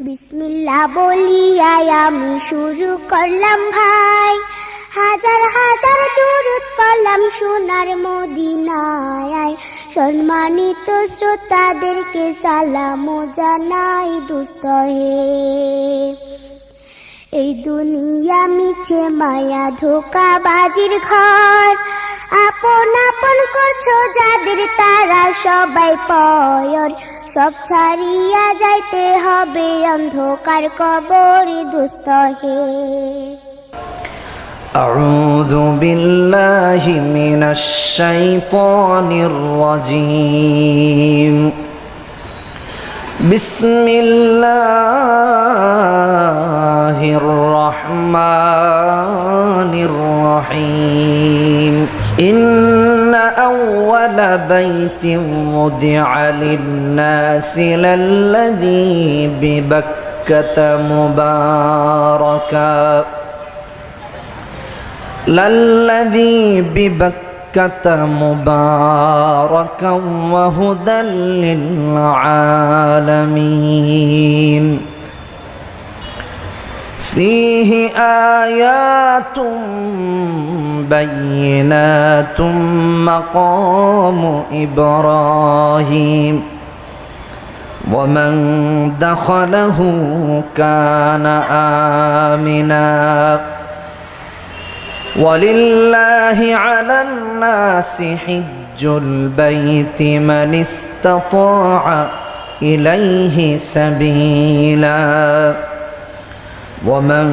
বিসমিল্লাহ বলিয়াই আমি শুরু করলাম ভাই, হাজার হাজার দুরূদ পড়লাম সোনার মদিনায়। সম্মানিত শ্রোতাদেরকে সালাম জানাই দোস্ত হে। এই দুনিয়া মিছে মায়া ধোঁকাবাজির ঘর, আপন আপন করছো যাদের তারা সবাই পয়র। সব ছাড়িয়া যাইতে হবে অন্ধকার কবর দোস্ত হে। أعوذ بالله من الشيطان الرجيم. بسم الله الرحمن الرحيم. إن أول بيت وضع للناس للذي ببكة مباركا للذي ببكة مباركا وهدى للعالمين. فيه آيات بينات مقام إبراهيم ومن دخله كان آمنا ولله على الناس حج البيت من استطاع إليه سبيلا ومن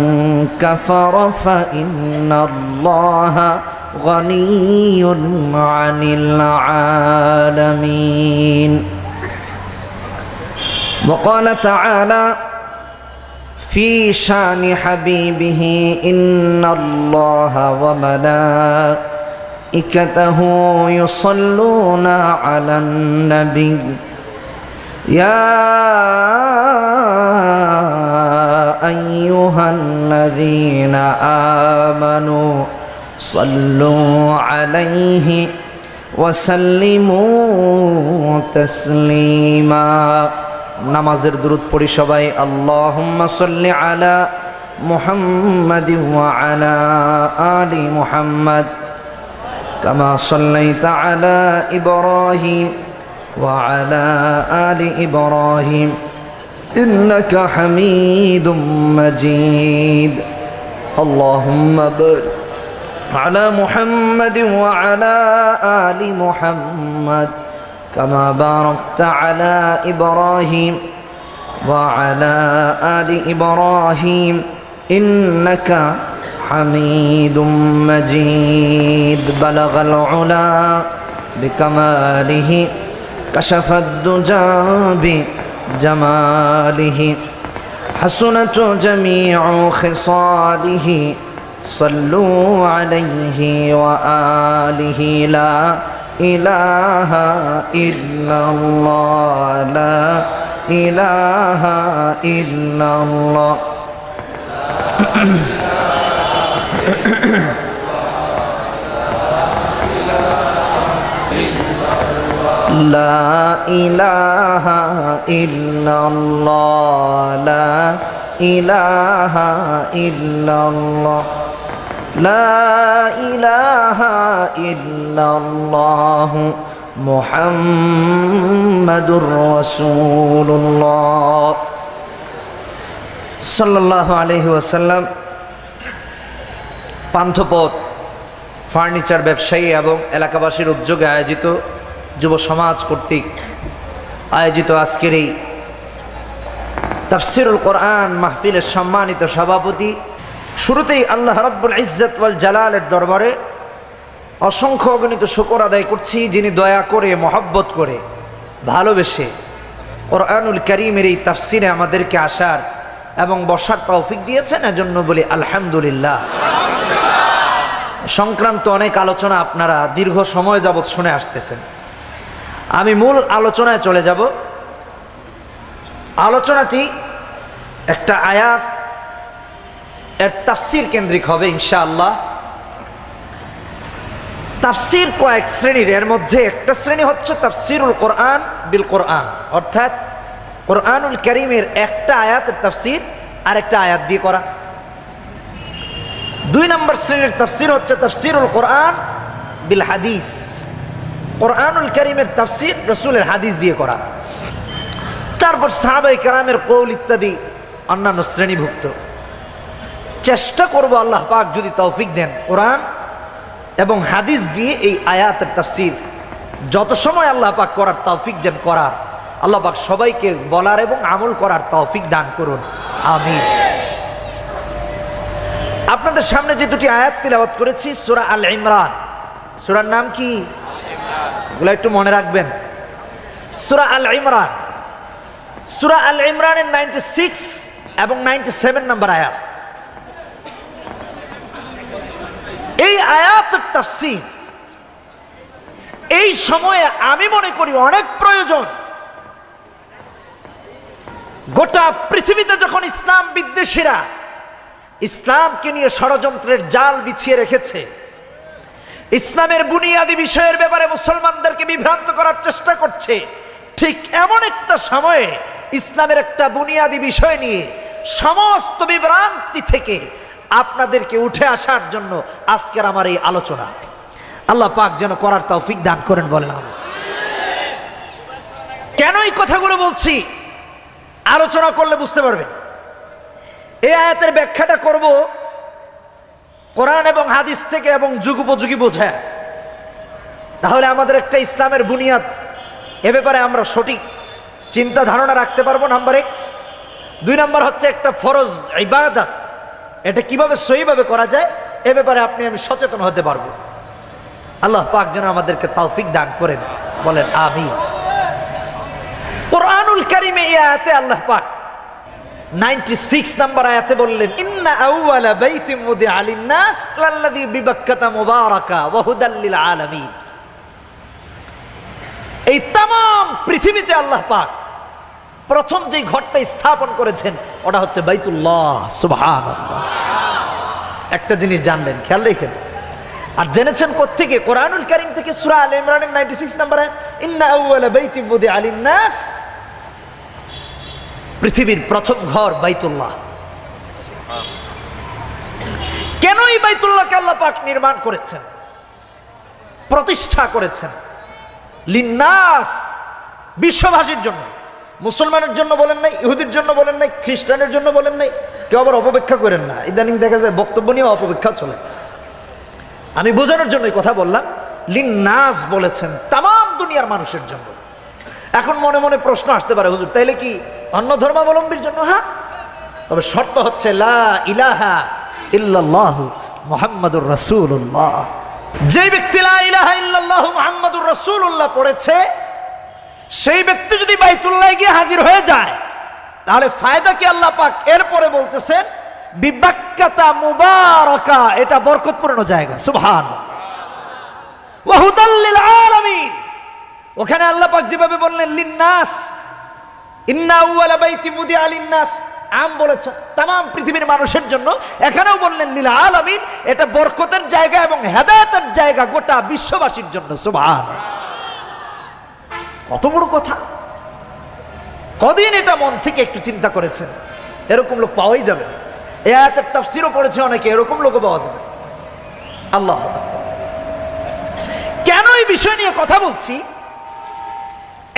كفر فإن الله غني عن العالمين. وقال تعالى في شان حبيبه إن الله وملائكته يصلون على النبي يا أيها الذين آمنوا صلوا عليه وسلموا تسليما. নামাজের দুরূদ পড়ি সবাই। আল্লাহুম্মা সাল্লি আলা মুহাম্মাদিন ওয়া আলা আলি মুহাম্মাদ কামা সাল্লাইতা আলা ইব্রাহিম ওয়া আলা আলি ইব্রাহিম ইন্নাকা হামিদুম মাজিদ। আল্লাহুম্মা বারিক আলা মুহাম্মাদিন ওয়া আলা আলি মুহাম্মাদ كما باركت على إبراهيم وعلى آل إبراهيم إنك حميد مجيد. بلغ العلا بكماله كشف الدجى بجماله حسنت جميع خصاله صلوا عليه وآله. لا إله إلا الله لا إله إلا الله لا إله إلا الله لا إله إلا الله لا إله إلا الله محمد رسول الله সাল্লাল্লাহু আলাইহি ওয়াসাল্লাম পান্থপথ ফার্নিচার ব্যবসায়ী এবং এলাকাবাসীর উদ্যোগে আয়োজিত যুব সমাজ কর্তৃক আয়োজিত আজকের এই তাফসীরুল কোরআন মাহফিলের সম্মানিত সভাপতি, শুরুতেই আল্লাহ রাব্বুল ইজ্জত ওয়াল জালালের দরবারে অসংখ্য অগণিত শুকর আদায় করছি, যিনি দয়া করে মহব্বত করে ভালোবেসে কোরআনুল কারীমের এই তাফসীরে আমাদেরকে আসার এবং বসার তৌফিক দিয়েছেন। এজন্য বলি আলহামদুলিল্লাহ। সংক্রান্ত অনেক আলোচনা আপনারা দীর্ঘ সময় যাবৎ শুনে আসতেছেন। আমি মূল আলোচনায় চলে যাব। আলোচনাটি একটা আয়াত এর তাফসীর কেন্দ্রিক হবে ইনশাআল্লাহ। তাফসীর কয়েক শ্রেণীর, এর মধ্যে একটা শ্রেণী হচ্ছে তাফসীরুল কোরআন বিল কোরআন, অর্থাৎ কোরআনুল কারীমের একটা আয়াতের তাফসীর আর একটা আয়াত দিয়ে করা। 2 নম্বর শ্রেণীর তাফসীর হচ্ছে তাফসীরুল কোরআন বিল হাদিস, কোরআনুল কারীমের তাফসীর রাসূলের হাদিস দিয়ে করা। তারপর সাহাবায়ে কেরামের কওল ইত্যাদি অন্যান্য শ্রেণীভুক্ত। চেষ্টা করব আল্লাহ পাক যদি তৌফিক দেন কোরআন এবং হাদিস দিয়ে এই আয়াতের তাফসীর যত সময় আল্লাহ পাক করার তৌফিক দেন করার। আল্লাহ পাক সবাইকে বলার এবং আমল করার তৌফিক দান করুন, আমিন। আপনাদের সামনে যে দুটি আয়াত তিলাওয়াত করেছি সূরা আল ইমরান, সূরার নাম কি এগুলো একটু মনে রাখবেন। সূরা আল ইমরান, সূরা আল ইমরানের 96 এবং 97 নম্বর আয়াত। এই আয়াতের তাফসীর এই সময়ে আমি মনে করি অনেক প্রয়োজন। গোটা পৃথিবীতে যখন ইসলাম বিদ্বেষীরা ইসলামকে নিয়ে ষড়যন্ত্রের জাল বিছিয়ে রেখেছে, ইসলামের বুনিয়াদী বিষয়ের ব্যাপারে মুসলমানদেরকে বিভ্রান্ত করার চেষ্টা করছে, ঠিক এমন একটা সময়ে ইসলামের একটা বুনিয়াদী বিষয় নিয়ে সমস্ত বিভ্রান্তি থেকে আপনাদেরকে উঠে আসার জন্য আজকের আমার এই আলোচনা। আল্লাহ পাক যেন করার তৌফিক দান করেন, বললাম। কেন এই কথাগুলো বলছি আলোচনা করলে বুঝতে পারবেন। এই আয়াতের ব্যাখ্যাটা করব কোরআন এবং হাদিস থেকে এবং যুগোপযোগী বোঝায়। তাহলে আমাদের একটা ইসলামের বুনিয়াদ এ ব্যাপারে আমরা সঠিক চিন্তা ধারণা রাখতে পারবো, নাম্বার 1। 2 নম্বর হচ্ছে একটা ফরজ ইবাদত, এটা কিভাবে সহিভাবে করা যায় এ ব্যাপারে আপনি আমি সচেতন হতে পারবো। আল্লাহ পাক যেন আমাদেরকে তৌফিক দান করেন, বলেন আমিন। কোরআনুল কারীমে এই আয়াতে আল্লাহ পাক 96 নম্বর আয়াতে বললেন, ইন্না আউওয়ালা বাইতিন মুদিআ লিন-নাস লাল্লাযী বিবাক্কাতা মুবারাকা ওয়া হুদাল লিল আলামিন। এই तमाम পৃথিবীতে আল্লাহ পাক প্রথম যে ঘরটা স্থাপন করেছেন ওটা হচ্ছে বাইতুল্লাহ। সুবহানাল্লাহ। একটা জিনিস জানলেন, খেয়াল রেখেন। আর জেনেছেন কোত্থেকে? কোরআনুল কারীম থেকে, সূরা আল ইমরানের 96 নম্বর আয়াত, ইন্না আউওয়ালা বাইতিন মুদিআ লিন-নাস, পৃথিবীর প্রথম ঘর বাইতুল্লাহ। কেন এই বাইতুল্লাহকে আল্লাহ পাক নির্মাণ করেছেন, প্রতিষ্ঠা করেছেন? লিন্নাস, বিশ্ববাসীর জন্য। মুসলমানের জন্য বলেন নাই, ইহুদির জন্য বলেন নাই, খ্রিস্টানের জন্য বলেন নাই। কেউ আবার অপব্যাখ্যা করেন না, ইদানিং দেখা যায় বক্তব্য নিয়ে অপব্যাখ্যা চলে। আমি বোঝানোর জন্য কথা বললাম, লিন্নাস বলেছেন তামাম দুনিয়ার মানুষের জন্য। এখন মনে মনে প্রশ্ন আসতে পারে, হুজুর তাইলে কি অন্য ধর্মাবলম্বীর জন্য? হ্যাঁ, তবে শর্ত হচ্ছে লা ইলাহা ইল্লাল্লাহু মুহাম্মাদুর রাসূলুল্লাহ। যে ব্যক্তি লা ইলাহা ইল্লাল্লাহু মুহাম্মাদুর রাসূলুল্লাহ পড়েছে, সেই ব্যক্তি যদি বাইতুল্লাহে গিয়ে হাজির হয়ে যায়, তাহলে ফায়দা কি? আল্লাহ পাক এরপরে বলতেছেন বিবাক্কাতা মুবারাকা, এটা বরকতপূর্ণ জায়গা। সুবহানাল্লাহ। ওয়া হুদাল লিল আলামিন, ওখানে আল্লাহ পাক যেভাবে বললেন লিন্নাস, ইন্না আউওয়ালা বাইতি মুদিআ লিন্নাস, আম বলেছেন তামাম পৃথিবীর মানুষের জন্য, এখানেও বললেন লিল আলামিন, এটা বরকতের জায়গা এবং হেদায়েতের জায়গা গোটা বিশ্ববাসীর জন্য। সুবহানাল্লাহ। কত বড় কথা! কদিন এটা মন থেকে একটু চিন্তা করেছেন? এরকম লোক পাওয়াই যাবে। এই আয়াতের তাফসীরও পড়েছে অনেকে, এরকম লোকও পাওয়া যাবে। আল্লাহ, কেন এই বিষয় নিয়ে কথা বলছি?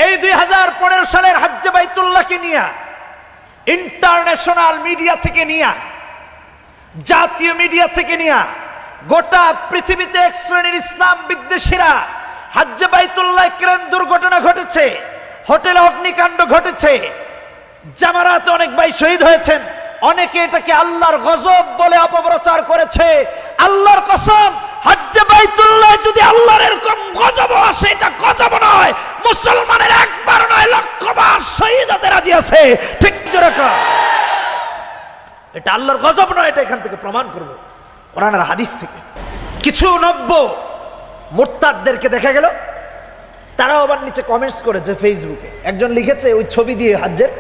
এই 2015 সালের হজ্জে বাইতুল্লাহকে নিয়ে ইন্টারন্যাশনাল মিডিয়া থেকে নিয়ে, জাতীয় মিডিয়া থেকে নিয়ে, গোটা পৃথিবীতে এক শ্রেণীর ইসলাম বিদ্বেষীরা হজ্জে বাইতুল্লাহ ক্রেন দুর্ঘটনা ঘটেছে, হোটেলে অগ্নিকাণ্ড ঘটেছে, জামারাতে অনেক ভাই শহীদ হয়েছেন, অনেকে এটাকে আল্লাহর গজব বলে অপপ্রচার করেছে। আল্লাহর কসম, হজ্জে বাইতুল্লাহ যদি আল্লাহর এরকম গজব আসে, এটা গজব নয়, মুসলমানের একবার নয় লক্ষবার শহীদ হতে রাজি আছে। ঠিক জোরে কর, এটা আল্লাহর গজব নয়, এটা এখান থেকে প্রমাণ করব কোরআনের হাদিস থেকে। কিছু নব্য মুরতাদদেরকে দেখা গেল, তারাও আবার নিচে কমেন্টস করেছে ফেসবুকে। একজন লিখেছে ওই ছবি দিয়ে হজ্জের,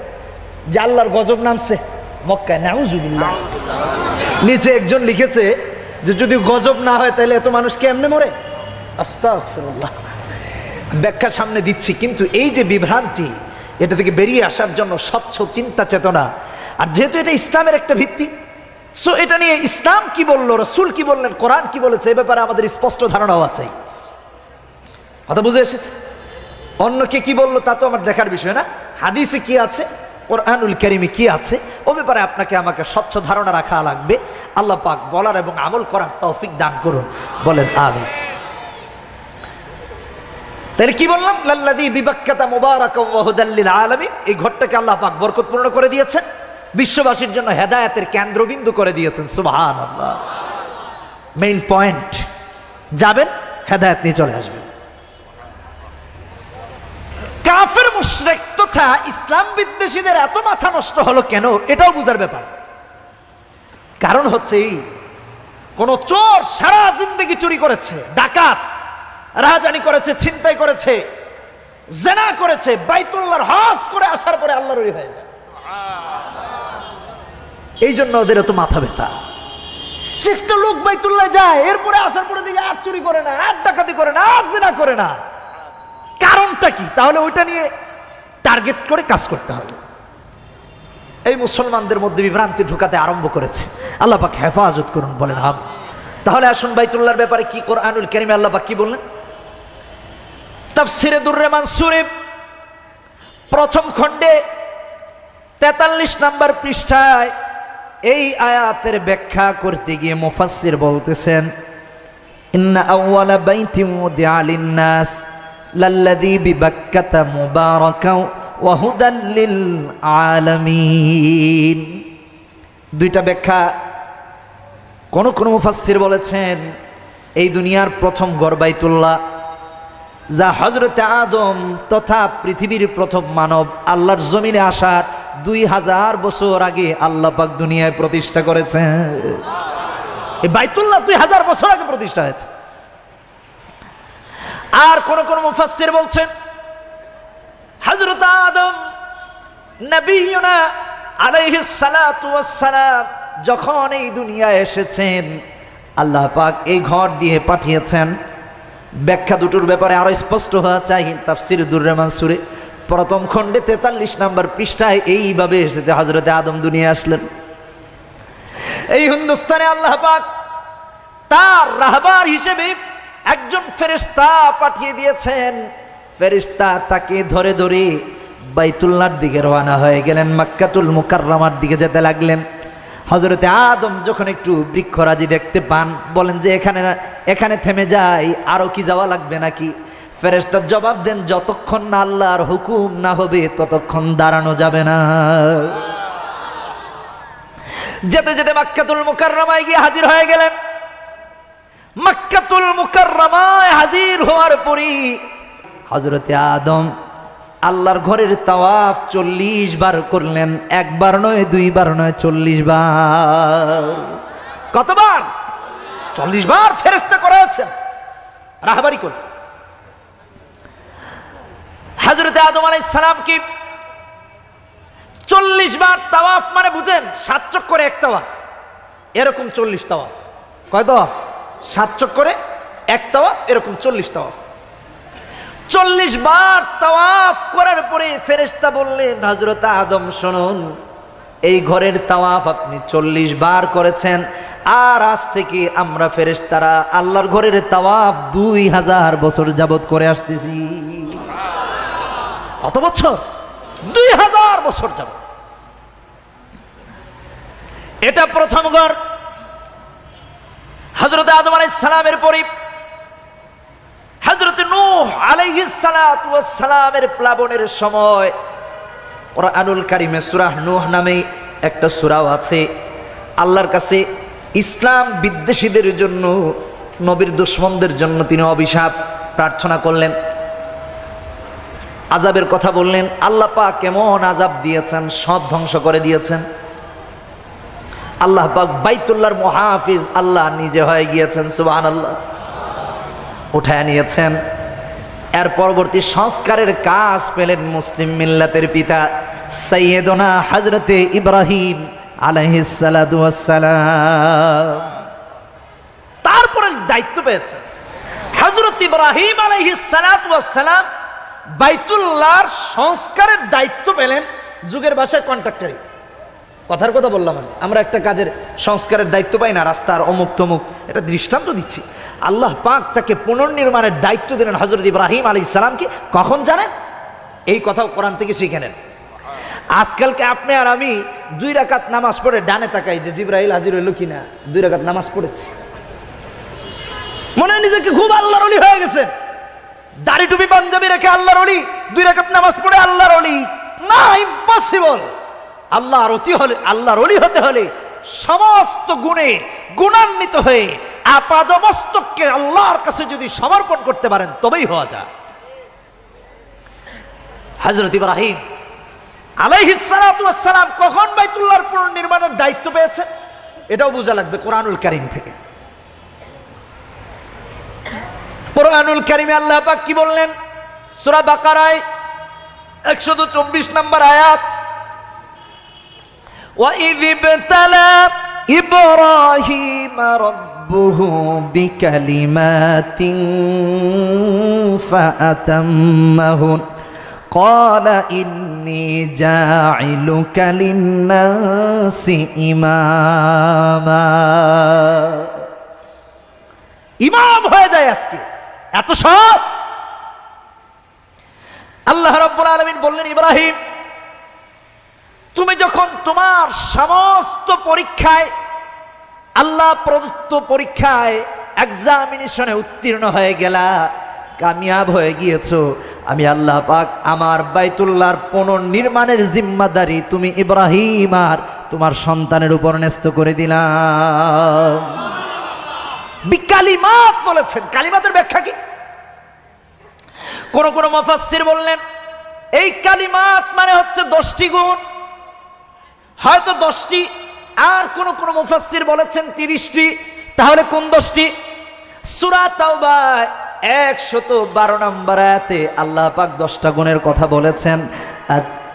যে আল্লাহর গজব নামছে মক্কায়, নাউজুবিল্লাহ। নিচে একজন লিখেছে যে যদি গজব না হয় তাহলে এত মানুষ কেমনে মরে? আস্তাগফিরুল্লাহ। ব্যাখ্যা সামনে দিচ্ছি, কিন্তু এই যে বিভ্রান্তি, এটা থেকে বেরিয়ে আসার জন্য স্বচ্ছ চিন্তা চেতনা। আর যেহেতু এটা ইসলামের একটা ভিত্তি, সো এটা নিয়ে ইসলাম কি বললো, রাসূল কি বললেন, কোরআন কি বলেছে, এ ব্যাপারে আমাদের স্পষ্ট ধারণাও আছে। কথা বুঝে এসেছে? অন্য কে কি বললো তা তো আমার দেখার বিষয় না। হাদিসে কি আছে, কোরআনুল কারীমে কি আছে, ও ব্যাপারে আপনাকে আমাকে স্বচ্ছ ধারণা রাখা লাগবে। আল্লাহ পাক বলার এবং আমল করার তৌফিক দান করুন, বলেন আমিন। তাহলে কি বললাম? লাল্লাযী বিবাক্কাতা মুবারাকাও ওয়া হুদাল লিল আলামিন। এই ঘরটাকে আল্লাহ পাক বরকতপূর্ণ করে দিয়েছেন, বিশ্ববাসীর জন্য হেদায়েতের কেন্দ্রবিন্দু করে দিয়েছেন। সুবহানাল্লাহ। মেইন পয়েন্ট, যাবেন হেদায়েত নিয়ে চলে আসবেন। কাফের মুশরিক তথা ইসলাম বিদ্বেষীদের এত মাথা নষ্ট হলো কেন, এটাও বুঝার ব্যাপার। কারণ হচ্ছে এই, কোন চোর সারা জিন্দেগি চুরি করেছে, ডাকাত রাহাজানি করেছে, ছিনতাই করেছে, জেনা করেছে, বাইতুল্লাহর হজ করে আসার পরে আল্লাহর ওলি হয়ে যায়। এই জন্য ওদের এত মাথা ব্যথা। একটা লোক বাইতুল্লাহ যায়, এরপরে আসার পরে দিকে আর চুরি করে না, আর ডাকাতি করে না, আর জেনা করে না। কারণটা কি? তাহলে ওইটা নিয়ে টার্গেট করে কাজ করতে হবে। এই মুসলমানদের মধ্যে বিভ্রান্তি ঢুকাতে আরম্ভ করেছে। আল্লাহ পাক হেফাজত করুন, বলেন আমিন। তাহলে আসুন বাইতুল্লাহর ব্যাপারে কি কোরআনুল কারীমে আল্লাহ পাক কি বললেন। তাফসিরে দুররে মানসুরে প্রথম খণ্ডে 43 নম্বর পৃষ্ঠায় এই আয়াতের ব্যাখ্যা করতে গিয়ে মুফাসসির বলতেছেন, ইন্না আউওয়ালা বাইতিন উদিআ লিন-নাস লাল্লাযী বিবাক্কাতা মুবারাকাও ওয়া হুদাল লিল আলামিন। দুইটা ব্যাখ্যা। কোন কোন মুফাসসির বলেছেন এই দুনিয়ার প্রথম ঘর বাইতুল্লাহ, যা হযরতে আদম তথা পৃথিবীর প্রথম মানব আল্লাহর জমিনে আসার 2000 বছর আগে আল্লাহ পাক দুনিয়ায় প্রতিষ্ঠা করেছেন। এই বাইতুল্লাহ 2000 বছর আগে প্রতিষ্ঠা হয়েছে। আর কোন কোন মুফাসসির বলছেন হযরত আদম নবিয়ুনা আলাইহিস সালাতু ওয়াস সালাম যখন এই দুনিয়ায় এসেছেন, আল্লাহ পাক এই ঘর দিয়ে পাঠিয়েছেন। ব্যাখ্যা দুটোর ব্যাপারে আরো স্পষ্ট হওয়া চাই। তাফসির দুররে মানসুরে প্রথম খণ্ডে 43 নম্বর পৃষ্ঠায় এইভাবে এসেছে, হযরতে আদম দুনিয়া আসলেন। এই হিন্দুস্তানে আল্লাহ পাক তার রাহবার হিসেবে একজন ফেরেশতা পাঠিয়ে দিয়েছেন। ফেরেশতা তাকে ধরে ধরে বাইতুল্লাহর দিকে রওনা হয়ে গেলেন, মক্কাতুল মুকাররমার দিকে যেতে লাগলেন। হযরতে আদম যখন একটু বৃক্ষরাজি দেখতে পান, বলেন যে এখানে থেমে যাই, আরো কি যাওয়া লাগবে নাকি? ফেরেশতা জবাব দেন, যতক্ষণ না আল্লাহর হুকুম না হবে ততক্ষণ দাঁড়ানো যাবে না। যেতে যেতে মক্কাতুল মুকাররমায় গিয়ে হাজির হয়ে গেলেন। মক্কাতুল মুকাররমায় হাজির হওয়ার পরই হযরতে আদম আল্লাহর ঘরের তাওয়াফ 40 বার করলেন। একবার নয়, 2 বার নয়, 40 বার। কতবার? 40 বার ফেরেশতা করেছেন রাহবারি করে। হযরতে আদম আলাইহিস সালাম কি 40 বার তাওয়াফ মানে বুঝেন 7 চক্করে এক তাওয়াফ, এরকম 40 তাওয়াফ। কয় তাওয়াফ? 7 চক্করে এক তাওয়াফ, এরকম 40 তাওয়াফ। 40 বার তাওয়াফ করার পরে ফেরেশতা বললেন, হযরত আদম শুনুন, এই ঘরের তাওয়াফ আপনি 40 বার করেছেন, আর আজ থেকে আমরা ফেরেশতারা আল্লাহর ঘরের তাওয়াফ 2000 বছর যাবত করে আসতেছি। কত বছর? 2000 বছর যাবত। এটা প্রথম ঘর। হযরত আদম আলাইহিস সালামের পরে হযরত নূহ আলাইহিস সালাতু ওয়াস সালামের প্লাবনের সময় কোরআনুল কারীমে সূরা নূহ নামে একটা সূরাও আছে। আল্লাহর কাছে ইসলাম বিদ্বেষীদের জন্য, নবীর দুশমনদের জন্য তিনি অভিশাপ প্রার্থনা করলেন, আযাবের কথা বললেন। আল্লাহ পাক কেমন আযাব দিয়েছেন, সব ধ্বংস করে দিয়েছেন। আল্লাহ পাক বাইতুল্লাহর মুহাফিজ আল্লাহ নিজে হয়ে গিয়েছেন, সুবহানাল্লাহ, উঠায় নিয়েছেন। এর পরবর্তী সংস্কারের কাজ পেলেন মুসলিম মিল্লাতের পিতা সাইয়্যিদুনা হযরতে ইব্রাহিম আলাইহিস সালাতু ওয়াস সালাম। তারপরে দায়িত্ব পেয়েছেন হযরত ইব্রাহিম আলাইহিস সালাতু ওয়াস সালাম বাইতুল্লাহর সংস্কারের দায়িত্ব পেলেন যুগের ভাষায় কন্ট্রাক্টরি। কথার কথা বললাম আমরা একটা কাজের সংস্কারের দায়িত্ব পাই না, রাস্তার অমুক তমুক, এটা দৃষ্টান্ত দিচ্ছি। আল্লাহ পাক তাকে পুনর্নির্মাণের দায়িত্ব দিলেন হযরত ইব্রাহিম আলাইহিস সালামকে। কখন জানেন? এই কথাও কোরআন থেকে শিখে নেন। আজকালকে আপনি আর আমি 2 রাকাত নামাজ পড়ে ডানে তাকাই যে জিবরাইল হাজির হইল কিনা, 2 রাকাত নামাজ পড়েছি, মনে হয় নিজেকে খুব আল্লাহর ওলি হয়ে গেছে। দাড়ি টুপি পাঞ্জাবি রেখে আল্লাহর ওলি, 2 রাকাত নামাজ পড়ে আল্লাহর ওলি না, ইম্পসিবল। আল্লাহর ওলি হতে হলে সমস্ত গুণে গুণান্বিত হয়ে আপাদমস্তককে আল্লাহর কাছে যদি সমর্পণ করতে পারেন তবেই হওয়া যায়। হযরত ইব্রাহিম আলাইহিস সালাতু ওয়াস সালাম কখন বাইতুল্লাহর পুনর্নির্মাণের দায়িত্ব পেয়েছে এটাও বোঝা লাগবে কোরআনুল কারীম থেকে। কোরআনুল কারীমে আল্লাহ পাক কি বললেন? সূরা বাকারায় 124 নম্বর আয়াত, وَإِذِ ابْتَلَى إِبْرَاهِيمَ رَبُّهُ بِكَلِمَاتٍ فَأَتَمَّهُنَّ قَالَ إِنِّي جَاعِلُكَ لِلنَّاسِ إِمَامًا। ইমাম হয়ে যায় আজকে, এত সহজ। আল্লাহ রাব্বুল আলামিন বললেন, ইব্রাহিম তুমি যখন তোমার সমস্ত পরীক্ষায়, আল্লাহ প্রদত্ত পরীক্ষায়, এক্সামিনেশনে উত্তীর্ণ হয়ে গেলা, কামিয়াব হয়ে গিয়েছো, আমি আল্লাহ পাক আমার বাইতুল্লাহর পুনর্নির্মাণের জিম্মাদারি তুমি ইব্রাহিম আর তোমার সন্তানের উপর ন্যস্ত করে দিলাম। বিকালিমাত বলেছেন। কালিমাতের ব্যাখ্যা কি? কোন কোন মুফাসসির বললেন এই কালিমাত মানে হচ্ছে 10টি গুণ, হয়তো 10টি, আর কোন কোন মুফাসসির বলেছেন 30টি। তাহলে কোন 10টি? সূরা তাওবায় 112 নম্বর আয়াতে আল্লাহ পাক 10টা গুণের কথা বলেছেন।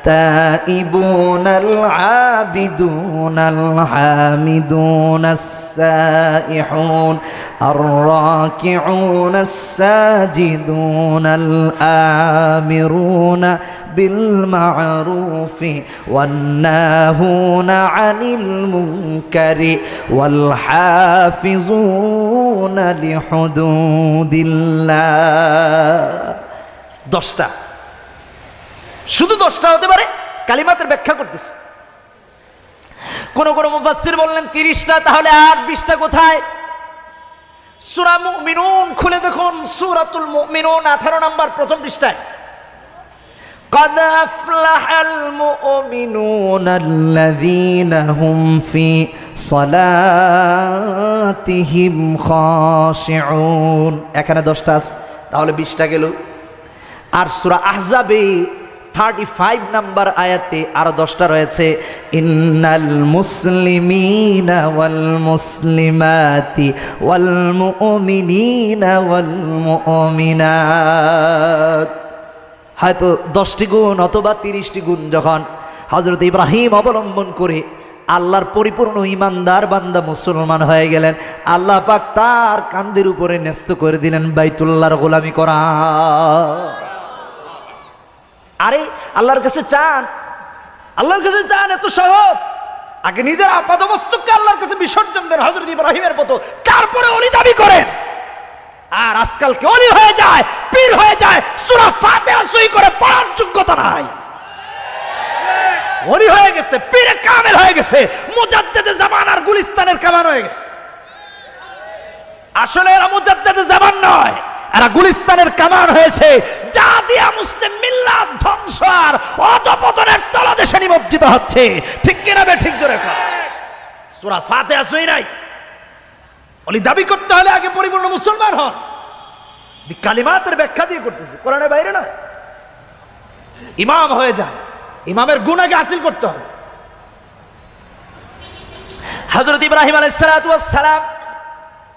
التائبون العابدون الحامدون السائحون الراكعون الساجدون الآمرون بالمعروف والناهون عن المنكر والحافظون لحدود الله। 10টা, শুধু 10টা হতে পারে, কালিমাতের ব্যাখ্যা করতেছে। কোন কোন মুফাসসির বললেন 30টা। তাহলে আর 20টা কোথায়? সূরা মুমিনুন খুলে দেখুন, সূরাতুল মুমিনুন 18 নম্বর প্রথম পৃষ্ঠায়, قد أفلح المؤمنون الذين هم في صلاتهم خاشعون। এখানে 10টা আছে, তাহলে 20টা গেল। আর সূরা আহজাবে 35 নম্বর আয়াতে আরো 10টা রয়েছে, ইন্নাল মুসলিমিনা ওয়াল মুসলিমাতি ওয়াল মুমিনিনা ওয়াল মুমিনাত। হয়তো 10টি গুণ অথবা 30টি গুণ যখন হযরত ইব্রাহিম অবলম্বন করে আল্লাহর পরিপূর্ণ ঈমানদার বান্দা মুসলমান হয়ে গেলেন, আল্লাহ পাক তার কাঁধের উপরে ন্যস্ত করে দিলেন বাইতুল্লাহর গোলামি করা। আরে আল্লাহর কাছে চান, আল্লাহর কাছে চান, এত সহজ। আগে নিজের আপাদমস্তককে আল্লাহর কাছে বিসর্জন দেন হযরত ইব্রাহিমের মতো, তারপরে ওলি দাবি করেন। আর আজকালকে ওলি হয়ে যায়, পীর হয়ে যায়, সূরা ফাতিহা সই করে পড়ার যোগ্যতা নাই, ওলি হয়ে গেছে, পীরে কামেল হয়ে গেছে, মুজাদ্দিদে জামান আর গুলিস্তানের কামান হয়ে গেছে। আসলে এরা মুজাদ্দিদে জামান নয়, এরা গুলিস্তানের কামান হয়েছে, যা দিয়া মুসলিম মিল্লাত ধ্বংস আর অধপতনের তলদেশে নিমজ্জিত হচ্ছে। ঠিক কিনা বে ঠিক জোরে কর। সূরা ফাতিহা সই নাই, ওলি দাবি করতে হলে আগে পরিপূর্ণ মুসলমান হন। কালিমাতের ব্যাখ্যা দিয়ে করতেছে, কোরআনের বাইরে না। ইমাম হয়ে যান, ইমামের গুণ আগে হাসিল করতে হবে। হযরত ইব্রাহিম আলাইহিস সালাতু ওয়াস সালাম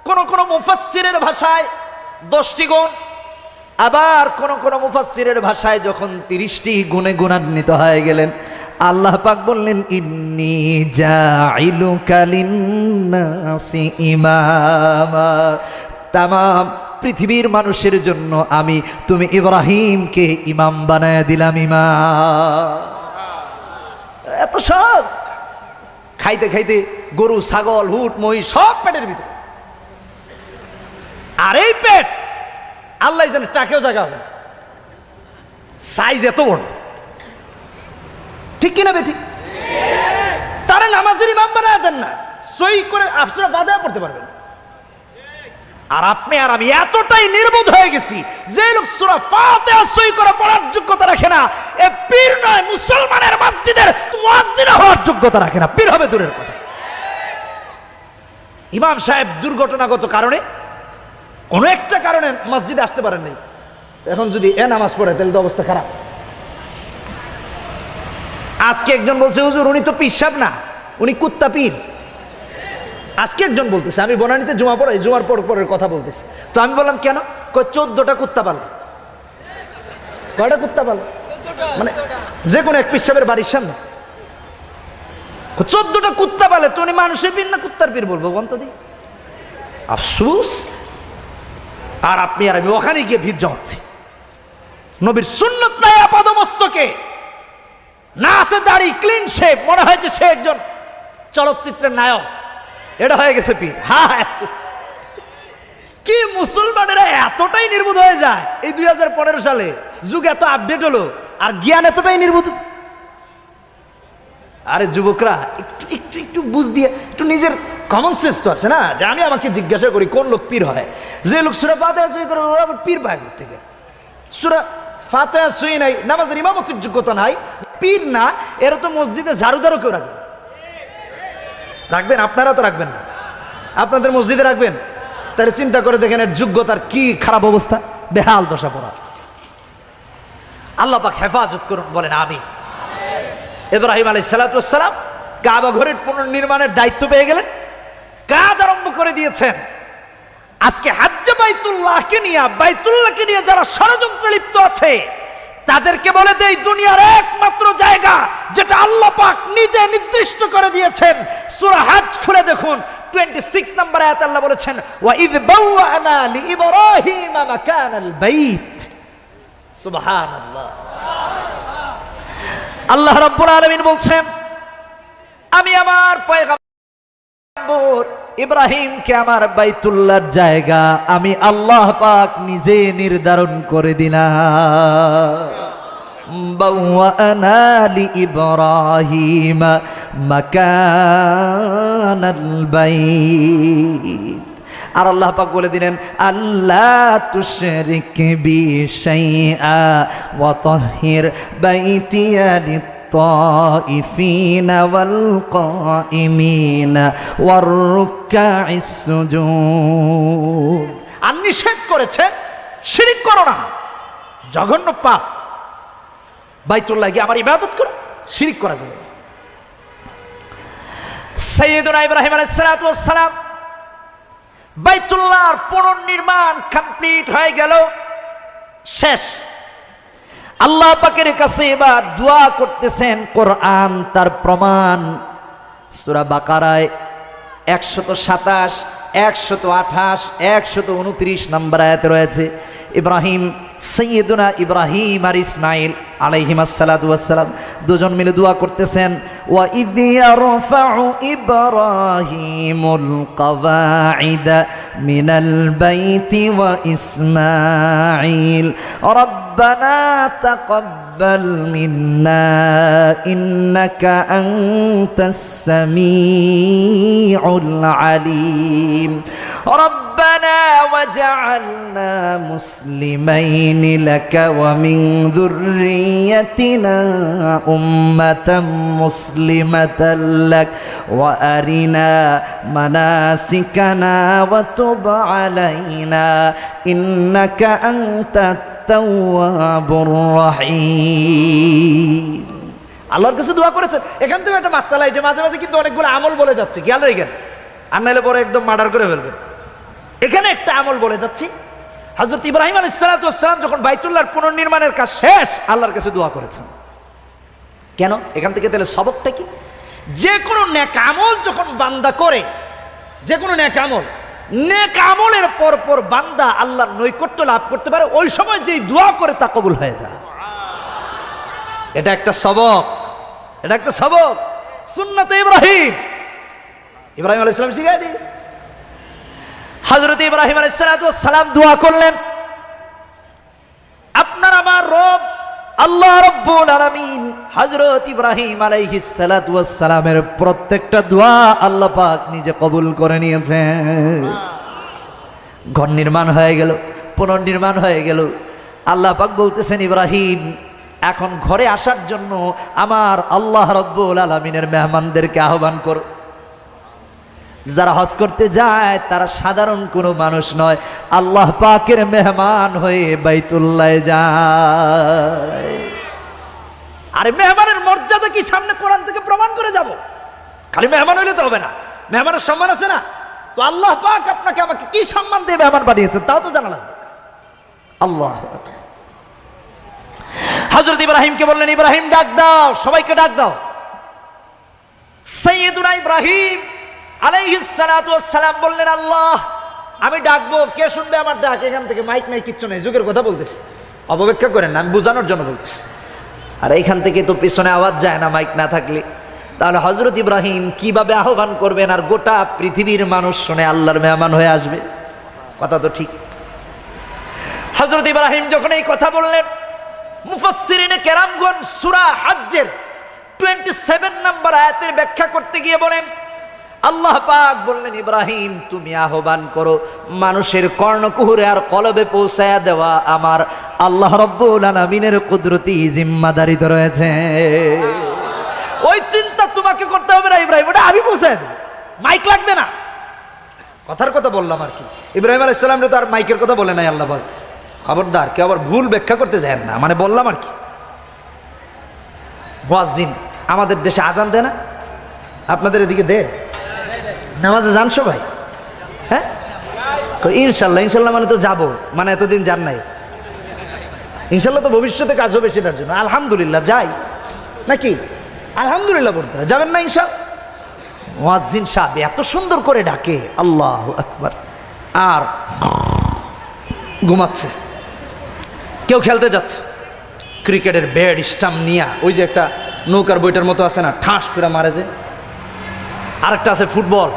কোন কোন মুফাসসিরের ভাষায় 10টি গুণ, আবার কোন কোন মুফাসসিরের ভাষায় যখন 30টি গুণে গুণান্বিত হয়ে গেলেন, আল্লাহ পাক বললেন ইন্নী জাইলুকা লিন্নাসি ইমামা। তামাম পৃথিবীর মানুষের জন্য আমি তুমি ইব্রাহিমকে ইমাম বানায় দিলাম ইমাম। এত সহজ। খাইতে খাইতে গরু ছাগল হুট মহিষ সব পেটের ভিতরে, আর এই পেট আল্লাহ জানে টাকেও জায়গা হবে, সাইজ এত বড়, ঠিক কিনা বেঠিক? তারা নামাজের ইমাম বানায় দেন না, সই করে আফসরা বাধা পড়তে পারবেন। আর আপনি আর আমি এতটাই নির্বোধ হয়ে গেছি যে লোক সূরা ফাতিহা সই করে পড়ার যোগ্যতা রাখে না, এ পীর নয়, মুসলমানের মসজিদের মুয়াজ্জিন হওয়ার যোগ্যতা রাখে না, পীর হবে দূরের কথা। ইমাম সাহেব দুর্ঘটনাগত কারণে কোনো একটা কারণে মসজিদে আসতে পারেন নাই, এখন যদি এ নামাজ পড়ে তাহলে তো অবস্থা খারাপ। আজকে একজন বলছে হুজুর উনি তো পীর সাহেব না, উনি কুত্তা পীর। আজকে একজন বলতেছে, আমি বনানীতে জুমা পড়াই, জুমার পর পরের কথা বলতেছে। তো আমি বললাম কেন? 14টা কুত্তা পালে। কয়টা কুত্তা পালে? মানে যে কোনো এক পীর সাহেবের বাড়ির সামনে 14টা কুত্তা পালে, তো উনি মানুষের পীর না কুত্তার পীর বলবো বন্ত দি? আফসুস। আর আপনি আর আমি ওখানে গিয়ে ভিড় জমাচ্ছি। নবীর সুন্নত নাই আপাদমস্তকে, না আছে দাড়ি, ক্লিন শেভ, মনে হয় যে সে একজন চলচ্চিত্রের নায়ক, এটা হয়ে গেছে পীর। হ্যাঁ, কি মুসলমানেরা এতটাই নির্বোধ হয়ে যায় এই 2015 সালে, যুগ এত আপডেট হলো আর জ্ঞান এতটাই নির্বোধ। আরে যুবকরা একটু একটু একটু বুঝ দিয়ে, একটু নিজের কমন সেন্স তো আছে না, যে আমি আমাকে জিজ্ঞাসা করি কোন লোক পীর হয়। যে লোক সূরা ফাতিহা সই করে ওরা আবার পীর পায় থেকে, সূরা ফাতিহা সই নাই, নামাজের ইমামতের যোগ্যতা নাই, পীর না। এরা তো মসজিদে ঝাড়ুদারও কেউ রাখবে, রাখবেন? আপনারা তো রাখবেন না, আপনাদের মসজিদে রাখবেন? তাহলে চিন্তা করে দেখেন এর যোগ্যতার কি খারাপ অবস্থা, বেহাল দশা পড়া। আল্লাহ পাক হেফাজত করুন, বলেন আমিন। ইব্রাহিম আলাইহিস সালাতু ওয়াস সালাম কাবা ঘরের পুনর্নির্মাণের দায়িত্ব পেয়ে গেলেন, কাজ আরম্ভ করে দিয়েছেন। আজকে হজ্জে বাইতুল্লাহকে নিয়ে যারা ষড়যন্ত্রে লিপ্ত আছে তাদেরকে বলে দেই, দুনিয়ার একমাত্র জায়গা যেটা আল্লাহ পাক নিজে নির্দিষ্ট করে দিয়েছেন, সূরা হজ খুলে দেখুন 26 নম্বর আয়াতে আল্লাহ বলেছেন, ওয়া ইয বাওয়ানা লিইব্রাহিমা মাকানাল বাইত। সুবহানাল্লাহ। আল্লাহ রাব্বুল আলামিন বলছেন, আমি আমার পয়গম্বর ইব্রাহিমকে আমার বাইতুল্লাহর জায়গা আমি আল্লাহ পাক নিজে নির্ধারণ করে দিলাম। বাওয়ানা লিইব্রাহিম মাকানাল বাইত। আর আল্লাহ পাক বলে দিলেন, আল্লাহ তুশরিক বি শাইআ ওয়া তাহহির বাইতিয়া للطائفين والقائمين والركع السجود। আর নিষেধ করেছেন শিরক করো না, জঘন্য পাপ। বাইতুল্লাহ গিয়ে আমার ইবাদত করো, শিরক করা যাবে না। সাইয়্যিদুনা ইব্রাহিম আলাইহিস সালাতু ওয়াস সালাম বাইতুল্লাহর পুনর্নির্মাণ কমপ্লিট হয়ে গেল, শেষ। আল্লাহ পাকের কাছে এবার দোয়া করতেছেন, কোরআন তার প্রমাণ। সূরা বাকারায় 127, 128, 129 নম্বর আয়াতে রয়েছে, ইব্রাহিম, সাইয়্যিদুনা ইব্রাহিম আর ইসমাইল আলাইহিমাস সালাতু ওয়াস সালাম দুজন মিলে দোয়া করতেছেন, ওয়া ইয ইয়ারফাউ ইব্রাহিমুল কওয়াইদা মিনাল বাইতি ওয়া ইসমাইল রব্বানা তাকাব্বাল মিন্না ইন্নাকা আনতাস সামিউল আলিম রব্বানা ওয়াজআলনা মুসলিমাইনি লাকা ওয়া মিন যুররিয়াতিনা উম্মাতাম মুসলিমাতাল লাক ওয়া আরিনা মানাসিকানা ওয়া তুব আলাইনা ইন্নাকা আনতাত তাওয়াবুর রহিম। আল্লাহর কাছে দোয়া করেছেন। এখান থেকে একটা মাসআলা, যে মাঝে মাঝে কিন্তু অনেকগুলো আমল বলে যাচ্ছে, খেয়াল রাখবেন, আর নাইলে পরে একদম মার্ডার করে ফেলবেন। এখানে একটা আমল বলে যাচ্ছি, হযরত ইব্রাহিম আলাইহিস সালাতু ওয়াস সালাম যখন বাইতুল্লাহর পুনর্নির্মাণের কাজ শেষ, আল্লাহর কাছে দোয়া করেছেন। কেন? এখান থেকে তাহলে সবকটা কি? যে কোনো নেক আমল যখন বান্দা করে, যে কোনো নেক আমল, নেক আমলের পর পর বান্দা আল্লাহর নৈকট্য লাভ করতে পারে, ওই সময় যেই দোয়া করে তা কবুল হয়ে যায়। এটা একটা সবক, এটা একটা সবক। সুন্নাতে ইব্রাহিম, ইব্রাহিম আলাইহিস সালাম শিখিয়ে দিয়েছে। হযরত ইব্রাহিম আলাইহিস সালাম দোয়া করলেন, আপনার আমার রব আল্লাহ রাব্বুল আলামিন হযরত ইব্রাহিম আলাইহিস সালামের প্রত্যেকটা দোয়া আল্লাহ পাক নিজে কবুল করে নিয়েছেন। ঘর নির্মাণ হয়ে গেল, পুনর্নির্মাণ হয়ে গেল। আল্লাহ পাক বলতেছেন, ইব্রাহিম এখন ঘরে আসার জন্য আমার আল্লাহ রাব্বুল আলামিনের মেহমানদেরকে আহ্বান করো। যারা হজ করতে যায় তারা সাধারণ কোনো মানুষ নয়, আল্লাহ পাকের মেহমান হয়ে বাইতুল্লাহে যায়। আরে মেহমানের মর্যাদা কি সামনে কোরআন থেকে প্রমাণ করে যাব? খালি মেহমান হইলে তো হবে না, মেহমানের সম্মান আছে না? তো আল্লাহ পাক আপনাকে আমাকে কি সম্মান দিয়ে মেহমান বানিয়েছেন তাও তো জানা লাগবে। আল্লাহ হযরত ইব্রাহিমকে বললেন, ইব্রাহিম ডাক দাও, সবাইকে ডাক দাও। সাইয়্যিদুনা ইব্রাহিম আলাইহিস সালাতু ওয়াস সালাম বললেন, আল্লাহ আমি ডাকবো, কে শুনবে আমার ডাক? এখান থেকে মাইক নাই, কিচ্ছু নেই, যুগের কথা বলতেছি, অপব্যাখ্যা করেন না, আমি বোঝানোর জন্য বলতেছি। আর এইখান থেকে তো পিছনে আওয়াজ যায় না মাইক না থাকলে, তাহলে হযরত ইব্রাহিম কিভাবে আহ্বান করবেন আর গোটা পৃথিবীর মানুষ শুনে আল্লাহর মেহমান হয়ে আসবে? কথা তো ঠিক। হযরত ইব্রাহিম যখন এই কথা বললেন, মুফাসসিরিনে কেরামগণ সূরা হজ্জের 27 নম্বর আয়াতের ব্যাখ্যা করতে গিয়ে বলেন, আল্লাহ পাক বললেন, ইব্রাহিম তুমি আহ্বান করো, মানুষের কর্ণকুহরে আর কলবে পৌঁছায়া দেওয়া আমার আল্লাহ রাব্বুল আলামিনের কুদরতি জিম্মাদারি তো রয়েছে। ওই চিন্তা তোমাকে করতে হবে না ইব্রাহিম, ওটা আমি পৌঁছায় দেব, মাইক লাগবে না। কথার কথা বললাম আর কি। ইব্রাহিম আলাইহিস সালাম তো আর মাইকের কথা বলে নাই আল্লাহ পাক। খবরদার কেউ আবার ভুল ব্যাখ্যা করতে যায় না, মানে বললাম আর কি। মুয়াজ্জিন আমাদের দেশে আজান দেয় না? আপনাদের এদিকে দেয়? নামাজে যান সবাই? হ্যাঁ, ইনশাল্লাহ। ইনশাল্লাহ মানে তো যাবো, মানে এতদিন যান নাই, ইনশাল্লাহ তো ভবিষ্যতে কাজ হবে সেটার জন্য। আলহামদুলিল্লাহ যাই নাকি? আলহামদুলিল্লাহ বলতে হয়, যাবেন না ইনশাল্লাহ? মুয়াজ্জিন সাহেব এত সুন্দর করে ডাকে, আল্লাহু আকবার। আর ঘুমাচ্ছে, কেউ খেলতে যাচ্ছে, ক্রিকেটের ব্যাট স্টাম্প নিয়ে, ওই যে একটা নৌকার বইটার মতো আছে না, ঠাস করে মারে যে। আরেকটা আছে ফুটবল।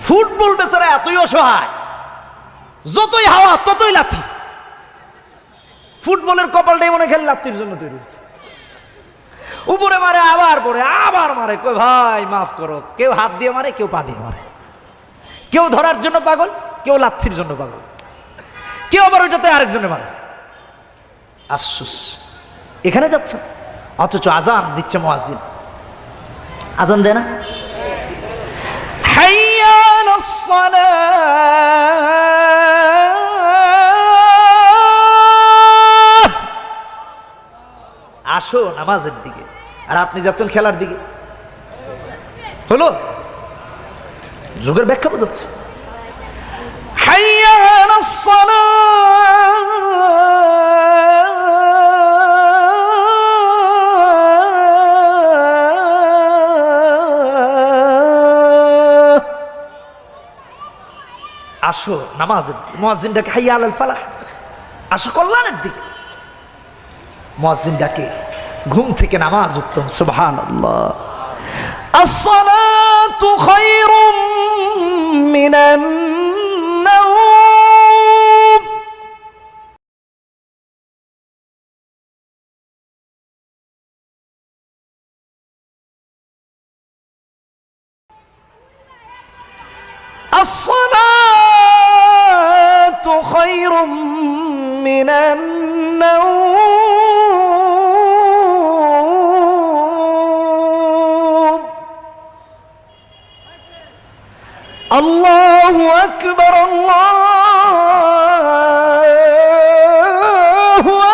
ফুটবল বেচারা এতই অসহায়, যতই হাওয়া ততই লাথি। ফুটবলের কপালটাই মনে খেলে লাথির জন্য তৈরি হয়েছে। উপরে মারে, আবার পরে, আবার মারে। কই ভাই মাফ করো, কেউ হাত দিয়ে মারে, কেউ পা দিয়ে মারে, কেউ ধরার জন্য পাগল, কেউ লাথির জন্য পাগল, কেউ আবার ওইটাতে আরেকজনে মারে। আফসোস, এখানে যাচ্ছে অথচ আজান দিচ্ছে মুয়াজ্জিন। আজান দেয় না? হাইয়া আলাস সালাহ, আসো নামাজের দিকে, আর আপনি যাচ্ছেন খেলার দিকে। হলো? যুগের ব্যাখ্যা বোঝাচ্ছে। হাইয়া আলাস সালাহ, আসো নামাজের দিকে। মুয়াজ্জিন ডাকে হাইয়া আলাল ফালাহ, আসো কল্যাণের দিকে। মুয়াজ্জিন ডাকে, ঘুম থেকে নামাজ উত্তম। সুবহানাল্লাহ। আসসালাতু খায়রুম মিনান নাওম, আসসালাতু খায়রুম মিনান নাওম, আল্লাহু আকবার, আল্লাহু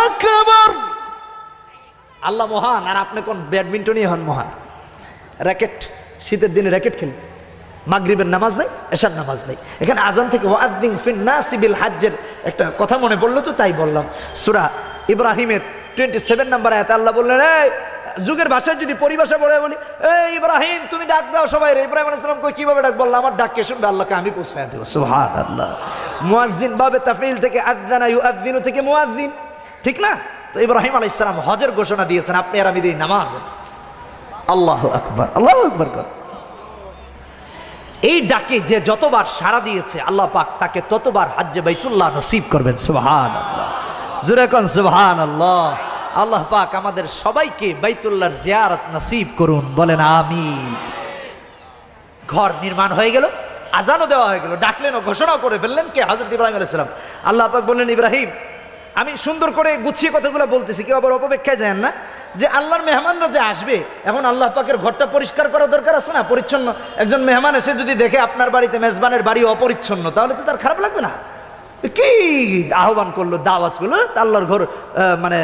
আকবার। আল্লাহ মহান, আর আপনি কোন ব্যাডমিন্টনই হন মহান। র্যাকেট, শীতের দিনে র্যাকেট খেলেন। মাগরিবের নামাজ নাই, এশার নামাজ নাই। এখানে আজান থেকে ওয়াদ্দিন ফিন নাসি বিল হাজ্জের একটা কথা মনে পড়লো তো তাই বললাম। সূরা ইব্রাহিমের 27 নম্বর আয়াতে আল্লাহ বললেন, এই যুগের ভাষায় যদি পরিভাষা বলে বলি, এই ইব্রাহিম তুমি ডাক দাও সবাই রে। ইব্রাহিম আলাইহিস সালাম কই কিভাবে ডাক? বললাম আমার ডাক কে শুনবে? আল্লাহকে আমি পৌঁছায় দেব। সুবহানাল্লাহ। মুয়াজ্জিন বাবে তাফঈল থেকে আযানা ইউআযযিনু থেকে মুয়াজ্জিন, ঠিক না? তো ইব্রাহিম আলাইহিস সালাম হজের ঘোষণা দিয়েছেন, আপনি আর আমি দিই নামাজ। আল্লাহু আকবার, আল্লাহু আকবার। এই ডাকে যে যতবার সাড়া দিয়েছে আল্লাহ পাক তাকে ততবার হজ্জে বাইতুল্লাহ নসিব করবেন। সুবহানাল্লাহ, জোরে কোন সুবহানাল্লাহ। আল্লাহ পাক আমাদের সবাইকে বাইতুল্লাহর জিয়ারত নসিব করুন, বলেন আমিন। ঘর নির্মাণ হয়ে গেল, আজানও দেওয়া হয়ে গেল, ডাকলেন ও ঘোষণা করে ফেললেন কে? হযরত ইব্রাহিম আলাইহিস সালাম। আল্লাহ পাক বললেন, ইব্রাহিম আমি সুন্দর করে গুছিয়ে কথাগুলো বলতেছি, কেউ আবার অপব্যাখ্যায় যায় না যে আল্লাহর মেহমানরা যে আসবে, এখন আল্লাহ পাকের ঘরটা পরিষ্কার করা দরকার আছে না, পরিচ্ছন্ন। একজন মেহমান এসে যদি দেখে আপনার বাড়িতে মেজবানের বাড়ি অপরিচ্ছন্ন, তাহলে তো তার খারাপ লাগবে না? কি আহ্বান করলো, দাওয়াত করলো, আল্লাহর ঘর মানে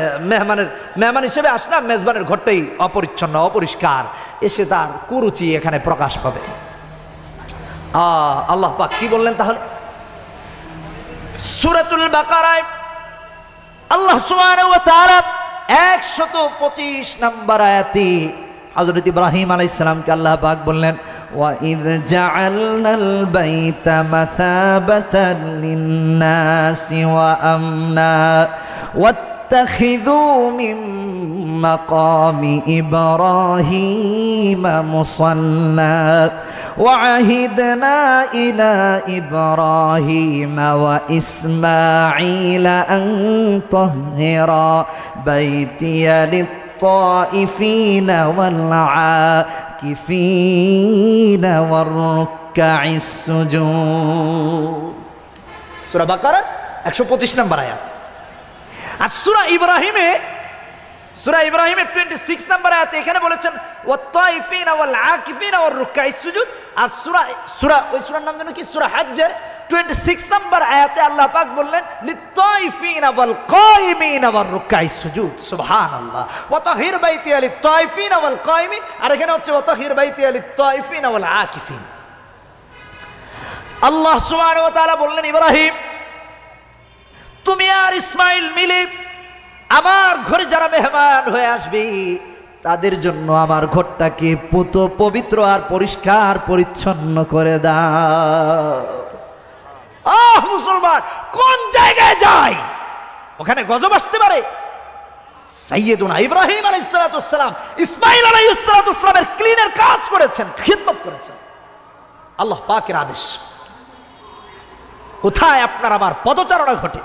মেহমান হিসেবে আসলাম, মেজবানের ঘরটাই অপরিচ্ছন্ন অপরিষ্কার, এসে তার কুরুচি এখানে প্রকাশ পাবে। আল্লাহ পাক কি বললেন তাহলে? সূরাতুল বাকারায় আল্লাহ সুবহানাহু ওয়া তাআলা 125 নম্বর আয়াতে হযরত ইব্রাহিম আলাইহিস সালামকে আল্লাহ পাক বললেন, ওয়া ইয জাআলনাল বাইতা মাসাবাতান লিন-নাসি ওয়া আমনা ওয়াত্তাখিযু মিন মাকামি ইব্রাহিম মুসাল্লা وعهدنا إلى إبراهيم وإسماعيل أن طهر بيتي للطائفين والعاكفين والركع السجود। সূরা বাকারা 125 নম্বর আয়াত। আর সূরা ইব্রাহিমে 26 নম্বর আয়াতে এখানে বলেছেন ওয়াত-তাইফিনা ওয়াল-আকিফিনা ওয়ার-রুকআইস সুজুদ। আর ওই সূরার নাম জানো কি? সূরা হজ্জের 26 নম্বর আয়াতে আল্লাহ পাক বললেন লিত-তাইফিনা ওয়াল-কায়িমিনা ওয়ার-রুকআইস সুজুদ। সুবহানাল্লাহ। ওয়া তাহির বাইতিয়া লিত-তাইফিনা ওয়াল-কায়িমিন, আর এখানে হচ্ছে ওয়া তাহির বাইতিয়া লিত-তাইফিনা ওয়াল-আকিফিন। আল্লাহ সুবহানাহু ওয়া তাআলা বললেন, ইব্রাহিম তুমি আর ইসমাইল মিলে আমার ঘরে যারা মেহমান হয়ে আসবে তাদের জন্য আমার ঘরটাকে পুত পবিত্র আর পরিষ্কার পরিচ্ছন্ন করে দাও। মুসলমান কোন জায়গায় যায় ওখানে গজব আসতে পারে। সাইয়্যিদুনা ইব্রাহিম আলাইহিস সালাম ইসমাইল আলাইহিস সালামের ক্লিনের কাজ করেছেন, খিদমত করেছেন, আল্লাহ পাকের আদেশ। কোথায় আপনার আমার পদচারণা ঘটে,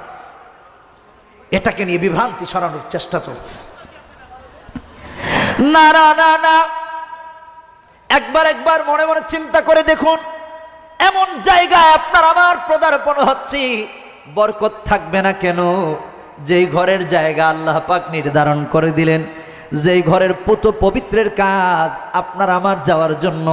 এটাকে নিয়ে বিভ্রান্তি ছড়ানোর চেষ্টা চলছে। না না না না, একবার মনে মনে চিন্তা করে দেখুন, এমন জায়গায় আপনার আমার পদার্পণ হচ্ছে, বরকত থাকবে না কেন? যেই ঘরের জায়গা আল্লাহ পাক নির্ধারণ করে দিলেন, যেই ঘরের পুত পবিত্রের কাজ আপনার আমার যাওয়ার জন্য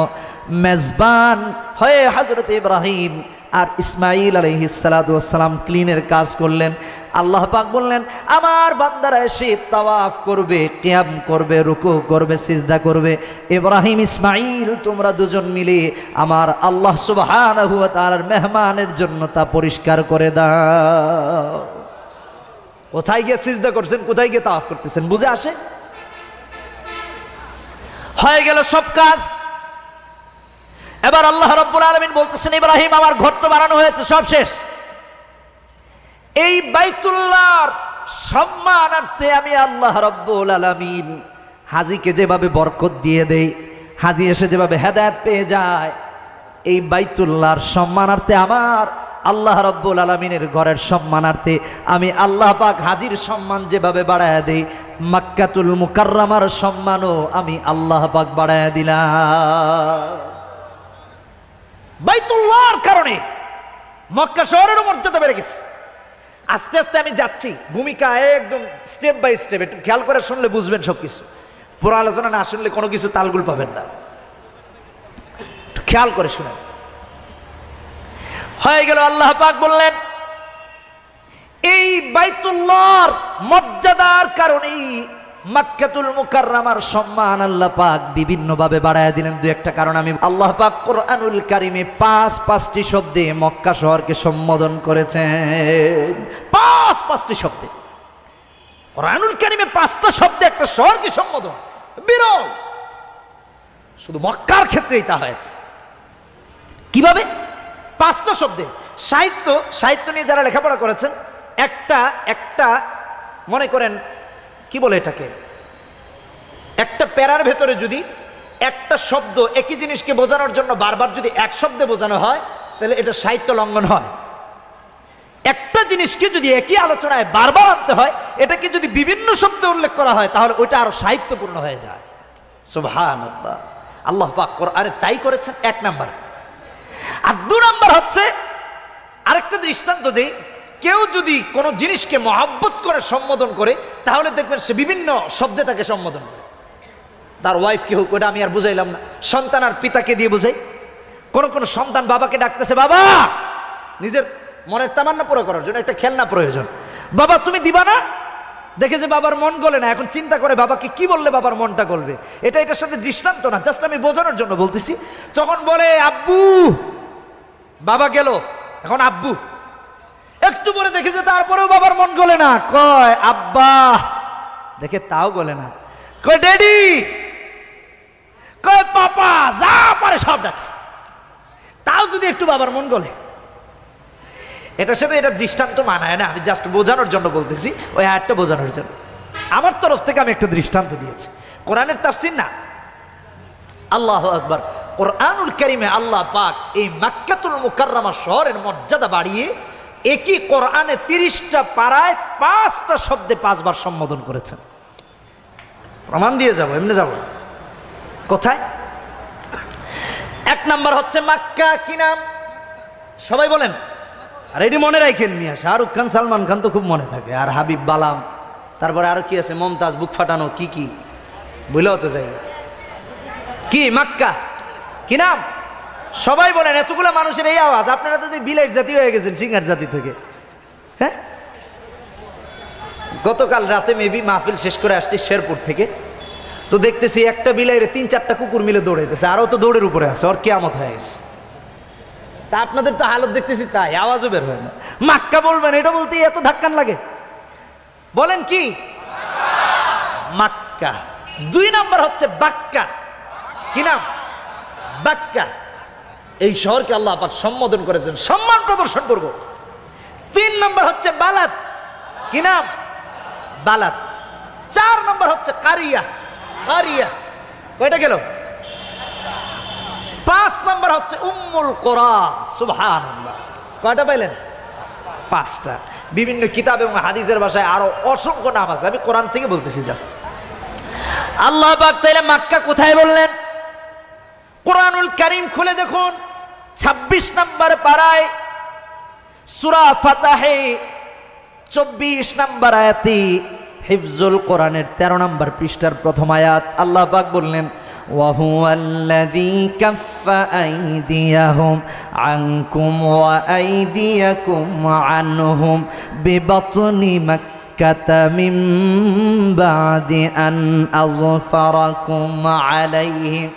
মেজবান হয়ে হযরত ইব্রাহিম আর ইসমাইল আলাইহিস সালাম ক্লিনের কাজ করলেন। আল্লাহ পাক বললেন, আমার বান্দারা এসে তাওয়াফ করবে, কিয়াম করবে, রুকু করবে, সিজদা করবে। ইব্রাহিম ইসমাইল তোমরা দুজন মিলে আমার আল্লাহ সুবহানাহু ওয়া তাআলার মেহমানের জন্য তা পরিষ্কার করে দাও। কোথায় গিয়ে সিজদা করছেন, কোথায় গিয়ে তাওয়াফ করতেছেন, বুঝে আসে? হয়ে গেল সব কাজ। এবার আল্লাহ রাব্বুল আলামিন বলতেছেন, ইব্রাহিম আমার ঘর তো বানানো হয়েছে, সব শেষ। এই বাইতুল্লাহর সম্মানার্থে আমি আল্লাহ রাব্বুল আলামিন হাজীকে যেভাবে বরকত দিয়ে দেই, হাজী এসে যেভাবে হেদায়েত পেয়ে যায়, এই বাইতুল্লাহর সম্মানার্থে আমার আল্লাহ রাব্বুল আলামিনের ঘরের সম্মানার্থে আমি আল্লাহ পাক হাজীর সম্মান যেভাবে বাড়ায় দেই, মক্কাতুল মুকাররমার সম্মানও আমি আল্লাহ পাক বাড়ায় দিলাম। বাইতুল্লাহর কারণে মক্কা শহরেরও মর্যাদা বেড়ে গেছে। আস্তে আস্তে আমি যাচ্ছি, ভূমিকা একদম স্টেপ বাই স্টেপ, একটু খেয়াল করে শুনলে বুঝবেন সবকিছু। পুরো আলোচনা না শুনলে কোনো কিছু তালগুল পাবেন না, একটু খেয়াল করে শুনেন। হয়ে গেল, আল্লাহ পাক বললেন এই বাইতুল্লাহর মর্যাদার কারণেই মক্কাতুল মুকাররমার সম্মান আল্লাহ পাক বিভিন্ন ভাবে বাড়ায় দিলেন। দুই একটা কারণ আমি আল্লাহ পাক কোরআনুল কারিমে 5টি শব্দে মক্কা শহরকে সম্বোধন করেছেন। 5টি শব্দে কোরআনুল কারিমে 5টা শব্দে একটা শহরকে সম্বোধন। বিরল। শুধু মক্কার ক্ষেত্রেই তা হয়েছে। কিভাবে? 5টা শব্দে। সাহিত্য নিয়ে যারা লেখাপড়া করেছেন, একটা মনে করেন কি বলে এটাকে, একটা প্যারার ভেতরে যদি একটা শব্দ একই জিনিসকে বোঝানোর জন্য বারবার যদি এক শব্দে বোঝানো হয়, তাহলে এটা সাহিত্য লঙ্ঘন হয়। একটা জিনিসকে যদি একই আলোচনায় বারবার আনতে হয়, এটাকে যদি বিভিন্ন শব্দে উল্লেখ করা হয়, তাহলে ওইটা আরো সাহিত্যপূর্ণ হয়ে যায়। সুবহানাল্লাহ। আল্লাহ পাক কোরআনে তাই করেছেন, 1 নাম্বার। আর 2 নাম্বার হচ্ছে, আরেকটা দৃষ্টান্ত দেই, কেউ যদি কোনো জিনিসকে মহব্বত করে সম্বোধন করে, তাহলে দেখবেন সে বিভিন্ন শব্দে তাকে সম্বোধন করে। তার ওয়াইফকে হোক, ওটা আমি আর বুঝাইলাম না। সন্তান আর পিতাকে দিয়ে বুঝাই। কোন সন্তান বাবাকে ডাকতেছে, বাবা, নিজের মনের তামান্না পুরো করার জন্য একটা খেলনা প্রয়োজন। বাবা তুমি দিবা না? দেখে যে বাবার মন গলে না, এখন চিন্তা করে বাবাকে কি বললে বাবার মনটা গলবে। এটার সাথে দৃষ্টান্ত না, জাস্ট আমি বোঝানোর জন্য বলতেছি। তখন বলে আব্বু, বাবা গেল, এখন আব্বু। একটু পরে দেখে যে তারপরেও বাবার মন গলে না, কয় আব্বা, দেখে তাও গলে না, কয় ড্যাডি, কয় পাপা, যা পারে সব ডাকে, তাও যদি একটু বাবার মন গলে। এটার সাথে এটার দৃষ্টান্ত মানায় না, আমি জাস্ট বোঝানোর জন্য বলতেছি, ওই আয়াতটা বোঝানোর জন্য। আমার তরফ থেকে আমি একটা দৃষ্টান্ত দিয়েছি, কোরআনের তাফসীর না। আল্লাহু আকবার। কোরআনুল কারীমে আল্লাহ পাক এই মক্কাতুল মুকাররমা শহরের মর্যাদা বাড়িয়ে একই কোরআনে 30টা পারায় 5টা শব্দে 5 বার সম্বোধন করেছেন। প্রমাণ দিয়ে যাব, এমনি যাব। কোথায়? 1 নাম্বার হচ্ছে মক্কা। কি নাম? সবাই বলেন। আর এটি মনে রাখেন মিয়া, শাহরুখ খান, সালমান খান তো খুব মনে থাকে, আর হাবিব, বালাম, তারপরে আরো কি আছে, মমতাজ, বুক ফাটানো, কি ভুলেও তো যাই। কি মক্কা? কি নাম? সবাই বলেন। এতগুলো মানুষের এই আওয়াজ, আপনারা তো বিলাইট জাতি হয়ে গেছেন, সিঙ্গার জাতি থেকে। হ্যাঁ, গতকাল রাতে মেবি মাহফিল শেষ করে আসছি শেরপুর থেকে, তো দেখতেছি একটা বিলাইরে 3-4টা কুকুর মিলে দৌড়াইতেছে, আরো তো দৌড়ের উপরে আছে, ওর কিয়ামত হয়ে গেছে। তা আপনাদের তো হালত দেখতেছি তাই, আওয়াজও বের হয় না। মক্কা বলবেন, এটা বলতে এত ধাক্কান লাগে? বলেন কি? মক্কা। 2 নাম্বার হচ্ছে বাক্কা। কি নাম? বাক্কা। এই শহরকে আল্লাহ পাক সম্বোধন করেছেন, সম্মান প্রদর্শন করব। 3 নাম্বার হচ্ছে বালাদ। কি নাম? বালাদ। 4 নাম্বার হচ্ছে কারিয়া। কারিয়া কয়টা গেল? 5 নাম্বার হচ্ছে উম্মুল কোরা। সুবহানাল্লাহ। কয়টা পাইলেন? 5টা। বিভিন্ন কিতাব এবং হাদিসের ভাষায় আরো অসংখ্য নাম আছে, আমি কোরআন থেকে বলতেছি জাস্ট। আল্লাহ পাক তাইলে মক্কা কোথায় বললেন? কোরআনুল কারীম খুলে দেখুন, 26 নম্বর পারায় সূরা ফাতাহে 24 নম্বর আয়াতে, হিফজুল কোরআনের 13 নম্বর পৃষ্ঠার প্রথম আয়াত। আল্লাহ পাক বললেন, وهو الذي كف أيديهم عنكم وأيديكم عنهم ببطن مكة من بعد أن أظفركم عليهم।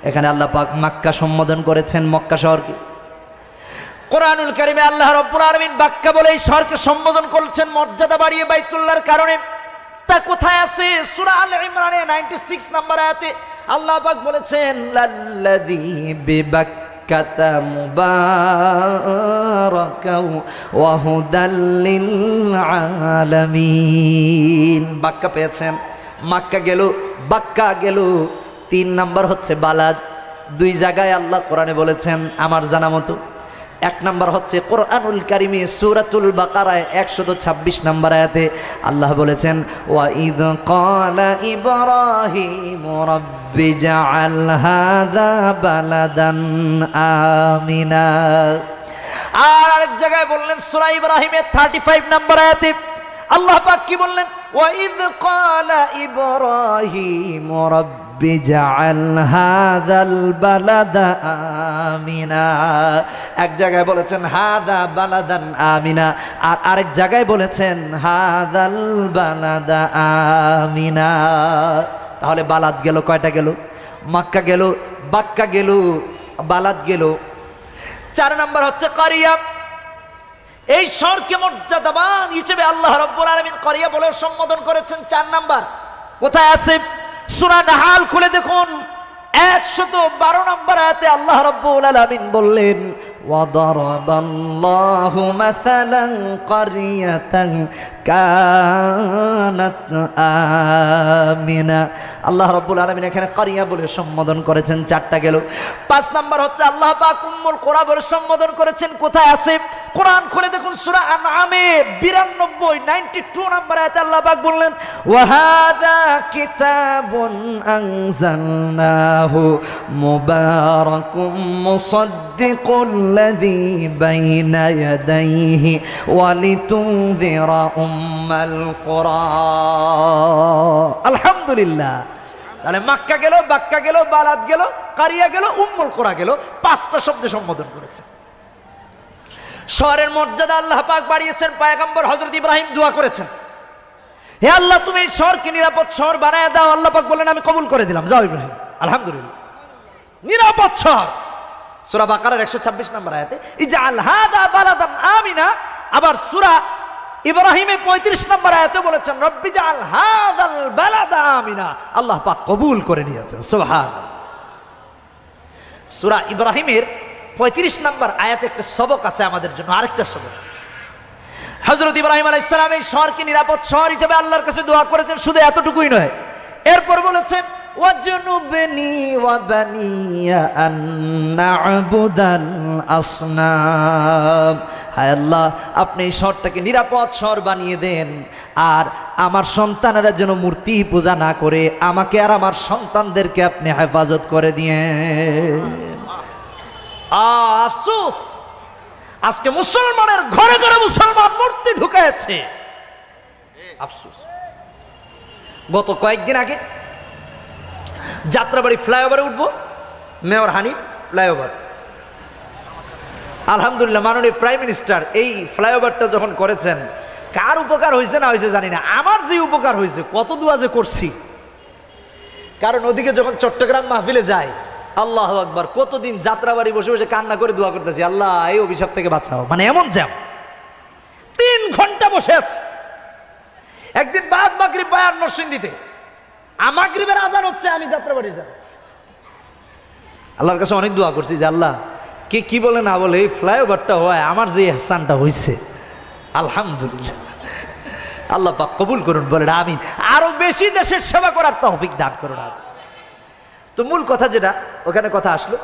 এখানে আল্লাহ পাক মক্কা সম্বোধন করেছেন, মক্কা শহরকে। কোরআনুল কারীমে আল্লাহ রাব্বুল আলামিন মক্কা বলে এই শহরকে সম্বোধন করেছেন মর্যাদা বাড়িয়ে বাইতুল্লাহর কারণে। তা কোথায় আছে? সূরা আল ইমরানে 96 নম্বর আয়াতে আল্লাহ পাক বলেছেন, লাল্লাযী বিবাক্কাতা মুবারাকাও ওয়া হুদাল লিল আলামিন। বাক্কা পেয়েছেন, মক্কা গেল, বাক্কা গেল। 3 নাম্বার হচ্ছে বালাদ। 2 জায়গায় আল্লাহ কোরআনে বলেছেন আমার জানা মতো। 1 নাম্বার হচ্ছে কোরআনুল কারীমে সূরাতুল বাকারায় 126 নম্বর আয়াতে আল্লাহ বলেছেন, ওয়া ইয ক্বালা ইব্রাহিমু রাব্বি জাআল হাযা বালাদান আমিনা। আর আরেক জায়গায় বললেন সূরা ইব্রাহিমের 35 নম্বর আয়াতে আল্লাহ পাক কি বললেন, ওয়া ইয ক্বালা ইব্রাহিমু রাব্বি জাআল হাযাল বালাদা আমিনা। এক জায়গায় বলেছেন হাদা বালাদান আমিনা, আর আরেক জায়গায় বলেছেন হাদাল বালাদা আমিনা। তাহলে বালাদ গেল কয়টা? গেল মক্কা গেল, বাক্কা গেল, বালাদ গেল। 4 নাম্বার হচ্ছে কারিয়া। এই শহরকে মর্যাদাবান হিসেবে আল্লাহ রাব্বুল আলামিন কারিয়া বলে সম্বোধন করেছেন। 4 নাম্বার কোথায় আছে? সূরা নাহাল খুলে দেখুন 112 নম্বর আয়াতে আল্লাহ রাব্বুল আলামিন বললেন, ওয়াদারাবাল্লাহু মাসালান ক্বরিয়াতান কানাত আমিনা। আল্লাহ রাব্বুল আলামিন এখানে ক্বরিয়া বলে সম্বোধন করেছেন, 4টা গেল। 5 নাম্বার হচ্ছে আল্লাহ পাক উম্মুল কুরা বলে সম্বোধন করেছেন। কোথায় আছে? কোরআন খুলে দেখুন সূরা আনআমে 92 নম্বর আয়াতে আল্লাহ পাক বললেন, ওয়া হাযা কিতাবুন আনজালনাহু মুবারাকুম মুসাদ্দিকুল্লাযী বাইনা ইয়াদাইহি ওয়া লিতুনযিরা উম্মাল কুরা। আলহামদুলিল্লাহ। তাহলে মক্কা গেল, বাক্কা গেল, বালাদ গেল, কারিয়া গেল, উম্মুল কুরা গেল, 5টা শব্দে সম্বোধন করেছে। শহরের মর্যাদা আল্লাহ পাক বাড়িয়েছেন। পয়গম্বর হযরত ইব্রাহিম দোয়া করেছেন, হে আল্লাহ তুমি এই শহরকে নিরাপদ শহর বানায় দাও। আল্লাহ পাক বললেন আমি কবুল করে দিলাম, যাও ইব্রাহিম। আলহামদুলিল্লাহ, নিরাপদ শহর। সূরা বাকারার 126 নম্বর আয়াতে ইজআল হাযা বালাদান আমিনা। আবার সূরা ইব্রাহিমে 35 নম্বর আয়াতে বলেছেন, রব্বি জাআল হাযাল বালাদা আমিনা। আল্লাহ পাক কবুল করে নিয়েছেন, সুবহানাল্লাহ। সূরা ইব্রাহিমের 35 নম্বর আয়াতে একটা সবক আছে আমাদের জন্য, আরেকটা সবক। হযরত ইব্রাহিম আলাইহিস সালাম এই শহরকে নিরাপদ শহর হিসেবে আল্লাহর কাছে দোয়া করেছেন। শুধু এতটুকুই নয়, এরপর বলেছেন ওয়াজনুবনি ওয়া বানিয়া আন না'বুদাল আসনাম। হায় আল্লাহ, আপনি এই শহরটাকে নিরাপদ শহর বানিয়ে দেন, আর আমার সন্তানেরা যেন মূর্তি পূজা না করে আমাকে আর আমার সন্তানদেরকে আপনি হেফাজত করে দিয়ে। আফসোস, আজকে মুসলমানের ঘরে ঘরে মুসলমান মূর্তি ঢুকাইছে। আফসোস। গত কয়েকদিন আগে যাত্রাবাড়ি ফ্লাইওভারে উঠবো, মেয়র হানিফ ফ্লাইওভার। আলহামদুলিল্লাহ, মাননীয় প্রাইম মিনিস্টার এই ফ্লাইওভারটা যখন করেছেন, কার উপকার হয়েছে না হয়েছে জানি না, আমার যে উপকার হয়েছে কত দোয়া যে করছি। কারণ ওদিকে যখন চট্টগ্রাম মাহফিলে যায়, আল্লাহু আকবার, কতদিন যাত্রাবাড়ি বসে বসে কান্না করে দোয়া করতেছি, আল্লাহ এই অভিশাপ থেকে বাঁচাও। মানে এমন জ্যাম, 3 ঘন্টা বসে আছে। একদিন বাদ মাগরিব বায়ান নরসিংদীতে, মাগরিবের আজান হচ্ছে, আমি যাত্রাবাড়ি যাব। আল্লাহর কাছে অনেক দোয়া করছি যে আল্লাহ কে কি বলে না বলে এই ফ্লাইওভারটা হয় আমার যে ইহসানটা হয়েছে, আলহামদুলিল্লাহ, আল্লাহ পাক কবুল করুন, বলেন আমিন। আরো বেশি দেশের সেবা করার তৌফিক দান করুন। তো মূল কথা যেটা, ওখানে কথা আসলো,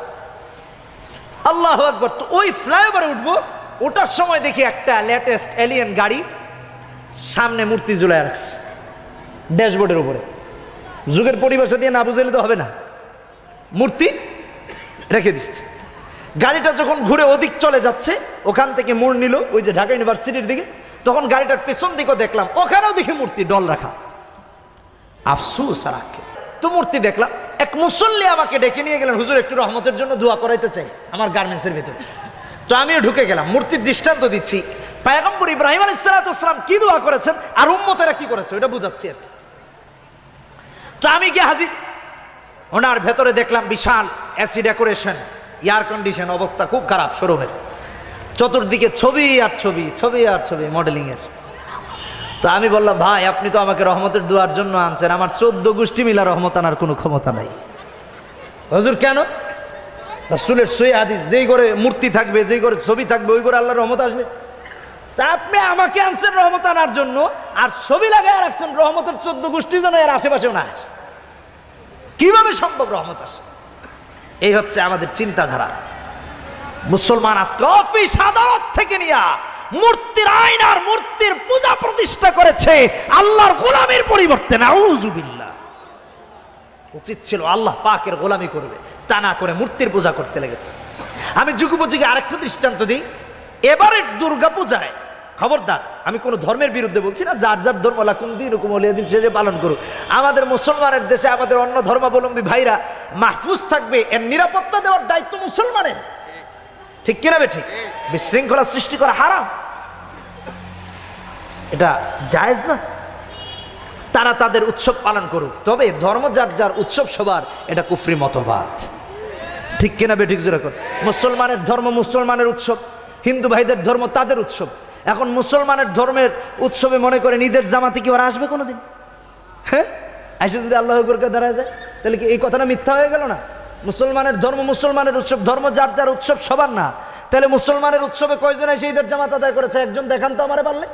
আল্লাহু আকবার। তো ওই ফ্লাইওভারে উঠবো, ওটার সময় দেখি একটা লেটেস্ট এলিয়েন গাড়ি সামনে মূর্তি ঝুলায় রাখছে ড্যাশবোর্ডের উপরে। যুগের পরিভাষা দিয়ে না বুঝলে তো হবে না, মূর্তি রেখে দিচ্ছে। গাড়িটা যখন ঘুরে ওদিক চলে যাচ্ছে, ওখান থেকে মোড় নিল ওই যে ঢাকা ইউনিভার্সিটির দিকে, তখন গাড়িটার পেছন দিকেও দেখলাম, ওখানেও দেখি মূর্তি ডল রাখা। আফসোস আর আক্ষেপ। তো মূর্তি দেখলাম, এক মুসল্লি আমাকে ডেকে নিয়ে গেলেন, হুজুর একটু রহমতের জন্য দোয়া করাইতে চাই আমার গার্মেন্টসের ভিতরে। তো আমিও ঢুকে গেলাম, মূর্তির দৃষ্টান্ত দিচ্ছি, পয়গম্বর ইব্রাহিম আলাইহিস সালাম কি দোয়া করেছেন আর উম্মতেরা কি করেছে ওটা বুঝাচ্ছি আর কি। তো আমি গিয়ে হাজির, ওনার ভেতরে দেখলাম বিশাল এসি ডেকোরেশন, এয়ার কন্ডিশন, অবস্থা খুব খারাপ শোরুমের। চতুর্দিকে ছবি আর ছবি, ছবি আর ছবি মডেলিং এর। তো আমি বললাম, ভাই আপনি তো আমাকে রহমতের দোয়ার জন্য আনছেন, আমার 14 গোষ্ঠী মিলা রহমত আনার কোনো ক্ষমতা নাই। হুজুর কেন? রাসূলের সহিহ হাদিস, যেই ঘরে মূর্তি থাকবে, যেই ঘরে ছবি থাকবে, ওই ঘরে আল্লাহর রহমত আসবে। তা আপনি আমাকে আনছেন রহমত আনার জন্য, আর ছবি লাগায় রাখছেন রহমতের 14 গোষ্ঠী যেন এর আশেপাশেও না আসে। কিভাবে সম্ভব রহমত আসে? এই হচ্ছে আমাদের চিন্তাধারা। মুসলমান আজকে অফিস আদালত থেকে নিয়া মূর্তির আইন আর মূর্তির পূজা প্রতিষ্ঠা করেছে আল্লাহর গোলামির পরিবর্তে। নাউযুবিল্লাহ। উচিত ছিল আল্লাহ পাকের গোলামি করবে, তা না করে মূর্তির পূজা করতে লেগেছে। আমি যুগোপযোগী আরেকটা দৃষ্টান্ত দিই। এবারে দুর্গা পূজায়, খবরদার আমি কোন ধর্মের বিরুদ্ধে বলছি না, যার যার ধর্ম লাকুম দীনুকুম ওয়ালিয়া দীন, সে যে পালন করুক। আমাদের মুসলমানের দেশে আমাদের অন্য ধর্মাবলম্বী ভাইরা মাহফুজ থাকবে, এর নিরাপত্তা দেওয়ার দায়িত্ব মুসলমানের। ঠিক কিনা বেঠিক? বিশৃঙ্খলা সৃষ্টি করা হারাম, এটা জায়েজ না। তারা তাদের উৎসব পালন করুক, তবে ধর্ম যার যার উৎসব সবার, এটা কুফরি মতবাদ। ঠিক কিনা বেঠিক? জোরে কর। মুসলমানের ধর্ম মুসলমানের উৎসব, হিন্দু ভাইদের ধর্ম তাদের উৎসব। এখন মুসলমানের ধর্মের উৎসবে মনে করে ঈদের জামাতে কি ওরা আসবে কোনোদিন? হ্যাঁ, আইসে যদি আল্লাহ আকবার করে দাঁড়ায় যায়, তাহলে কি এই কথাটা মিথ্যা হয়ে গেল না? মুসলমানের ধর্ম মুসলমানের উৎসব, ধর্ম যার যার উৎসব সবার না। তাহলে মুসলমানের উৎসবে কয়জন এসে ঈদের জামাত আদায় করেছে? একজন দেখান তো আমারে পারলে।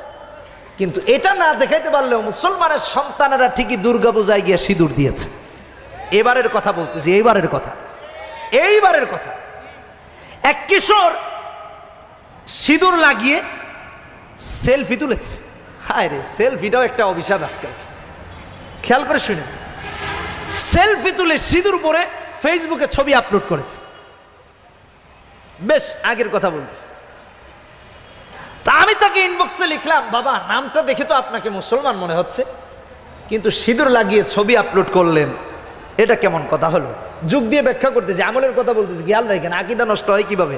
কিন্তু এটা না দেখাইতে পারলেও মুসলমানের সন্তানেরা ঠিকই দুর্গা পূজায় গিয়ে সিঁদুর দিয়েছে। এবারের কথা বলতেছি, এইবারের কথা। এক কিশোর সিঁদুর লাগিয়ে সেলফি তুলেছে। হায় রে, সেলফিটাও একটা অভিশাপ আজকাল। খেয়াল করে শুনে, সেলফি তুলে সিঁদুর পরে ফেসবুকে ছবি আপলোড করেছে। বেশ আগের কথা বলতেছি। তা আমি তাকে ইনবক্সে লিখলাম, বাবা নামটা দেখে তো আপনাকে মুসলমান মনে হচ্ছে, কিন্তু সিঁদুর লাগিয়ে ছবি আপলোড করলেন, এটা কেমন কথা হলো? যুগ দিয়ে ব্যাখ্যা করতেছি, আমলের কথা বলতেছি, খেয়াল রাখেন আকীদা নষ্ট হয় কিভাবে,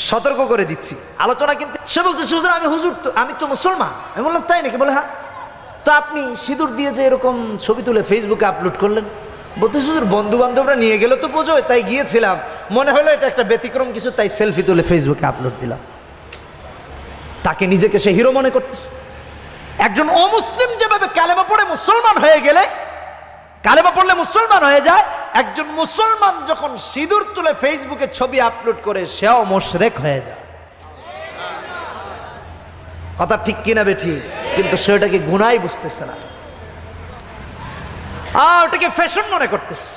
সতর্ক করে দিচ্ছি। আলোচনা কিন্তু সে বলতেছে, হুজুর আমি তো মুসলমান। আমি বললাম তাই নাকি? বলে হ্যাঁ। তো আপনি সিঁদুর দিয়ে যে এরকম ছবি তুলে ফেসবুকে আপলোড করলেন? বলতে হুজুর বন্ধু বান্ধবরা নিয়ে গেল তো পুজোয়, তাই গিয়েছিলাম, মনে হলো এটা একটা ব্যতিক্রম কিছু, তাই সেলফি তুলে ফেসবুকে আপলোড দিলাম। তাকে নিজেকে সে হিরো মনে করতেছে। একজন অমুসলিম যেভাবে কালেমা পড়ে মুসলমান হয়ে গেলে, কালেমা পড়লে মুসলমান হয়ে যায়, একজন মুসলমান যখন সিঁদুর তুলে ফেসবুকে ছবি আপলোড করে সেও মুশরিক হয়ে যায়। কথা ঠিক কিনা বেঠিক? কিন্তু সেটাকে গুনাই বুঝতেছে না, ওটাকে ফ্যাশন মনে করতেছে।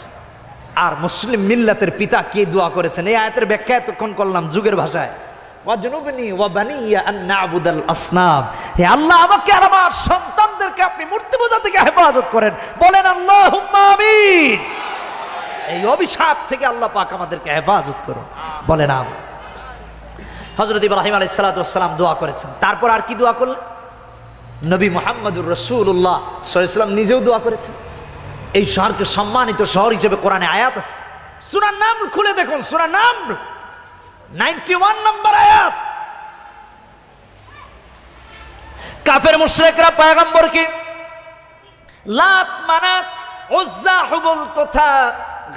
আর মুসলিম মিল্লাতের পিতা কে দোয়া করেছেন, এই আয়াতের ব্যাখ্যা এতক্ষণ করলাম যুগের ভাষায়। হে আল্লাহ, আমাকে আর আমার সন্তানদেরকে আপনি মূর্তি পূজা থেকে হেফাজত করেন। বলেন আল্লাহুম্মা আমিন। এই অভিশাপ থেকে আল্লাহ পাক আমাদেরকে হেফাজত করুন। বলেন আমিন। হযরত ইব্রাহিম আলাইহিস সালাতু ওয়াস সালাম দোয়া করেছেন। তারপর আর কি দোয়া করলেন? নবী মুহাম্মদুর রাসূলুল্লাহ সাল্লাল্লাহু আলাইহি ওয়াসাল্লাম নিজেও দোয়া করেছেন। এই শহরকে সম্মানিত শহর হিসেবে কোরআনে আয়াত আছে। সূরা নামল খুলে দেখুন, সূরা নামল 91 নম্বর আয়াত। কাফের মুশরিকরা পয়গম্বরকে লাত, মানাত, উজ্জা, হুবল তথা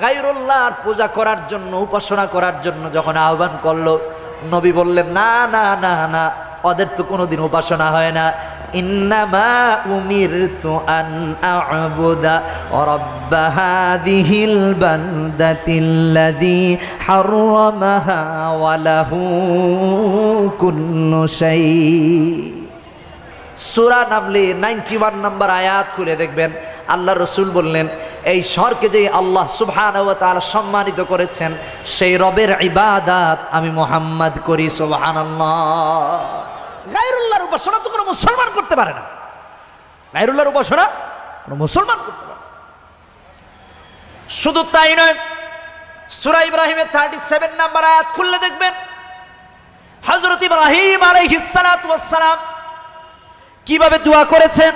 গায়রুল্লাহর পূজা করার জন্য, উপাসনা করার জন্য যখন আহ্বান করলো, নবী বললেন না না না না, ওদের তো কোনোদিন উপাসনা হয় না। ইন্নামা উমিরতু আন আ'বুদা রাব্ব হাযিহিল বান্দাতিল্লাযী হাররামাহা ওয়া লাহু কুল্লু শাই। সূরা নামলে 91 নম্বর আয়াত খুলে দেখবেন, আল্লাহ রাসূল বললেন, এই শহরকে যে আল্লাহ সুবহানাহু ওয়া তাআলা সম্মানিত করেছেন, সেই রবের ইবাদত আমি মুহাম্মদ করি। সুবহানাল্লাহ। গায়রুল্লাহর উপাসনা তো কোনো মুসলমান করতে পারে না। গায়রুল্লাহর উপাসনা কোনো মুসলমান করতে পারে না। শুধু তাই নয়, সূরা ইব্রাহিমের 37 নম্বর আয়াত খুললে দেখবেন, হযরত ইব্রাহিম আলাইহিস সালাতু ওয়াস সালাম কিভাবে দোয়া করেছেন।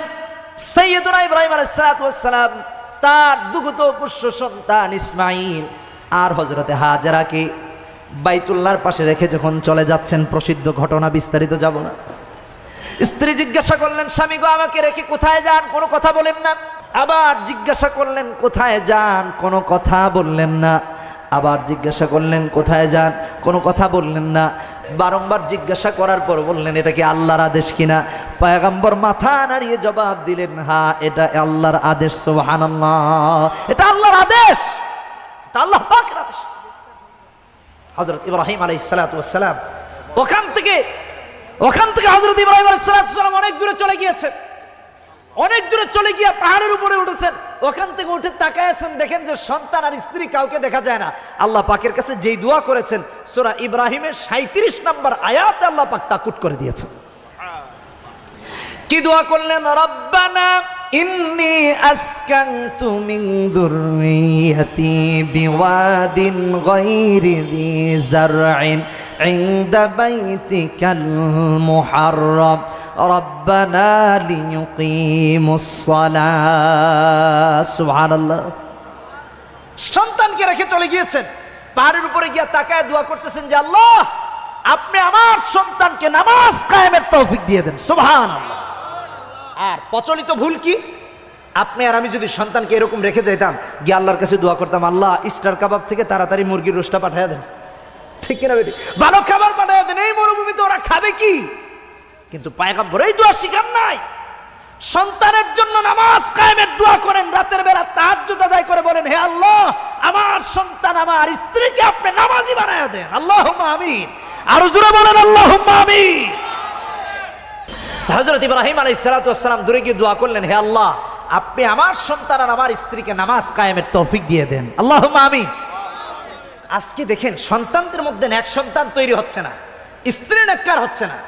সাইয়্যিদুনা ইব্রাহিম আলাইহিস সালাতু ওয়াস সালাম তার দুগ্ধ পুত্র সন্তান ইসমাঈল আর হযরতে হাজেরাকে বাইতুল্লাহর পাশে রেখে যখন চলে যাচ্ছেন, প্রসিদ্ধ ঘটনা, বিস্তারিত যাব না। স্ত্রী জিজ্ঞাসা করলেন, স্বামী গো আমাকে রেখে কোথায় যান? কোনো কথা বলেন না। আবার জিজ্ঞাসা করলেন, কোথায় যান? কোনো কথা বললেন না। আবার জিজ্ঞাসা করলেন, কোথায় যান? কোনো কথা বললেন না। বারংবার জিজ্ঞাসা করার পর বললেন, এটা কি আল্লাহর আদেশ কিনা? পয়গম্বর মাথা নাড়িয়ে জবাব দিলেন, হ্যাঁ এটা আল্লাহর আদেশ। সুবহানাল্লাহ, এটা আল্লাহর আদেশ, এটা আল্লাহ পাকের আদেশ। হযরত ইব্রাহিম আলাইহিস সালাতু ওয়াস সালাম ওখান থেকে হযরত ইব্রাহিম আলাইহিস সালাতু ওয়াস সালাম অনেক দূরে চলে গিয়েছেন। অনেক দূরে চলে গিয়ে পাহাড়ের উপরে উঠেছেন। ওখান থেকে উঠে তাকায় আছেন, দেখেন যে সন্তান আর স্ত্রী কাউকে দেখা যায় না। আল্লাহ পাকের কাছে যেই দোয়া করেছেন, সূরা ইব্রাহিমের 37 নম্বর আয়াতে আল্লাহ পাক তাকুত করে দিয়েছেন। কি দোয়া করলেন? রব্বানা ইন্নী আসকানতু মিন যুররিয়াতি বিওয়াদিন গায়রি যি যারইন ইনদা বাইতিকাল মুহাররম রব্বানা লিয়ুকিমুস সালাহ। সুবহানাল্লাহ। সন্তানকে রেখে চলে গিয়েছেন, পাহাড়ের উপরে গিয়ে তাকায় দোয়া করতেছেন যে আল্লাহ আপনি আমার সন্তানকে নামাজ কায়েমের তৌফিক দিয়ে দেন। সুবহানাল্লাহ। আর প্রচলিত ভুল কি? আপনি আর আমি যদি সন্তানকে এরকম রেখে যাইতাম, গিয়ে আল্লাহর কাছে দোয়া করতাম, আল্লাহ স্টার কাবাব থেকে তাড়াতাড়ি মুরগির রোস্টটা পাঠাইয়া দেন, ঠিক কিনা বেটি? ভালো খাবার পাঠাইয়া দেন, এই মরুভূমিতে ওরা খাবে কি? কিন্তু পয়গম্বর এই দোয়া শিখান নাই। সন্তানের জন্য নামাজ কায়েমের দোয়া করেন, রাতের বেলা তাহাজ্জুদ আদায় করে বলেন, হে আল্লাহ আমার সন্তান আমার স্ত্রীকে আপনি নামাজি বানায়া দেন, আল্লাহুম্মা আমিন। আরো জোরে বলেন আল্লাহুম্মা আমিন। হযরত ইব্রাহিম আলাইহিস সালাতু ওয়াস সালাম দূরে গিয়ে দোয়া করলেন, হে আল্লাহ আপনি আমার সন্তান আর আমার স্ত্রীকে নামাজ কায়েমের তৌফিক দিয়ে দেন, আল্লাহুম্মা আমিন। আজকে দেখেন সন্তানদের মধ্যে এক সন্তান তৈরি হচ্ছে না, স্ত্রী নেককার হচ্ছে না,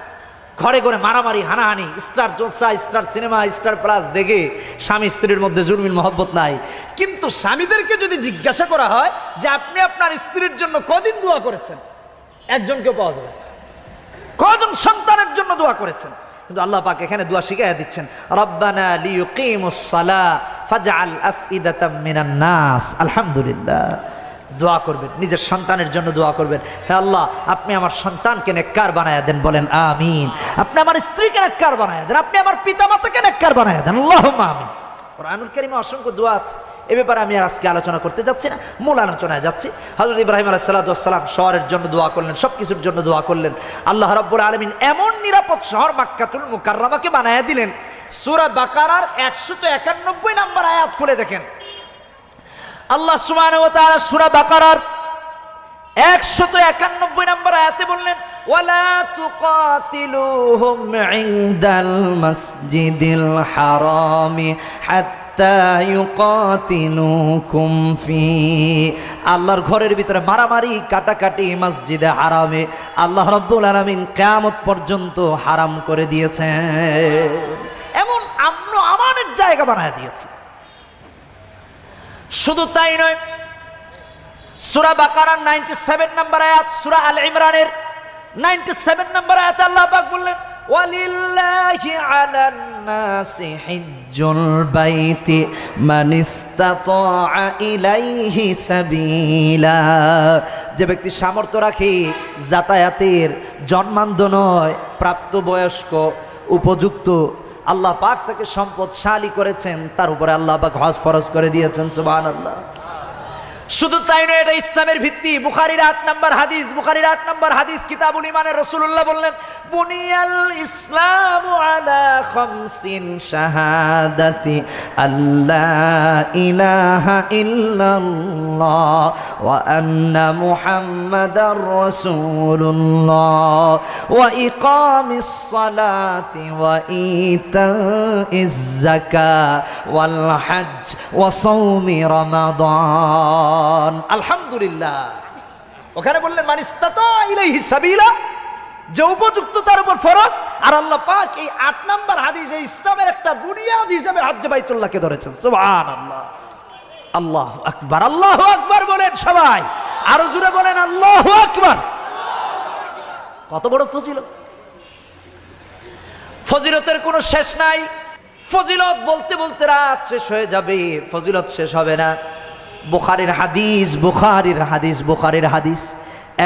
ঘরে ঘরে মারামারি হানাহানি, স্টার জলসা, স্টার সিনেমা, স্টার প্লাস দেখে স্বামী স্ত্রীর মধ্যে জুলমিল মহব্বত নাই। কিন্তু স্বামীদেরকে যদি জিজ্ঞাসা করা হয় যে আপনি আপনার স্ত্রীর জন্য কদিন দোয়া করেছেন, একজনকেও পাওয়া যাবে। কজন সন্তানের জন্য দোয়া করেছেন? কিন্তু আল্লাহ পাক এখানে দোয়া শিখাইয়া দিচ্ছেন, রব্বানা লিয়ুকিমুস সালাহ ফাজআল আফইদাতাম মিনান নাস। আলহামদুলিল্লাহ। দোয়া করবেন, নিজের সন্তানের জন্য দোয়া করবেন, হে আল্লাহ আপনি আমার সন্তানকে নেককার বানায়া দেন, বলেন আমিন। আপনি আমার স্ত্রীকে নেককার বানায়া দেন, আপনি আমার পিতামাতাকে নেককার বানায়া দেন, আল্লাহুম্মা আমিন। কুরআনুল কারীমে অসংখ্য দোয়া আছে, এ ব্যাপারে আমি আর আজকে আলোচনা করতে যাচ্ছি না, মূল আলোচনায় যাচ্ছি। হযরত ইব্রাহিম আলাইহিস সালাতু ওয়াস সালাম শহরের জন্য দোয়া করলেন, সবকিছুর জন্য দোয়া করলেন। আল্লাহ রাব্বুল আলামিন এমন নিরাপদ শহর মক্কাতুল মুকাররমাকে বানায়া দিলেন। সূরা বাকারার 191 নম্বর আয়াত খুলে দেখেন, আল্লাহ সুবহানাহু ওয়া তাআলা সূরা বাকারার 191 নম্বর আয়াতে বললেন, ওয়ালা তুকাতিলুহুম ইনদাল মাসজিদিল হারামি হাত্তা ইউকাতিলুকুম ফি। আল্লাহর ঘরের ভিতরে মারামারি কাটাকাটি মসজিদে হারামে আল্লাহ রাব্বুল আলামিন কিয়ামত পর্যন্ত হারাম করে দিয়েছেন। এমন আমন আমানের জায়গা বানায় দিয়েছে। শুধু তাই নয়, সূরা বাকারার 97 নম্বর আয়াত, সূরা আল ইমরানের 97 নম্বর আয়াতে আল্লাহ পাক বললেন, ওয়ালিল্লাহি আলান নাসি হিজ্জুল বাইতি মান ইসতাতাআ ইলাইহি সাবিলা। যে ব্যক্তি সামর্থ্য রাখে যাতায়াতের, জন্মান্ধ নয়, প্রাপ্তবয়স্ক, উপযুক্ত, আল্লাহ পাক তাকে সম্পদশালী করেছেন, তার উপরে আল্লাহ পাক হজ ফরজ করে দিয়েছেন, সুবহানাল্লাহ। শুধু তাই নয়, এটা ইসলামের ভিত্তি। বুখারীর 8 নম্বর হাদিস, বুখারীর 8 নম্বর হাদিস, কিতাবুল ঈমানে রাসূলুল্লাহ বললেন, বুনিয়াল ইসলামু আলা খামসিন শাহাদাতি আল্লা ইলাহা ইল্লাল্লাহ ওয়া আন্না মুহাম্মাদার রাসূলুল্লাহ ওয়া ইকামিস সালাতি ওয়া ইতাইজ যাকাত ওয়াল হজ ওয়া সাওমি রমাদান। আলহামদুলিল্লাহ। ওখানে বললেন মান ইসতাতা ইলাইহি সাবিলা, যে উপযুক্ত তার উপর ফরজ। আর আল্লাহ পাক এই 8 নম্বর হাদিসে ইসলামের একটা বুনিয়াদ হিসেবে হজ্জ বাইতুল্লাহকে ধরেছেন, সুবহানাল্লাহ। আল্লাহু আকবার, আল্লাহু আকবার বলেন সবাই, আরো জোরে বলেন আল্লাহু আকবার। কত বড় ফজিলত! ফজিলতের কোনো শেষ নাই। ফজিলত বলতে বলতে রাত শেষ হয়ে যাবে, ফজিলত শেষ হবে না। বুখারীর হাদিস, বুখারীর হাদিস, বুখারীর হাদিস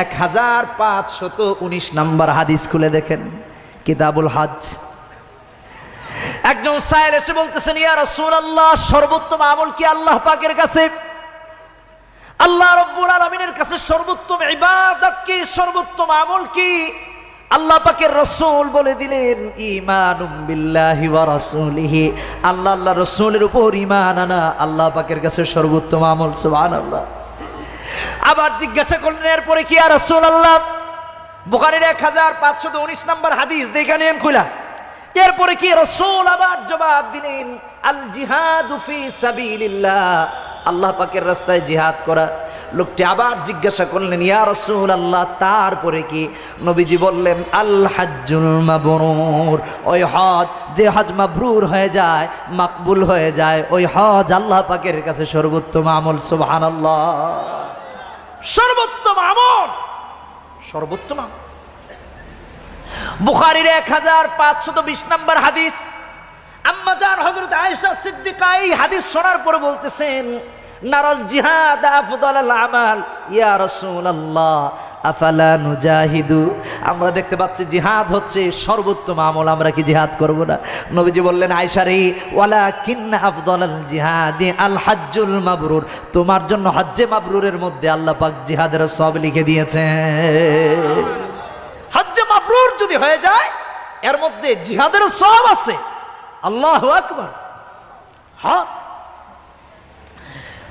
1519 নম্বর হাদিস খুলে দেখেন, কিতাবুল হজ। একজন সায়েল এসে বলতেছেন, ইয়া রাসূলুল্লাহ সর্বোত্তম আমল কি আল্লাহ পাকের কাছে? আল্লাহ রাব্বুল আলামিনের কাছে সর্বোত্তম ইবাদত কি, সর্বোত্তম আমল কি? আল্লাহ পাকের রাসূল বলে দিলেন, ঈমানুম বিল্লাহি ওয়া রাসূলিহি, আল্লাহ আল্লাহ রাসূলের উপর ঈমান আনা আল্লাহ পাকের কাছে সর্বোত্তম আমল, সুবহানাল্লাহ। আবার জিজ্ঞাসা করলেন, এরপরে কি ইয়া রাসূলুল্লাহ? বুখারীর 1519 নম্বর হাদিস দেখে নেন খুলা। এরপরে কি? রাসূল আবার জবাব দিলেন, আল জিহাদু ফি সাবিলিল্লাহ, আল্লাহ পাকের রাস্তায় জিহাদ করা। লোকটি আবার জিজ্ঞাসা করলেন, ইয়া রাসূলুল্লাহ তারপরে কি? নবীজি বললেন, আল হজ্জুল মাবরুর, ওই হজ যে হজ মাবরুর হয়ে যায়, মাকবুল হয়ে যায়, ওই হজ আল্লাহ পাকের কাছে সর্বোত্তম আমল, সুবহানাল্লাহ। সর্বোত্তম আমল, সর্বোত্তম আমল। বুখারীর 1520 নম্বর হাদিস, আম্মা জান হযরত আয়েশা সিদ্দিকা এই হাদিস শোনার পর বলতেছেন, নারাল জিহাদ আফদালুল আমাল ইয়া রাসূলুল্লাহ আফালা নুজাহিদু, আমরা দেখতে পাচ্ছি জিহাদ হচ্ছে সর্বোত্তম আমল, আমরা কি জিহাদ করব না? নবীজি বললেন, আয়েশা রে, ওয়ালাকিন্না আফদালুল জিহাদি আল হজ্জুল মাবরুর, তোমার জন্য হজ্জে মাবরুরের মধ্যে আল্লাহ পাক জিহাদের সওয়াব লিখে দিয়েছেন। হজ্জে মাবরুর যদি হয়ে যায়, এর মধ্যে জিহাদের সওয়াব আছে। আল্লাহু আকবার। হজ,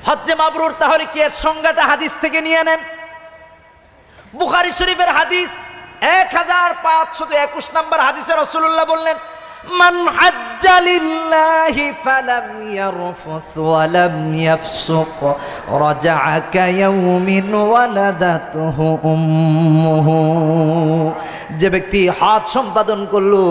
হজ্জে মাবরুর তাহলে কি এর সংজ্ঞাটা হাদিস থেকে নিয়ে নেন। বুখারী শরীফের হাদিস 1521 নম্বর হাদিসে রাসূলুল্লাহ বললেন, মান হাজ্জা লিল্লাহি ফালাম ইয়ারফুস ওয়া লাম ইয়াফসুক রাজা'a কায়াউমিন ওয়ালাদাতুহু উম্মুহু। যে ব্যক্তি হজ সম্পাদন করলো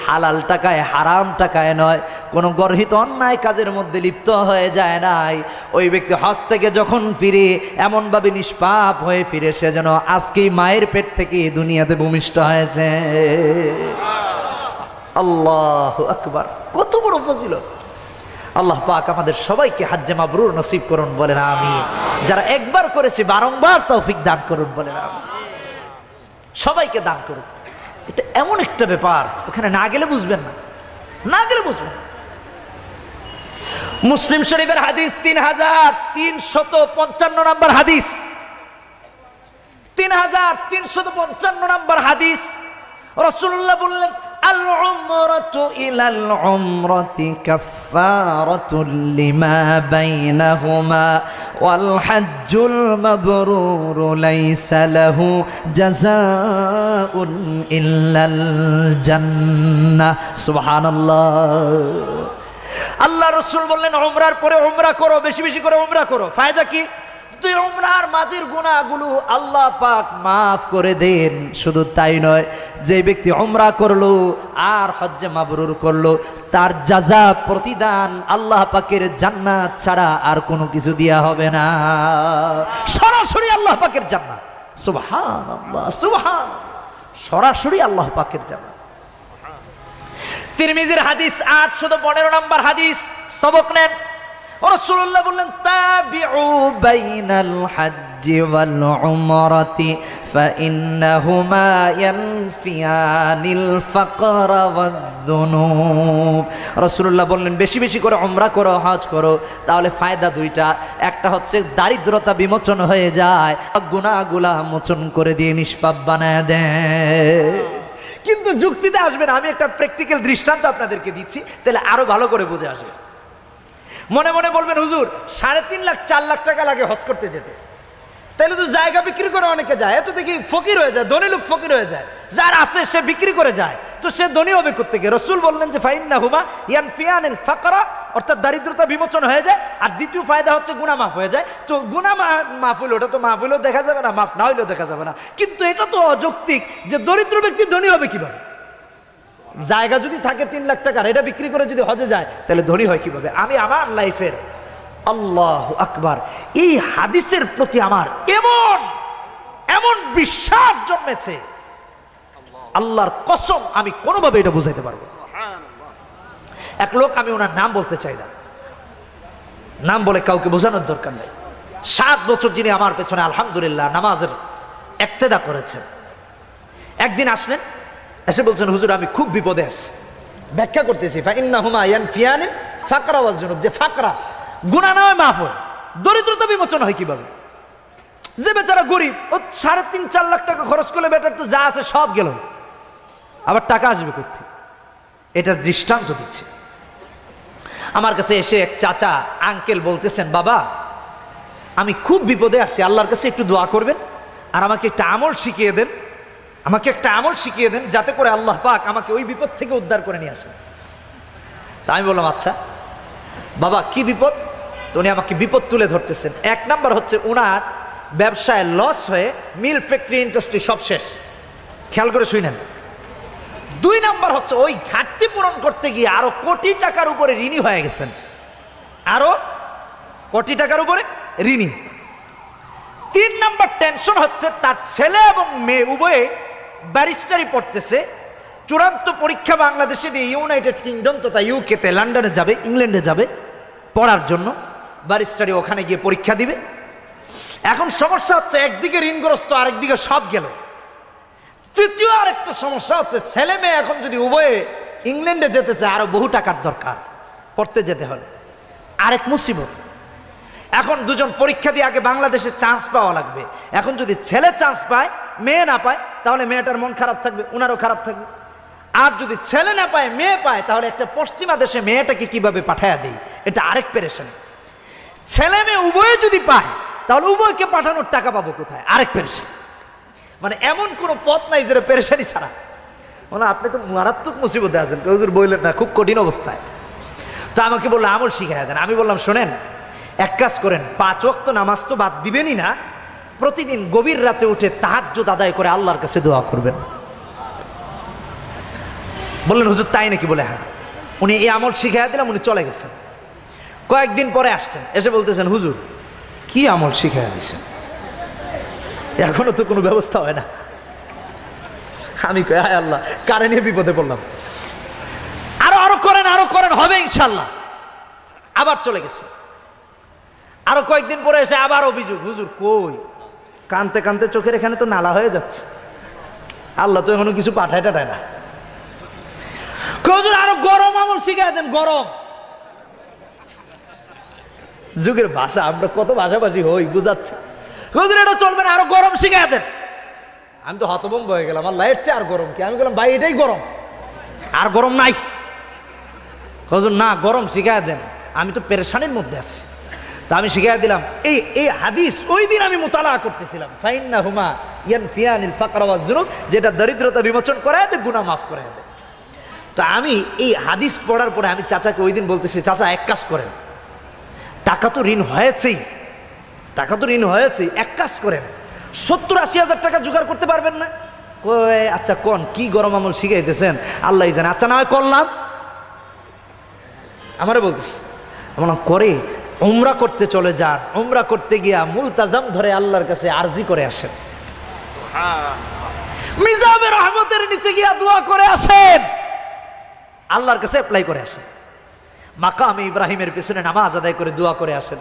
হালাল টাকায় হারাম টাকায় নয়, কোনো গর্হিত অন্যায় কাজের মধ্যে লিপ্ত হয়ে যায় নাই, ওই ব্যক্তি হজ থেকে যখন ফিরে এমনভাবে নিষ্পাপ হয়ে ফিরে সে যেন আজকেই মায়ের পেট থেকে দুনিয়াতে ভূমিষ্ঠ হয়েছে। আল্লাহু আকবার, কত বড় ফজিলত। আল্লাহ পাক আমাদের সবাইকে হজ্জে মাবরুর নসিব করুন, বলেন আমিন। যারা একবার করেছে বারংবার তৌফিক দান করুন, বলেন আমিন। সবাইকে দান করুন। এটা এমন একটা ব্যাপার, ওখানে না গেলে বুঝবেন না, না গেলে বুঝবেন। মুসলিম শরীফের হাদিস 3355 নম্বর হাদিস, 3355 নম্বর হাদিস। রাসূলুল্লাহ বললেন, আল উমরাতু ইলাল উমরাতি কাফফারাতুল লিমা বাইনাহুমা ওয়াল হজ্জুল মাবরুর লাইসা লাহু জাযাউন ইল্লাল জান্নাহ। সুবহানাল্লাহ। আল্লাহ রাসূল বললেন, উমরার পরে উমরা করো, বেশি বেশি করে উমরা করো। ফায়দা কি? তুই উমরার মাঝের গুনাহগুলো আল্লাহ পাক মাফ করে দেন। শুধু তাই নয়, যে ব্যক্তি উমরা করলো আর হজ্জে মাবরুর করলো, তার জাযা প্রতিদান আল্লাহ পাকের জান্নাত ছাড়া আর কোনো কিছু দেয়া হবে না, সরাসরি আল্লাহ পাকের জান্নাত। সুবহানাল্লাহ, সুবহান, সরাসরি আল্লাহ পাকের জান্নাত। তিরমিজির হাদিস 815 নম্বর হাদিস, সবক নেন। রাসূলুল্লাহ বললেন, তাবিউ বাইনাল হজ্জি ওয়াল উমরাতি ফাইন্নাহুমা ইয়ানফিয়ানিল ফাকরা ওয়ায-যুনুব। রাসূলুল্লাহ বললেন, বেশি বেশি করে উমরা করো, হজ করো, তাহলে ফায়দা দুইটা। একটা হচ্ছে দারিদ্রতা বিমোচন হয়ে যায়, গুনাহগুলা মোচন করে দিয়ে নিষ্পাপ বানায় দেয়। কিন্তু যুক্তিতে আসবেন, আমি একটা প্র্যাকটিক্যাল দৃষ্টান্ত আপনাদেরকে দিচ্ছি, তাহলে আরো ভালো করে বুঝে আসবে। মনে মনে বলবেন, হুজুর 3.5 লাখ 4 লাখ টাকা লাগে হজ করতে যেতে, তাহলে তো জায়গা বিক্রি করে অনেকে যায়, এত দেখি ফকির হয়ে যায়, ধনী লোক ফকির হয়ে যায়, যার আছে সে বিক্রি করে যায়, তো সে ধনী হবে কোত্থেকে? রাসূল বললেন যে ফাইন্নাহুমা ইয়ানফিয়ানিল ফাকরা, অর্থাৎ দারিদ্রতা বিমোচন হয়ে যায়। আর দ্বিতীয় ফায়দা হচ্ছে গুনাহ মাফ হয়ে যায়। তো গুনাহ মাফ হইল, ওটা তো মাফ হইলেও দেখা যাবে না, মাফ না হইলেও দেখা যাবে না। কিন্তু এটা তো অযৌক্তিক যে দরিদ্র ব্যক্তি ধনী হবে কিভাবে? জায়গা যদি থাকে 3 লাখ টাকার, এটা বিক্রি করে যদি হজে যায়, তাহলে ধনী হয় কিভাবে? আমি আমার লাইফের, আল্লাহু আকবার, এই হাদিসের প্রতি আমার এমন এমন বিশ্বাস জন্মেছে, আল্লাহর কসম আমি কোনোভাবে এটা বুঝাইতে পারবো। এক লোক, আমি ওনার নাম বলতে চাই না, নাম বলে কাউকে বোঝানোর দরকার নেই। 7 বছর যিনি আমার পেছনে আলহামদুলিল্লাহ নামাজের ইক্তেদা করেছেন, একদিন আসলেন, এসে বলছেন, হুজুর আমি খুব বিপদে আছি। ব্যাখ্যা করতেছি, ফাইন্নাহুমা ইয়ানফিয়ানিল ফাকরা ওয়ায-যুনুব, যে ফাকরা গুনাহ নয় মাফ হয়, দরিদ্রতা বিমোচন হয় কিভাবে? যে বেচারা গরিব, ও 3.5-4 লাখ টাকা খরচ করলে বেটার তো যা আছে সব গেল, আবার টাকা আসবে কোথায়? এটার দৃষ্টান্ত দিচ্ছে। আমার কাছে এসে এক চাচা আঙ্কেল বলতেছেন, বাবা আমি খুব বিপদে আছি, আল্লাহর কাছে একটু দোয়া করবেন আর আমাকে একটা আমল শিখিয়ে দেন, আমাকে একটা আমল শিখিয়ে দেন যাতে করে আল্লাহ পাক আমাকে ওই বিপদ থেকে উদ্ধার করে নিয়ে আসেন। তা আমি বললাম, আচ্ছা বাবা কি বিপদ? তো উনি আমাকে বিপদ তুলে ধরতেছেন। 1 নাম্বার হচ্ছে, ওনার ব্যবসায় লস হয়ে মিল ফ্যাক্টরি ইন্ডাস্ট্রি সব শেষ, খেয়াল করে শুনেন। 2 নাম্বার হচ্ছে, ওই ঘাটতি পূরণ করতে গিয়ে আরো কোটি টাকার উপরে ঋণী হয়ে গেছেন, আরো কোটি টাকার উপরে ঋণী। 3 নাম্বার টেনশন হচ্ছে, তার ছেলে এবং মেয়ে উভয়ে ব্যারিস্টারি পড়তেছে, চূড়ান্ত পরীক্ষা বাংলাদেশে দিয়ে ইউনাইটেড কিংডম তথা ইউকেতে, লন্ডনে যাবে, ইংল্যান্ডে যাবে পড়ার জন্য, ব্যারিস্টারি ওখানে গিয়ে পরীক্ষা দিবে। এখন সমস্যা হচ্ছে, একদিকে ঋণগ্রস্ত, আরেকদিকে সব গেল। তৃতীয় আরেকটা সমস্যা হচ্ছে, ছেলে মেয়ে এখন যদি উভয়ে ইংল্যান্ডে যেতে চায়, আরো বহু টাকার দরকার পড়তে যেতে হলে, আরেক মুসিবত। এখন দুজন পরীক্ষা দিয়ে আগে বাংলাদেশে চান্স পাওয়া লাগবে। এখন যদি ছেলে চান্স পায়, মেয়ে না পায়, তাহলে মেয়েটার মন খারাপ থাকবে, উনারও খারাপ থাকবে। আর যদি ছেলে না পায় মেয়ে পায় তাহলে একটা পশ্চিমা দেশে মেয়েটাকে কিভাবে পাঠায়া দেই, এটা আরেক পেরেশানি। ছেলে মেয়ে উভয়ে যদি পায় তাহলে উভয়কে পাঠানোর টাকা পাবো কোথায়, আরেক পেরেশানি। মানে এমন কোনো পথ নাই যেটা পেরেশানি ছাড়া। মানে আপনি তো মারাত্মক মুসিবতে আছেন, হুজুর বললেন না, খুব কঠিন অবস্থায়। তো আমাকে বললো আমল শিখাই দেন। আমি বললাম শোনেন, এক কাজ করেন, 5 ওয়াক্ত নামাজ তো বাদ দিবেনই না, প্রতিদিন গভীর রাতে উঠে তাহাজ্জুদ আদায় করে আল্লাহর কাছে দোয়া করবেন। বললেন হুজুর তাই নাকি? বলে হ্যাঁ। উনি এই আমল শিখাই দিলাম, উনি চলে গেছেন। কয়েকদিন পরে আসছেন, এসে বলতেছেন হুজুর কি আমল শিখাই দিছেন, এখনো তো কোনো ব্যবস্থা হয় না। আমি কই হায় আল্লাহ, কারে নিয়ে বিপদে পড়লাম। আরো করেন হবে ইনশাল্লাহ। আবার চলে গেছে। আরো কয়েকদিন পরে এসে আবার অভিযোগ, হুজুর কই, কানতে কানতে চোখের এখানে তো নালা হয়ে যাচ্ছে, আল্লাহ তো এখনো কিছু পাঠায় টাঠায় না। হুজুর আরো গরম আমল শিখাই দেন, গরম। যুগের ভাষা, আমরা কত ভাষাভাষী হই বুঝাচ্ছে। হুজুর এটা চলবে না, আরো গরম শিখাই দেন। আমি তো হতভম্ব হয়ে গেলাম, আল্লাহ এর চেয়ে আর গরম কি? আমি বললাম ভাই এটাই গরম, আর গরম নাই। হুজুর না, গরম শিখাই দেন, আমি তো পেরেশানির মধ্যে আছি। তা আমি শিখাই দিলাম এই হাদিস ওই দিন আমি মুতালা করতেছিলাম, ফাইন্নাহুমা ইয়ানফিয়ানিল ফাকরা ওয়াজ যুনুব, যেটা দরিদ্রতা বিমোচন করায় দেয়, গুনাহ মাফ করায় দেয়। তা আমি এই হাদিস পড়ার পরে আমি চাচাকে ওই দিন বলতেছি, চাচা এক কাজ করেন, টাকা তো ঋণ হয়েছেই, এক কাজ করেন, 70-80 হাজার টাকা জোগাড় করতে পারবেন না? আচ্ছা কোন কি গরম আমল শিখাইতেছেন আল্লাহ জানে। আচ্ছা না হয় করলাম। আমারে বলতেছে, বললাম করে উমরা করতে চলে যান, উমরা করতে গিয়া মুলতাজাম ধরে আল্লাহর কাছে আরজি করে আসেন, মিজাবে রহমতের নিচে গিয়া দোয়া করে আসেন, আল্লাহর কাছে অ্যাপ্লাই করে আসেন, মাকামে ইব্রাহিমের পিছনে নামাজ আদায় করে দোয়া করে আসেন,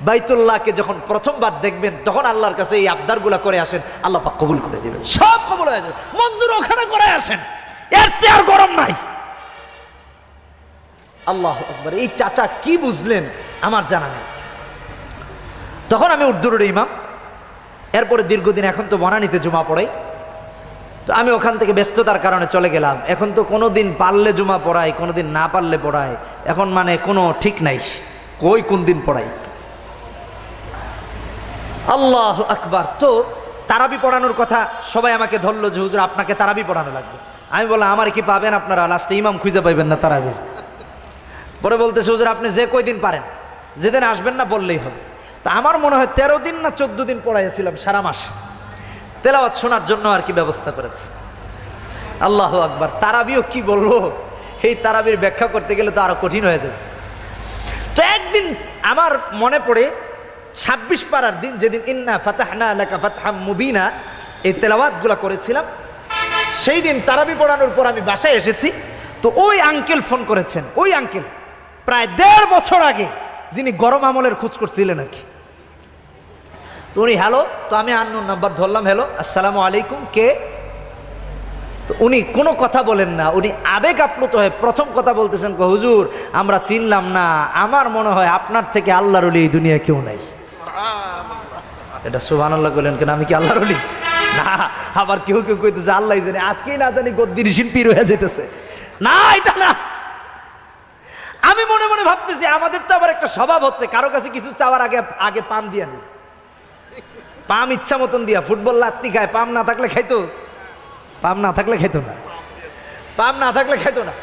বাইতুল্লাহকে যখন প্রথমবার দেখবেন তখন আল্লাহর কাছে এই আবদারগুলা করে আসেন, আল্লাহ পাক কবুল করে দিবেন, সব কবুল হয়ে যাবে। মঞ্জুর ওখানে করে আসেন, এর চেয়ে আর গরম নাই। আল্লাহু আকবার। এই চাচা কি বুঝলেন আমার জানা নেই। তখন আমি উর্দুর ইমাম, এরপরে দীর্ঘদিন এখন তো বনানীতে জুমা পড়াই, তো আমি ওখান থেকে ব্যস্ততার কারণে চলে গেলাম। এখন তো কোনোদিন পারলে জুমা পড়াই, কোনোদিন না পারলে পড়াই, এখন মানে কোনো ঠিক নাই কই কোন দিন পড়াই। আল্লাহু আকবার। তো তারাবি পড়ানোর কথা সবাই আমাকে ধরলো যে হুজুর আপনাকে তারাবি পড়ানো লাগবে। আমি বললাম আমার কি পাবেন আপনারা, লাস্টে ইমাম খুঁজে পাইবেন না তারাবি। পরে বলতেছে হুজুর আপনি যে কয়দিন পারেন, যেদিন আসবেন না বললেই হবে। তা আমার মনে হয় 13 দিন না 14 দিন পড়াইছিলাম, সারা মাস তেলাওয়াত শোনার জন্য আর কি ব্যবস্থা করেছে। আল্লাহু আকবার। তারাবিও কি বলবো, এই তারাবির ব্যাখ্যা করতে গেলে তো আরো কঠিন হয়ে যাবে। তো একদিন আমার মনে পড়ে 26 পারার দিন, যেদিন ইন্না ফাতাহনা লাকা ফাতহাম মুবিনা এই তেলাওয়াতগুলো করেছিলাম, সেই দিন তারাবি পড়ানোর পর আমি বাসায় এসেছি। তো ওই আঙ্কেল ফোন করেছেন, ওই আঙ্কেল প্রায় 1.5 বছর আগে যিনি গরম আমলের খোঁজ করছিলেন আর কি। তো উনি হ্যালো, তো আমি আননোন নাম্বার ধরলাম, হ্যালো আসসালামু আলাইকুম, কে? তো উনি কোনো কথা বলেন না, উনি আবেগ আপ্লুত হয়ে প্রথম কথা বলতেছেন, হুজুর আমরা চিনলাম না, আমার মনে হয় আপনার থেকে আল্লাহর ওলি এই দুনিয়া কেউ নাই। এটা সুবহানাল্লাহ বলেন কেন, আমি কি আল্লাহর ওলি না? আবার কেউ কেউ কইতেছে আল্লাহ জানে, আজকেই না জানি গদ্দিরিসিন পীর হয়ে যেতেছে। না, এটা না। আমি মনে মনে ভাবতেছি আমাদের তো আবার একটা স্বভাব হচ্ছে, কারো কাছে কিছু চাওয়ার আগে আগে পাম দিয়া নি, পাম ইচ্ছা মতন দিয়া। ফুটবল লাত্তি খায়, পাম না থাকলে খাইতো, পাম না থাকলে খাইতো না, পাম না থাকলে খাইতো না।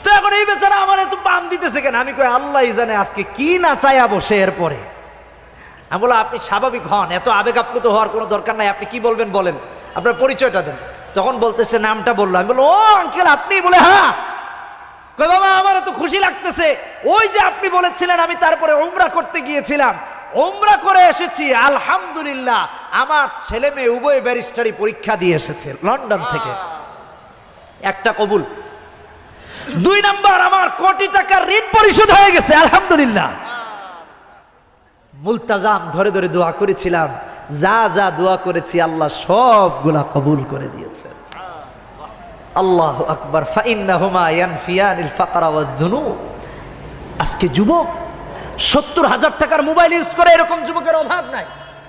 তো এখন এই বেচারা আমার এত পাম দিতেছে কেন? আমি কই আল্লাহ জানে আজকে কি না চাইয়া বসে। এরপরে আমি বললাম আপনি স্বাভাবিক হন, এত আবেগ আপ্লুত হওয়ার কোনো দরকার নাই, আপনি কি বলবেন বলেন, আপনার পরিচয়টা দেন। তখন বলতেছে নামটা বললো। আমি বললো ও আঙ্কেল আপনি? বলে হ্যাঁ। কই বাবা আমার এত খুশি লাগতেছে, ওই যে আপনি বলেছিলেন আমি তারপরে উমরা করতে গিয়েছিলাম, উমরা করে এসেছি আলহামদুলিল্লাহ, আমার ছেলে মেয়ে উভয় ব্যারিস্টারি পরীক্ষা দিয়ে এসেছে লন্ডন থেকে, একটা কবুল, 2 নাম্বার আমার কোটি টাকার ঋণ পরিশোধ হয়ে গেছে আলহামদুলিল্লাহ। মুলতাজাম ধরে ধরে দোয়া করেছিলাম, যা যা দোয়া করেছি আল্লাহ সবগুলা কবুল করে দিয়েছেন। আল্লাহু আকবার। ফাইন্নাহুমা ইয়ানফিয়ানিল ফাকরা ওয়াজ যুনুব। আজকে যুবক 70,000 টাকার মোবাইল ইউজ করে, এরকম যুবকের অভাব নাই।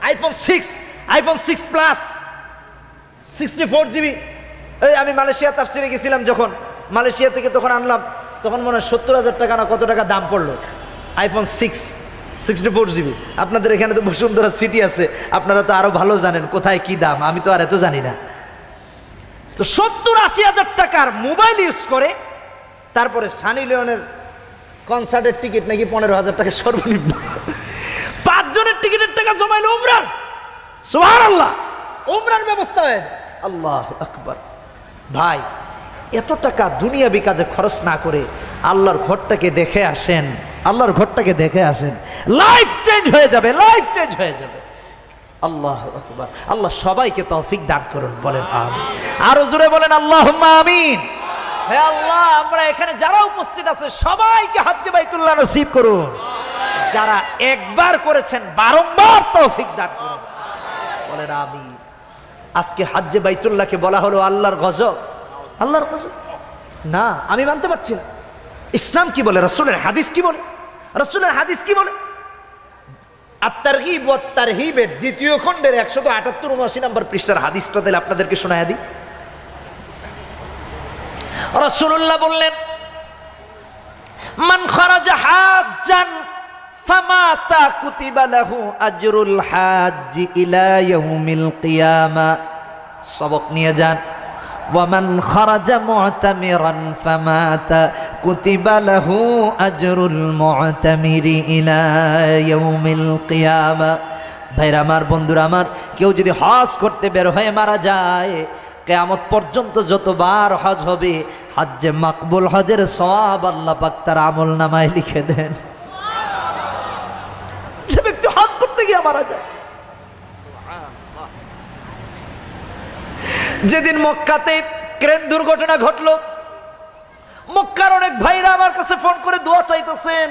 আইফোন 6 প্লাস 64 জিবি এই আমি মালয়েশিয়া তাফসিরে গেছিলাম যখন, মালয়েশিয়া থেকে তখন আনলাম, তখন মনে হয় 70,000 টাকা না কত টাকা দাম পড়লো আইফোন 64 GB। আপনাদের এখানে তো বসুন্ধরা সিটি আছে, আপনারা তো আরো ভালো জানেন কোথায় কি দাম, আমি তো আর এত জানি না। তো 70-80 টাকার মোবাইল ইউজ করে তারপরে সানি লিওনের কনসার্টের টিকিট নাকি 15,000 টাকা সর্বনিম্ন। 5 জনের টিকিটের টাকা জমাইল উমরার, সুবহানাল্লাহ, উমরার ব্যবস্থা হয়ে যায়। আল্লাহু আকবার। ভাই এত টাকা দুনিয়াবি কাজে খরচ না করে আল্লাহর ঘরটাকে দেখে আসেন, আল্লাহর ঘরটাকে দেখে আসেন, লাইফ চেঞ্জ হয়ে যাবে, লাইফ চেঞ্জ হয়ে যাবে। আল্লাহু আকবার। আল্লাহ সবাইকে তৌফিক দান করুন, বলেন আমিন। আরো জোরে বলেন আল্লাহুম্মা আমিন। হে আল্লাহ, আমরা এখানে যারা উপস্থিত আছে সবাইকে হজ্জে বাইতুল্লাহ নসিব করুন, যারা একবার করেছেন বারংবার তৌফিক দান করুন, বলেন আমিন। আজকে হজ্জে বাইতুল্লাহকে বলা হলো আল্লাহর গজব। আল্লাহর গজব না, আমি মানতে পারছি না। ইসলাম কি বলে, রাসূলের হাদিস কি বলে, রাসূলের হাদিস কি বলে? আত-তারগীব ওয়াত তারহীবের 2য় খণ্ডের 178-79 নম্বর পৃষ্ঠার হাদিসটা দিলে আপনাদেরকে শোনায়া দিই। রাসূলুল্লাহ বললেন, মান খারাজা হাজ্জান ফামাতা কুতিবা লাহু আজরুল হাজ্জি ইলা ইয়াউমিল কিয়ামা। সবক নিয়ে যান। ওয়ামান খারাজা মুতামিরান ফামাতা কুতিবা লাহু আজরুল মুতামিরি ইলা ইয়াউমিল কিয়ামা। ভাইরা আমার, বন্ধুরা আমার, কেউ যদি হজ করতে বের হয়ে মারা যায়, কিয়ামত পর্যন্ত যতবার হজ হবে, হজ্জে মাকবুল, হজের সওয়াব আল্লাহ পাক তার আমলনামায় লিখে দেন। যে ব্যক্তি হজ করতে গিয়ে মারা যায়, যেদিন মক্কাতে ক্রেন দুর্ঘটনা ঘটলো, মক্কার অনেক ভাইরা আমার কাছে ফোন করে দোয়া চাইতেছেন।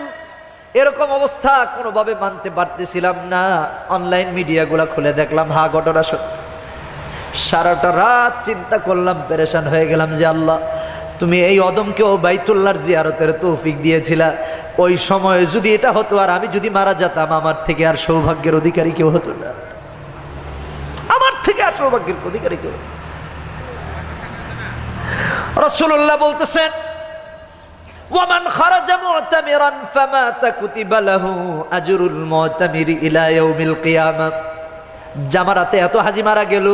এরকম অবস্থা কোনোভাবে মানতে পারতেছিলাম না। অনলাইন মিডিয়াগুলো খুলে দেখলাম হা ঘটনা সত্য। সারাটা রাত চিন্তা করলাম, পেরেশান হয়ে গেলাম যে আল্লাহ, তুমি এই অদমকেও বাইতুল্লাহর জিয়ারতের তৌফিক দিয়েছিলা। ওই সময় যদি এটা হতো আর আমি যদি মারা যেতাম, আমার থেকে আর সৌভাগ্যের অধিকারী কেউ হতো না, আমার থেকে আর সৌভাগ্যের অধিকারী কেউ হতো। রাসূলুল্লাহ বলতেছেন, ওয়ামান খারাজা মুতামিরান ফামাতা কুতিবা লাহু আজরুল মুতামিরি ইলা ইয়াউমিল কিয়ামা। জামারাতে এত হাজি মারা গেল,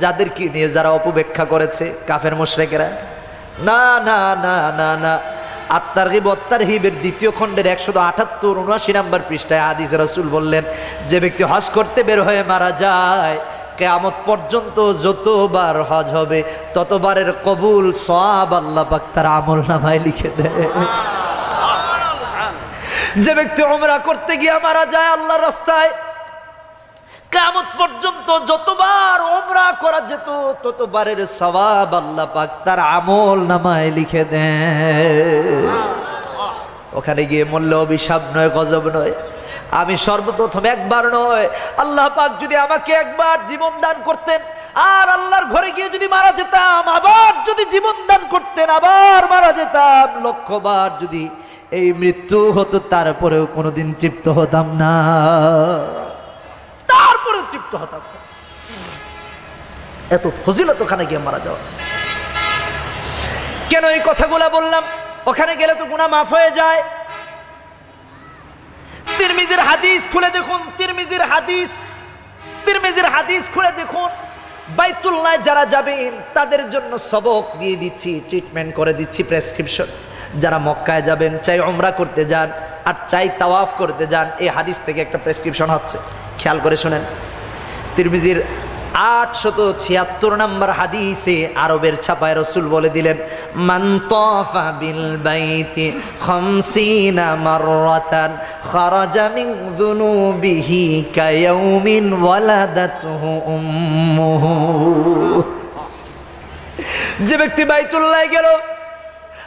যাদেরকে নিয়ে যারা অপব্যাখ্যা করেছে কাফের মুশরিকেরা। না না না না না, আত-তারগীব ওয়াত তারহীবের 2য় খণ্ডের 178-79 নম্বর পৃষ্ঠায় হাদিস রাসূল বললেন, যে ব্যক্তি হজ করতে বের হয়ে মারা যায়, কিয়ামত পর্যন্ত যতবার হজ হবে ততবারের কবুল সওয়াব আল্লাহ পাক তার আমলনামায় লিখে দেয়। যে ব্যক্তি উমরা করতে গিয়ে মারা যায় আল্লাহর রাস্তায়, কিয়ামত পর্যন্ত যতবার উমরা করা যেত ততবারের সওয়াব আল্লাহ পাক তার আমলনামায় লিখে দেয়। ওখানে গিয়ে মরলে অভিশাপ নয়, গজব নয়। আমি সর্বপ্রথম একবার নয়, আল্লাহ পাক যদি আমাকে একবার জীবন দান করতেন আর আল্লাহর ঘরে গিয়ে যদি মারা যেতাম, আবার যদি জীবন দান করতেন আবার মারা যেতাম, 1,00,000 বার যদি এই মৃত্যু হতো, তারপরেও কোনোদিন তৃপ্ত হতাম না, তারপরেও তৃপ্ত হতাম না। এত ফজিলত ওখানে গিয়ে মারা যাওয়া। কেন এই কথাগুলা বললাম? ওখানে গেলে তো গুনাহ মাফ হয়ে যায়। তিরমিজির হাদিস খুলে দেখুন, তিরমিজির হাদিস খুলে দেখুন। বাইতুল্লাহ যারা যাবেন তাদের জন্য সবক দিয়ে দিচ্ছি, ট্রিটমেন্ট করে দিচ্ছি, প্রেসক্রিপশন। যারা মক্কায় যাবেন, চাই উমরা করতে যান আর চাই তাওয়াফ করতে যান, এই হাদিস থেকে একটা প্রেসক্রিপশন হচ্ছে, খেয়াল করে শুনেন। তিরমিজির 876 নম্বর হাদিসে আরবের ছাপায় রাসূল বলে দিলেন, মান তাফা বিল বাইতি 50 মাররাতান খারাজা মিন যুনুবিহি কায়াউমিন ওয়ালাদাতুহু উম্মুহু। যে ব্যক্তি বাইতুল্লাহ গেল,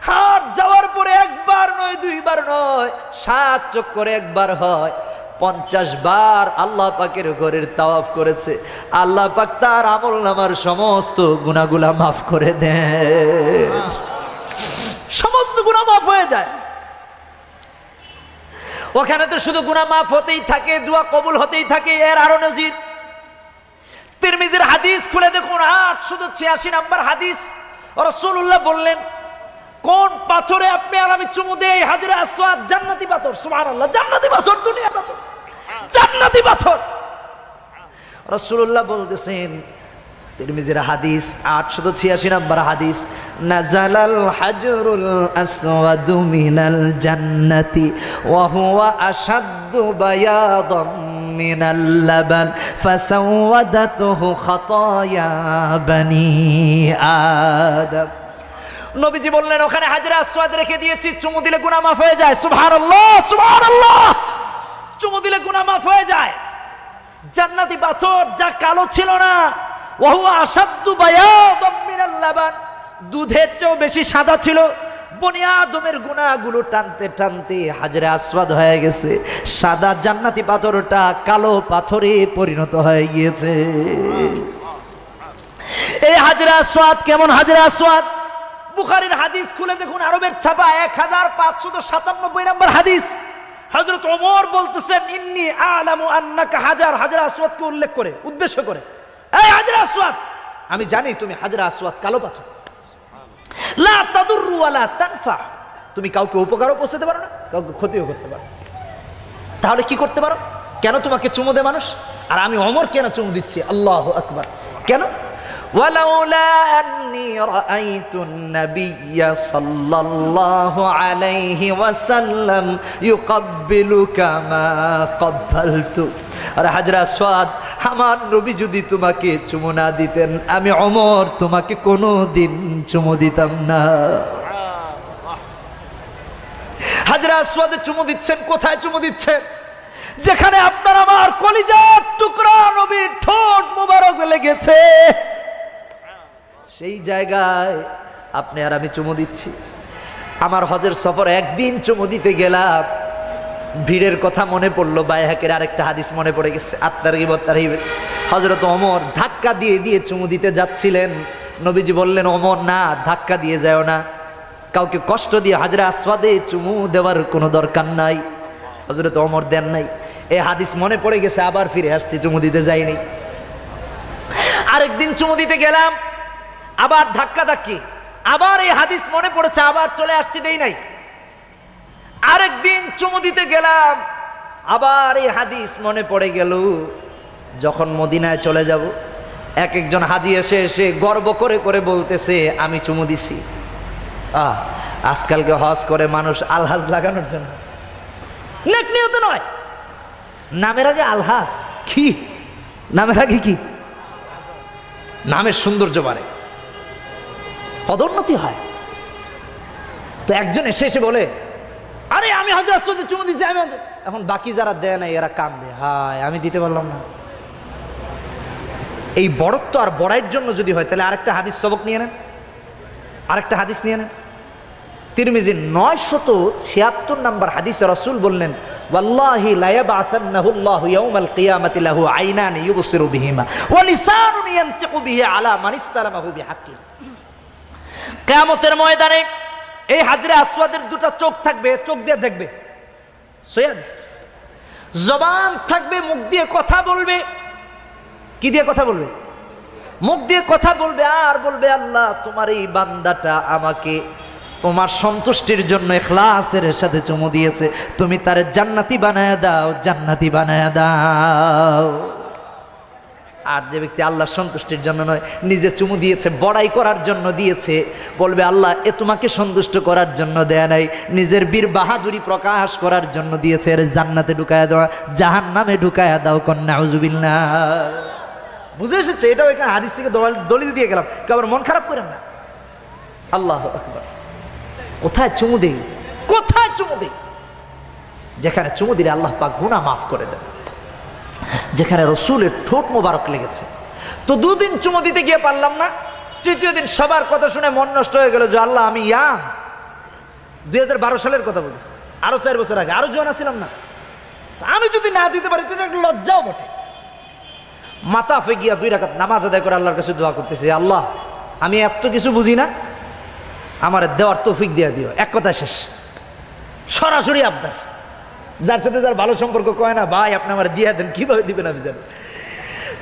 হাট যাওয়ার পরে একবার নয়, 2 বার নয়, 7 চক্করে একবার হয়, 50 বার আল্লাহ পাকের ঘরের তাওয়াফ করেছে, আল্লাহ পাক তার আমলনামার সমস্ত গুনাহগুলা মাফ করে দেন। সমস্ত গুনাহ মাফ হয়ে যায়। ওখানে তো শুধু গুনাহ মাফ হতেই থাকে, দোয়া কবুল হতেই থাকে। এর আরো নজির তিরমিজির হাদিস খুলে দেখুন, 886 নম্বর হাদিস। রাসূলুল্লাহ বললেন, কোন পাথরে আপনি আর আমি চুমু দেই? হাজরে আসওয়াদ জান্নাতি পাথর। সুবহানাল্লাহ, জান্নাতি পাথর, দুনিয়া পাথর, জান্নাতি পাথর। রাসূলুল্লাহ বলতেছেন, তিরমিজির হাদিস 886 নম্বর হাদিস, নাজালাল হাজরুল আসওয়াদু মিনাল জান্নাতি ওয়া হুয়া আশাদ্দু বায়াদাম মিনাল লাবান ফাসাওয়াদাতুহু খাতায়া বানি আদম। নবীজি বললেন, ওখানে হাজরে আসওয়াদ রেখে দিয়েছি, চুমু দিলে গুনাহ মাফ হয়ে যায়। সুবহানাল্লাহ, সুবহানাল্লাহ, চুমু দিলে গুনাহ মাফ হয়ে যায়। জান্নাতি পাথর যা কালো ছিল না, ওয়া হুয়া আশাদ্দু বায়াদাম মিনাল লাবান, দুধের চেয়েও বেশি সাদা ছিল। বনি আদমের গুনাহগুলো টানতে টানতে হাজরে আসওয়াদ হয়ে গেছে, সাদা জান্নাতি পাথরটা কালো পাথরে পরিণত হয়ে গিয়েছে। এই হাজরে আসওয়াদ কেমন হাজরে আসওয়াদ? বুখারীর হাদিস খুলে দেখুন, আরবের ছাপা 1597 নম্বর হাদিস। হযরত ওমর বলতেছেন, ইন্নী আ'লামু আন্নাকা হাজার, হাজরে আসওয়াদকে উল্লেখ করে, উদ্দেশ্য করে, এই হাজরে আসওয়াদ, আমি জানি তুমি হাজরে আসওয়াদ কালো পাথর। লা তাদুররু ওয়া লা তানফা, তুমি কাউকে উপকারও পৌঁছাতে পারো না, কাউকে ক্ষতিও করতে পারো। তাহলে কি করতে পারো? কেন তোমাকে চুমু দেয় মানুষ, আর আমি ওমর কেন চুমু দিচ্ছি? আল্লাহু আকবার। কেন? ওয়ালাউলা আন্নী রাআইতুন নাবিয়্যা সাল্লাল্লাহু আলাইহি ওয়াসাল্লাম ইউকাব্বিলুকা মা ক্বাব্বালতু। আর হাজরে আসওয়াদ, আমার নবী যদি তোমাকে চুমু না দিতেন, আমি ওমর তোমাকে কোনোদিন চুমু দিতাম না। হাজরে আসওয়াদে চুমু দিচ্ছেন, কোথায় চুমু দিচ্ছেন? যেখানে আপনার আমার কলিজার টুকরা নবীর ঠোঁট মোবারক লেগেছে, সেই জায়গায় আপনি আর আমি চুমু দিচ্ছি। আমার হজের সফর একদিন চুমু দিতে গেলাম, ভিড়ের কথা মনে পড়লো, বাইহাকের আরেকটা হাদিস মনে পড়ে গেছে, আত-তারগীব ওয়াত-তারহীব। হযরত ওমর ধাক্কা দিয়ে দিয়ে চুমু দিতে যাচ্ছিলেন। নবীজি বললেন, ওমর না, ধাক্কা দিয়ে যাও না, কাউকে কষ্ট দিয়ে হাজরে আসওয়াদে চুমু দেওয়ার কোনো দরকার নাই। হযরত ওমর দেন নাই। এই হাদিস মনে পড়ে গেছে, আবার ফিরে আসছি, চুমু দিতে যাইনি। আরেকদিন চুমু দিতে গেলাম, আবার ধাক্কা ধাক্কি, আবার এই হাদিস মনে পড়েছে, আবার চলে আসছি, দেই নাই। আরেকদিন চুমু দিতে গেলাম, আবার এই হাদিস মনে পড়ে গেল। যখন মদিনায় চলে যাব, এক একজন হাজি এসে এসে গর্ব করে করে বলতেছে, আমি চুমু দিছি। আজকালকে হজ করে মানুষ আলহাজ লাগানোর জন্য, নেক নিয়তে নয়, নামের আগে আলহাজ। কি নামের আগে কি? নামের সৌন্দর্য বাড়ে, পদোন্নতি হয়। তো একজন এসে এসে বলে, আরে আমি হাজরে আসওয়াদে চুমু দিছি, আমি। এখন বাকি যারা দেয় না এরা কান্দে, হায় আমি দিতে পারলাম না। এই বড়ত্ব আর বড়াইয়ের জন্য যদি হয়, তাহলে আরেকটা হাদিস সবক নিয়ে নেন, আরেকটা হাদিস নিয়ে নেন। তিরমিজি 976 নম্বর হাদিসে রাসূল বললেন, ওয়াল্লাহি লা ইয়াবআসান্নাহুল্লাহু ইয়াউমাল কিয়ামাতি লাহু আইনান ইউবসিরু বিহিমা ওয়া লিসানুন ইয়ানতিকু বিহি আলা মান ইসতালামাহু বিহাক্কি। কিয়ামতের ময়দানে এই হাজরে আসওয়াদের দুটো চোখ থাকবে, চোখ দিয়ে দেখবে, জবান থাকবে, মুখ দিয়ে কথা বলবে। কি দিয়ে কথা বলবে? মুখ দিয়ে কথা বলবে, আর বলবে, আল্লাহ তোমার এই বান্দাটা আমাকে তোমার সন্তুষ্টির জন্য ইখলাসের সাথে চুমু দিয়েছে, তুমি তারে জান্নাতি বানায় দাও, জান্নাতি বানায় দাও। আর যে ব্যক্তি আল্লাহর সন্তুষ্টির জন্য নয়, নিজে চুমু দিয়েছে, বড়াই করার জন্য দিয়েছে, বলবে আল্লাহ এ তোমাকে সন্তুষ্ট করার জন্য দেয়া নাই, নিজের বীর বাহাদুরি প্রকাশ করার জন্য দিয়েছে, এর জান্নাতে ঢুকায়া দাও, জাহান্নামে ঢুকায়া দাও। কন্যা নাউযুবিল্লাহ। বুঝে এসেছে? এটাও এখানে হাদিস থেকে দলিল দিয়ে গেলাম, কেউ আবার মন খারাপ করেন না। আল্লাহু আকবার। কোথায় চুমু দেই? কোথায় চুমু দেই? যেখানে চুমু দিলে আল্লাহ পাক গুনাহ মাফ করে দেন, যেখানে রসুলের ঠোঁট মোবারক লেগেছে। তো দুদিন চুমু দিতে গিয়ে পারলাম না, তৃতীয় দিন সবার কথা শুনে মন নষ্ট হয়ে গেল যে আল্লাহ আমি 2012 সালের কথা বলছি, আরো 4 বছর আগে, আরো জোয়ান ছিলাম না, আমি যদি না দিতে পারি তো একটা লজ্জাও বটে। মাথা ফেগিয়া 2 রাকাত নামাজ আদায় করে আল্লাহর কাছে দোয়া করতেছি, আল্লাহ আমি এত কিছু বুঝি না, আমার দেওয়ার তৌফিক দিয়ে দিও। এক কথা শেষ, সরাসরি আবদার। যার সাথে যার ভালো সম্পর্ক কয় না, ভাই আপনি আমার দিয়ে দেন, কিভাবে দিবেন আমি জানি।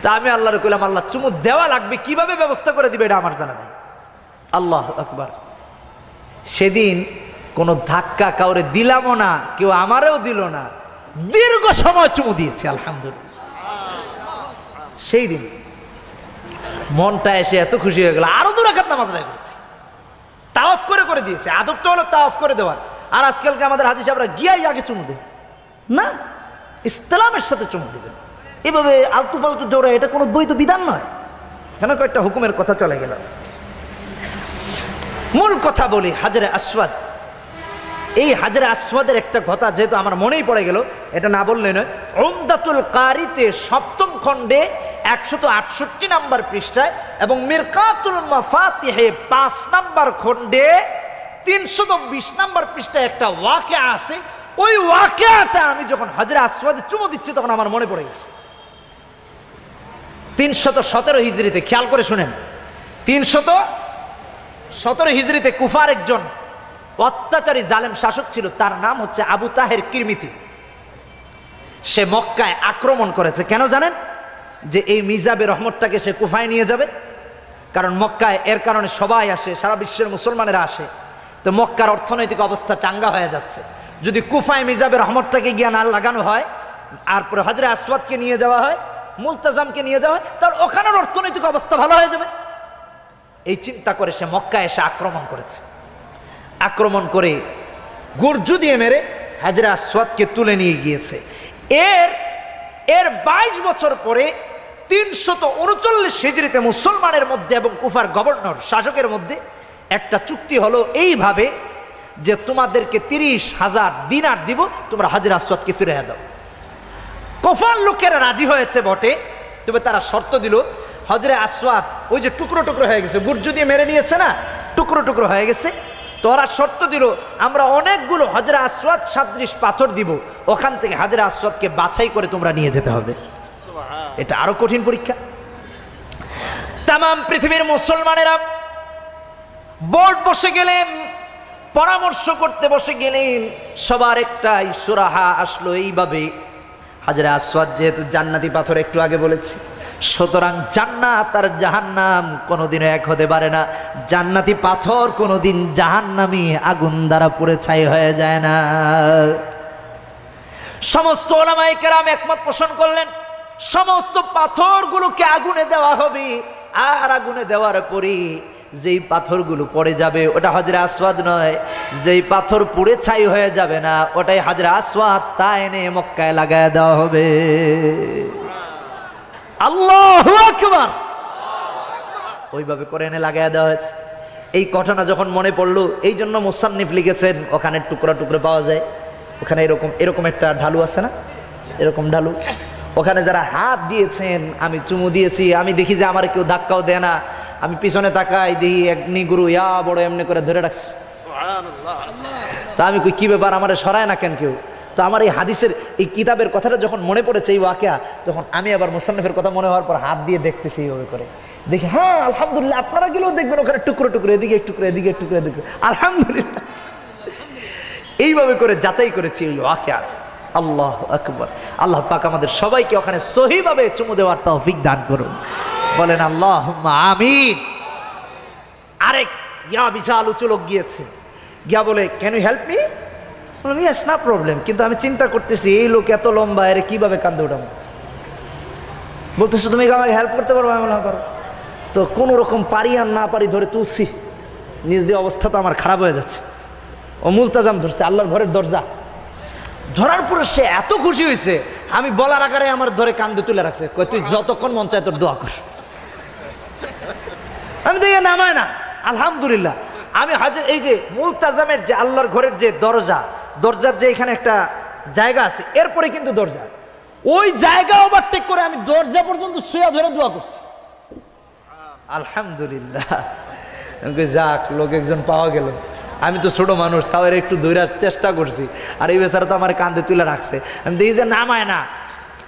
তা আমি আল্লাহরে কইলাম, আল্লাহ চুমু দেওয়া লাগবে, কিভাবে ব্যবস্থা করে দিবে এটা আমার জানা নেই। আল্লাহ আকবার। সেদিন কোনো ধাক্কা কাউরে দিলামও না, কেউ আমারেও দিল না, দীর্ঘ সময় চুমু দিয়েছে আলহামদুলিল্লাহ। সেই দিন মনটা এসে এত খুশি হয়ে গেল, আরো 2 রাকাত নামাজ আদায় করেছি। তাওয়াফ করে করে দিয়েছে, আদবটা হলো তাওয়াফ করে দেওয়ার। আর আজকালকে আমাদের হাজি সাহেবরা গিয়াই আগে চুমু দেন না, ইসলামের সাথে চুমু দেবেন। এভাবে আলতু ফালতু জোরে, এটা কোনো বৈধ বিধান নয়। কেন কয়েকটা হুকুমের কথা চলে গেল। মূল কথা বলি, হাজরে আসওয়াদ। এই হাজরে আসওয়াদের একটা কথা যেহেতু আমার মনেই পড়ে গেল, এটা না বললে নয়। উমদাতুল কারিতে 7ম খণ্ডে 168 নম্বর পৃষ্ঠায় এবং মিরকাতুল মাফাতিহে 5 নম্বর খণ্ডে 320 নম্বর পৃষ্ঠায় একটা ওয়াকিয়া আছে। ওই ওয়াকিয়াটা আমি যখন হাজরে আসওয়াদে চুমু দিচ্ছি তখন আমার মনে পড়ে গেছে। 317 হিজরিতে, খেয়াল করে শুনেন, 317 হিজরিতে কুফার একজন অত্যাচারী জালেম শাসক ছিল, তার নাম হচ্ছে আবু তাহের কিরমিতি। সে মক্কায় আক্রমণ করেছে। কেন জানেন? যে এই মিজাবে রহমতটাকে সে কুফায় নিয়ে যাবে। কারণ মক্কায় এর কারণে সবাই আসে, সারা বিশ্বের মুসলমানেরা আসে। তো মক্কার অর্থনৈতিক অবস্থা চাঙ্গা হয়ে যাচ্ছে। যদি কুফায় মিজাবে রহমতটাকে গিয়ে না লাগানো হয়, আর পরে হজরে আসওয়াদকে নিয়ে যাওয়া হয়, মুলতাজামকে নিয়ে যাওয়া হয়, তাহলে ওখানের অর্থনৈতিক অবস্থা ভালো হয়ে যাবে। এই চিন্তা করে সে মক্কায় এসে আক্রমণ করেছে। আক্রমণ করে গর্জু দিয়ে মেরে হাজরে আসওয়াদকে তুলে নিয়ে গিয়েছে। এর 22 বছর পরে 339 হিজরিতে মুসলমানের মধ্যে এবং কুফার গভর্নর শাসকের মধ্যে একটা চুক্তি হলো এইভাবে যে তোমাদেরকে 30,000 দিনার দিব, তোমরা হাজরে আসওয়াদকে ফিরে দাও। কুফার লোকেরা রাজি হয়েছে বটে, তবে তারা শর্ত দিল, হজরে আসওয়াদ ওই যে টুকরো টুকরো হয়ে গেছে, গুর্জু দিয়ে মেরে নিয়েছে না, টুকরো টুকরো হয়ে গেছে। তো ওরা শর্ত দিল, আমরা অনেকগুলো হজরে আসওয়াদ সাদৃশ পাথর দিব, ওখান থেকে হজরে আসওয়াদকে বাছাই করে তোমরা নিয়ে যেতে হবে। এটা আরো কঠিন পরীক্ষা। তাম পৃথিবীর মুসলমানেরা বোর্ড বসে গেলেন, পরামর্শ করতে বসে গেলেন। সবার একটাই সুরাহা আসলো এইভাবে, হাজরে আসওয়াদ যেহেতু জান্নাতি পাথর, একটু আগে বলেছি, সুতরাং জান্নাত আর জাহান্নাম কোনোদিনও এক হতে পারে না। জান্নাতি পাথর কোনোদিন জাহান্নামী আগুন দ্বারা পুড়ে ছাই হয়ে যায় না। সমস্ত উলামায়ে কেরাম একমত পোষণ করলেন, সমস্ত পাথরগুলোকে আগুনে দেওয়া হবে। আর আগুনে দেওয়ার পরে যেই পাথরগুলো পড়ে যাবে ওটা হজরে আসওয়াদ নয়, যেই পাথর পুড়ে ছাই হয়ে যাবে না ওটাই হজরে আসওয়াদ, তা এনে মক্কায় লাগায় দেওয়া হবে। আল্লাহু আকবার। ওইভাবে করে এনে লাগায় দেওয়া হয়েছে। এই ঘটনা যখন মনে পড়লো, এই জন্য মুসান্নিফ লিখেছেন ওখানে টুকরা টুকরো পাওয়া যায়। ওখানে এরকম একটা ঢালু আছে না, এরকম ঢালু, ওখানে যারা হাত দিয়েছেন, আমি চুমু দিয়েছি, আমি দেখি যে আমার কেউ ধাক্কাও দেয় না, আমি পিছনে তাকাই দেখি এক নিগুরু ইয়া বড় এমনি করে ধরে রাখছে। তা আমি কই কি ব্যাপার, আমার সরায় না কেন কেউ? তো আমার এই হাদিসের এই কিতাবের কথাটা যখন মনে পড়েছে, এই ওয়াকিয়া, তখন আমি আবার মুসান্নিফের কথা মনে হওয়ার পর হাত দিয়ে দেখতেছি এইভাবে করে, দেখি হ্যাঁ আলহামদুলিল্লাহ। আপনারা গেলেও দেখবেন ওখানে টুকরো টুকরো, এদিকে এক টুকরো, এদিকে এক টুকরো, এদিকে, আলহামদুলিল্লাহ। এইভাবে করে যাচাই করেছি এই ওয়াকিয়া। আল্লাহু আকবার। আল্লাহ পাক আমাদের সবাইকে ওখানে সহিভাবে চুমু দেওয়ার তৌফিক দান করুন, বলেন আল্লাহুম্মা আমিন। আরেক ইয়া বিশাল উঁচু লোক গিয়েছে, গিয়া বলে can you help me? Yes, no problem, কিন্তু আমি চিন্তা করতেছি এই লোক এত লম্বা, এর কিভাবে কাঁধে উঠাবো। বলতেছে তুমি আমাকে হেল্প করতে পারবো? আমি বললাম করো। তো কোনো রকম পারি আর না পারি ধরে তুলছি, নিজ দিয়ে অবস্থা তো আমার খারাপ হয়ে যাচ্ছে। ও মুলতাজাম ধরছে, আল্লাহর ঘরের দরজা ধরার পরে সে এত খুশি হয়েছে, আমি বলার আকারে আমার ধরে কান্দে তুলে রাখছে, তুই যতক্ষণ মন চায় তোর দোয়া কর। আমি দেখি নামায় না, আলহামদুলিল্লাহ। আমি হাজে এই যে মুলতাজামের যে আল্লাহর ঘরের যে দরজার যে এখানে একটা জায়গা আছে, এরপরে কিন্তু দরজা, ওই জায়গা ওভারটেক করে আমি দরজা পর্যন্ত শুয়া ধরে দোয়া করছি, আলহামদুলিল্লাহ। যাক, লোক একজন পাওয়া গেল। আমি তো ছোট মানুষ, তাও এর একটু ধৈরার চেষ্টা করছি, আর এই বেচারা তো আমার কান্দে তুলে রাখছে। আমি দেখি যে নামায় না,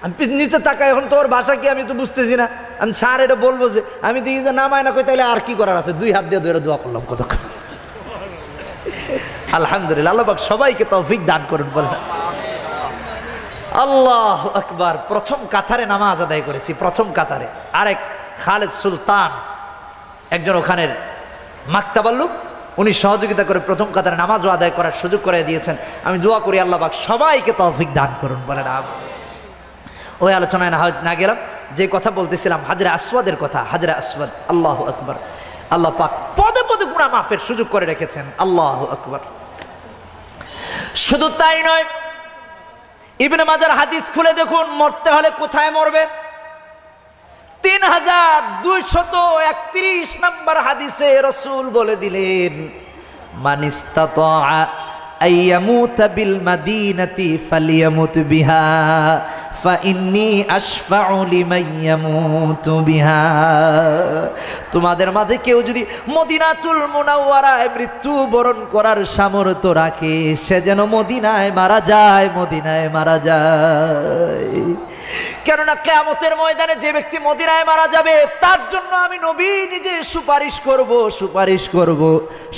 আমি নিচে তাকাই, এখন তোর ভাষা কি আমি তো বুঝতেছি না। আমি স্যার এটা বলবো যে, আমি দেখি যে নামায় না, কই তাহলে আর কি করার আছে, 2 হাত দিয়ে ধরে দোয়া করলাম কতক্ষণ। আলহামদুলিল্লাহ, আল্লাহ পাক সবাইকে তৌফিক দান করুন, বলেন আল্লাহু আকবার। প্রথম কাতারে নামাজ আদায় করেছি, প্রথম কাতারে। আরেক খালেদ সুলতান একজন ওখানের মাকতাবার লোক, উনি সহযোগিতা করে প্রথম কাতারে নামাজও আদায় করার সুযোগ করে দিয়েছেন। আমি দোয়া করি আল্লাহ পাক সবাইকে তৌফিক দান করুন, বলেন আমিন। ওই আলোচনায় না গেলাম, যে কথা বলতেছিলাম হাজরে আসওয়াদের কথা। হাজরে আসওয়াদ, আল্লাহু আকবার, আল্লাহ পাক পদে পদে গুনাহ মাফের সুযোগ করে রেখেছেন, আল্লাহু আকবার। শুধু তাই নয়, ইবনে মাজার হাদিস খুলে দেখুন, মরতে হলে কোথায় মরবেন। 3231 নম্বর হাদিসে রাসূল বলে দিলেন, মান ইসতাতা আইয়ামুতা বিল মাদিনাতি ফালিয়ামুত বিহা ফাইন্নী আশফাউ লিমান ইয়ামুতু বিহা। তোমাদের মাঝে কেউ যদি মদিনাতুল মুনাওয়ারায় মৃত্যুবরণ করার সামর্থ্য রাখে, সে যেন মদিনায় মারা যায়, মদিনায় মারা যায়। কেননা কিয়ামতের ময়দানে যে ব্যক্তি মদিনায় মারা যাবে, তার জন্য আমি নবী নিজে সুপারিশ করব, সুপারিশ করব,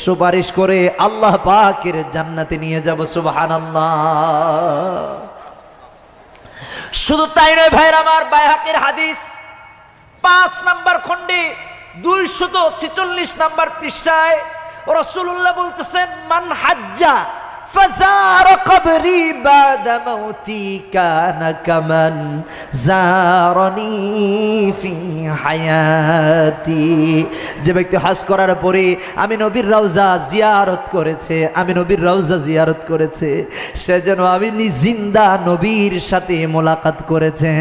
সুপারিশ করে আল্লাহ পাকের জান্নাতে নিয়ে যাব, সুবহানাল্লাহ। শুধু তাই নয় ভাইরা আমার, বাইহাকির হাদিস 5 নম্বর খণ্ডে 246 নম্বর পৃষ্ঠায় রাসূলুল্লাহ বলতেছেন, মান হাজ্জা ফাযার কবরি বাদা মাউতি কানা কামান যারানি ফি হায়াতি। যে ব্যক্তি হজ করার পরে আমি নবীর রওজা জিয়ারত করেছে, আমি নবীর রওজা জিয়ারত করেছে, সে যেন আমি জিন্দা নবীর সাথে মোলাকাত করেছে,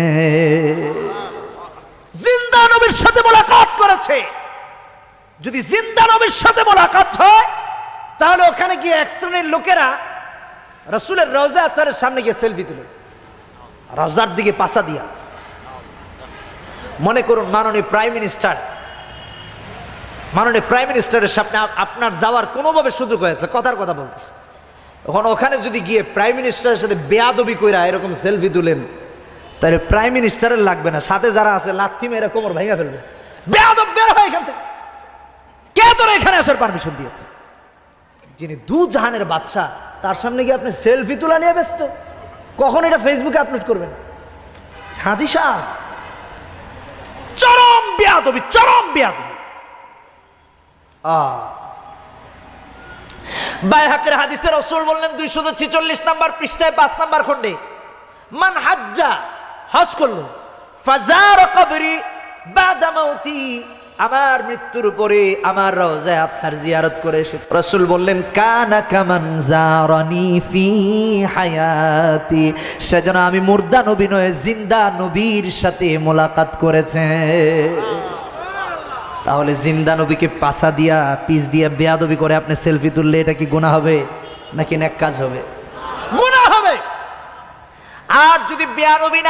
জিন্দা নবীর সাথে মোলাকাত করেছে। যদি জিন্দা নবীর সাথে মোলাকাত হয়, তাহলে ওখানে গিয়ে এক শ্রেণীর লোকেরা রাসূলের রওজা আতহারের সামনে গিয়ে সেলফি তুলে, রওজার দিকে পাছা দিয়া। মনে করুন মাননীয় প্রাইম মিনিস্টারের সামনে আপনার যাওয়ার কোনোভাবে সুযোগ হয়েছে, কথার কথা বলতেছে, এখন ওখানে যদি গিয়ে প্রাইম মিনিস্টারের সাথে বেয়াদবি কইরা এরকম সেলফি তুলেন, তাহলে প্রাইম মিনিস্টারের লাগবে না, সাথে যারা আছে লাথি মেরে কোমর ভেঙে ফেলবে। বেয়াদব, বের হয় এখান থেকে, কে তোর এখানে আসার পারমিশন দিয়েছে? যিনি দু জাহানের বাদশা, তার সামনে গিয়ে আপনি সেলফি তোলা নিয়ে ব্যস্ত, কখন এটা ফেসবুকে আপলোড করবেন? হাজি সাহেব, চরম বেয়াদবি, চরম বেয়াদবি। বাইহাকির হাদিসে রাসূল বললেন 246 নম্বর পৃষ্ঠায় 5 নম্বর খণ্ডে, মান হাজ্জা, হজ করলো, ফাযার কবরি বাদা মাউতি, আমার মৃত্যুর পরে আমার রওজা আতহার জিয়ারত করে এসে, রাসূল বললেন কানা কামান যারানি ফি হায়াতি, সেজন্য আমি মুর্দা নবী নয়, জিন্দা নবীর সাথে মোলাকাত করেছে। তাহলে জিন্দা নবীকে পাছা দিয়া পিছ দিয়া বেয়াদবি করে আপনি সেলফি তুললে এটা কি গুনাহ হবে নাকি নেক কাজ হবে? গুনাহ হবে। আর যদি বেয়াদবি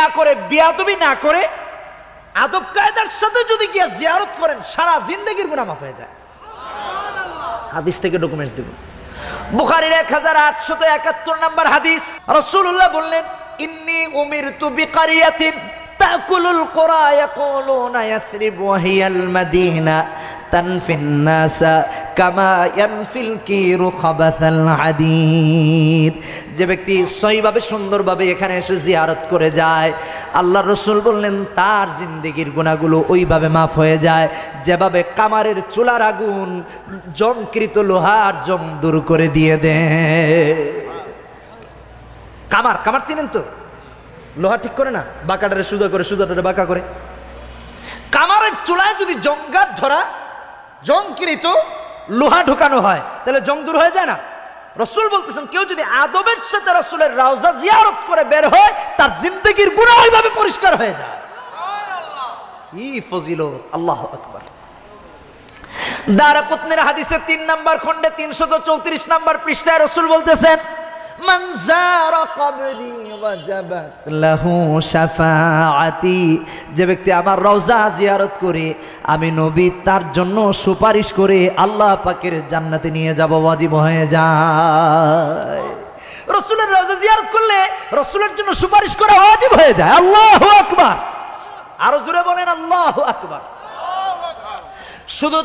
না করে আদব কায়দার সাথে যদি গিয়া জিয়ারত করেন, সারা জিন্দেগির গুনাহ মাফ হয়ে যায়। হাদিস থেকে ডকুমেন্টস দেব, বুখারীর 1871 নম্বর হাদিস, রাসূলুল্লাহ বললেন, ইন্নী উমিরতু বিকারিয়াতিন তাকুলুল কুরা ইয়াকুলুনা ইয়াসরিব ওয়া হিয়াল মাদিনা তানফিন নাসা কামা ইয়ানফিল কিরু খাবাথাল হাদিদ। যে ব্যক্তি সহিভাবে সুন্দরভাবে এখানে এসে জিয়ারত করে যায়, আল্লাহর রাসূল বললেন তার জিন্দেগির গুনাহগুলো ওইভাবে মাফ হয়ে যায় যেভাবে কামারের চুলার আগুন জংকৃত লোহার জং দূর করে দিয়ে দেয়। কামার চিনেন তো? লোহা ঠিক করে না, বাঁকাটারে সুজা করে, সুজাটারে বাঁকা করে। কামারের চুলায় যদি জঙ্গার ধরা জংকৃত লোহা ঢুকানো হয়, তাহলে জং দূর হয়ে যায় না? রাসূল বলতেছেন, কেউ যদি আদবের সাথে রাসূলের রওজা জিয়ারত করে বের হয়, তার জিন্দেগির গুনাহ ওইভাবে পরিষ্কার হয়ে যায়। কি ফজিলত, আল্লাহু আকবার। দারাকুতনির হাদিসে 3 নম্বর খণ্ডে 334 নম্বর পৃষ্ঠায় রাসূল বলতেছেন, মান যারা কবরি ওয়াজাবাত লাহু শাফাআতি, যে ব্যক্তি আমার রওজা জিয়ারত করে আমি নবী তার জন্য সুপারিশ করে আল্লাহ পাকের জান্নাতে নিয়ে যাব, ওয়াজিব হয়ে যায়। রাসূলের রওজা জিয়ারত করলে রাসূলের জন্য সুপারিশ করা ওয়াজিব হয়ে যায়। আল্লাহু আকবার, আরো জোরে বলেন আল্লাহু আকবার। শুধু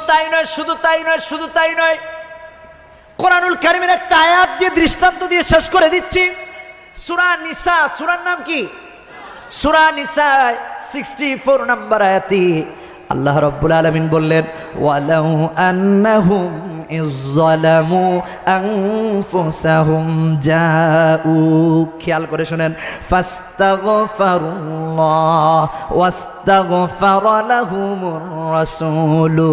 তাই নয়, কোরআনুল কারীমের একটা আয়াত দিয়ে দৃষ্টান্ত দিয়ে শেষ করে দিচ্ছি। সূরা নিসা, সূরার নাম কি? সূরা নিসা 64 নম্বর আয়াতে আল্লাহ রাব্বুল আলামিন বললেন ওয়ালাউ আন্নাহুম ইযলামু আনফুসাহুম জাউ, খেয়াল করে শুনেন, ফাস্তাগফিরুল্লাহ ওয়াস্তাগফারা লাহুমুর রাসূলু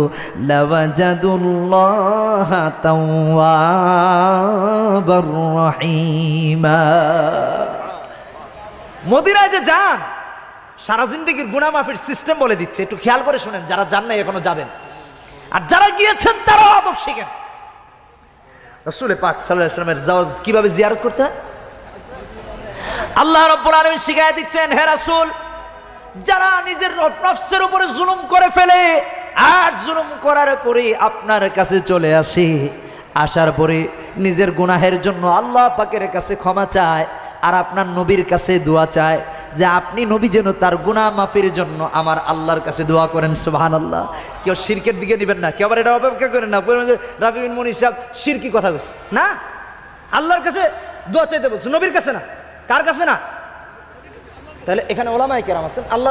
লাওয়াজাদুল্লাহা তাওয়াবার রহিমা। মদিনায় যে যান, সারা জিন্দেগির গুনাহ মাফির সিস্টেম বলে দিচ্ছে, একটু খেয়াল করে শুনেন, যারা যান নাই এখনো যাবেন, আর যারা গিয়েছেন তারাও আদব শিখেন। রাসূল পাক সাল্লাল্লাহু আলাইহি ওয়াসাল্লামের জাওয়াজ কিভাবে জিয়ারত করতে হয় আল্লাহ রাব্বুল আলামিন শিখায় দিচ্ছেন। হে রাসূল, যারা নিজের নফসের উপরে জুলুম করে ফেলে আর জুলুম করার পরে আপনার কাছে চলে আসে, আসার পরে নিজের গুনাহের জন্য আল্লাহ পাকের কাছে ক্ষমা চায় আর আপনার নবীর কাছে দোয়া চায় যে আপনি নবী যেন তার গুনাহ মাফির জন্য আমার আল্লাহর কাছে দোয়া করেন। সুবহানাল্লাহ। কেউ শিরকের দিকে নেবেন না, কেউ আবার এটা অপেক্ষা করেন না রাবি বিন মুনির সাহেব শিরকি কথা বলছে না, আল্লাহর কাছে দোয়া চাইতে বলছে, নবীর কাছে না। কার কাছে না? তাহলে এখানে ওলামায়ে কেরাম আছেন, আল্লাহ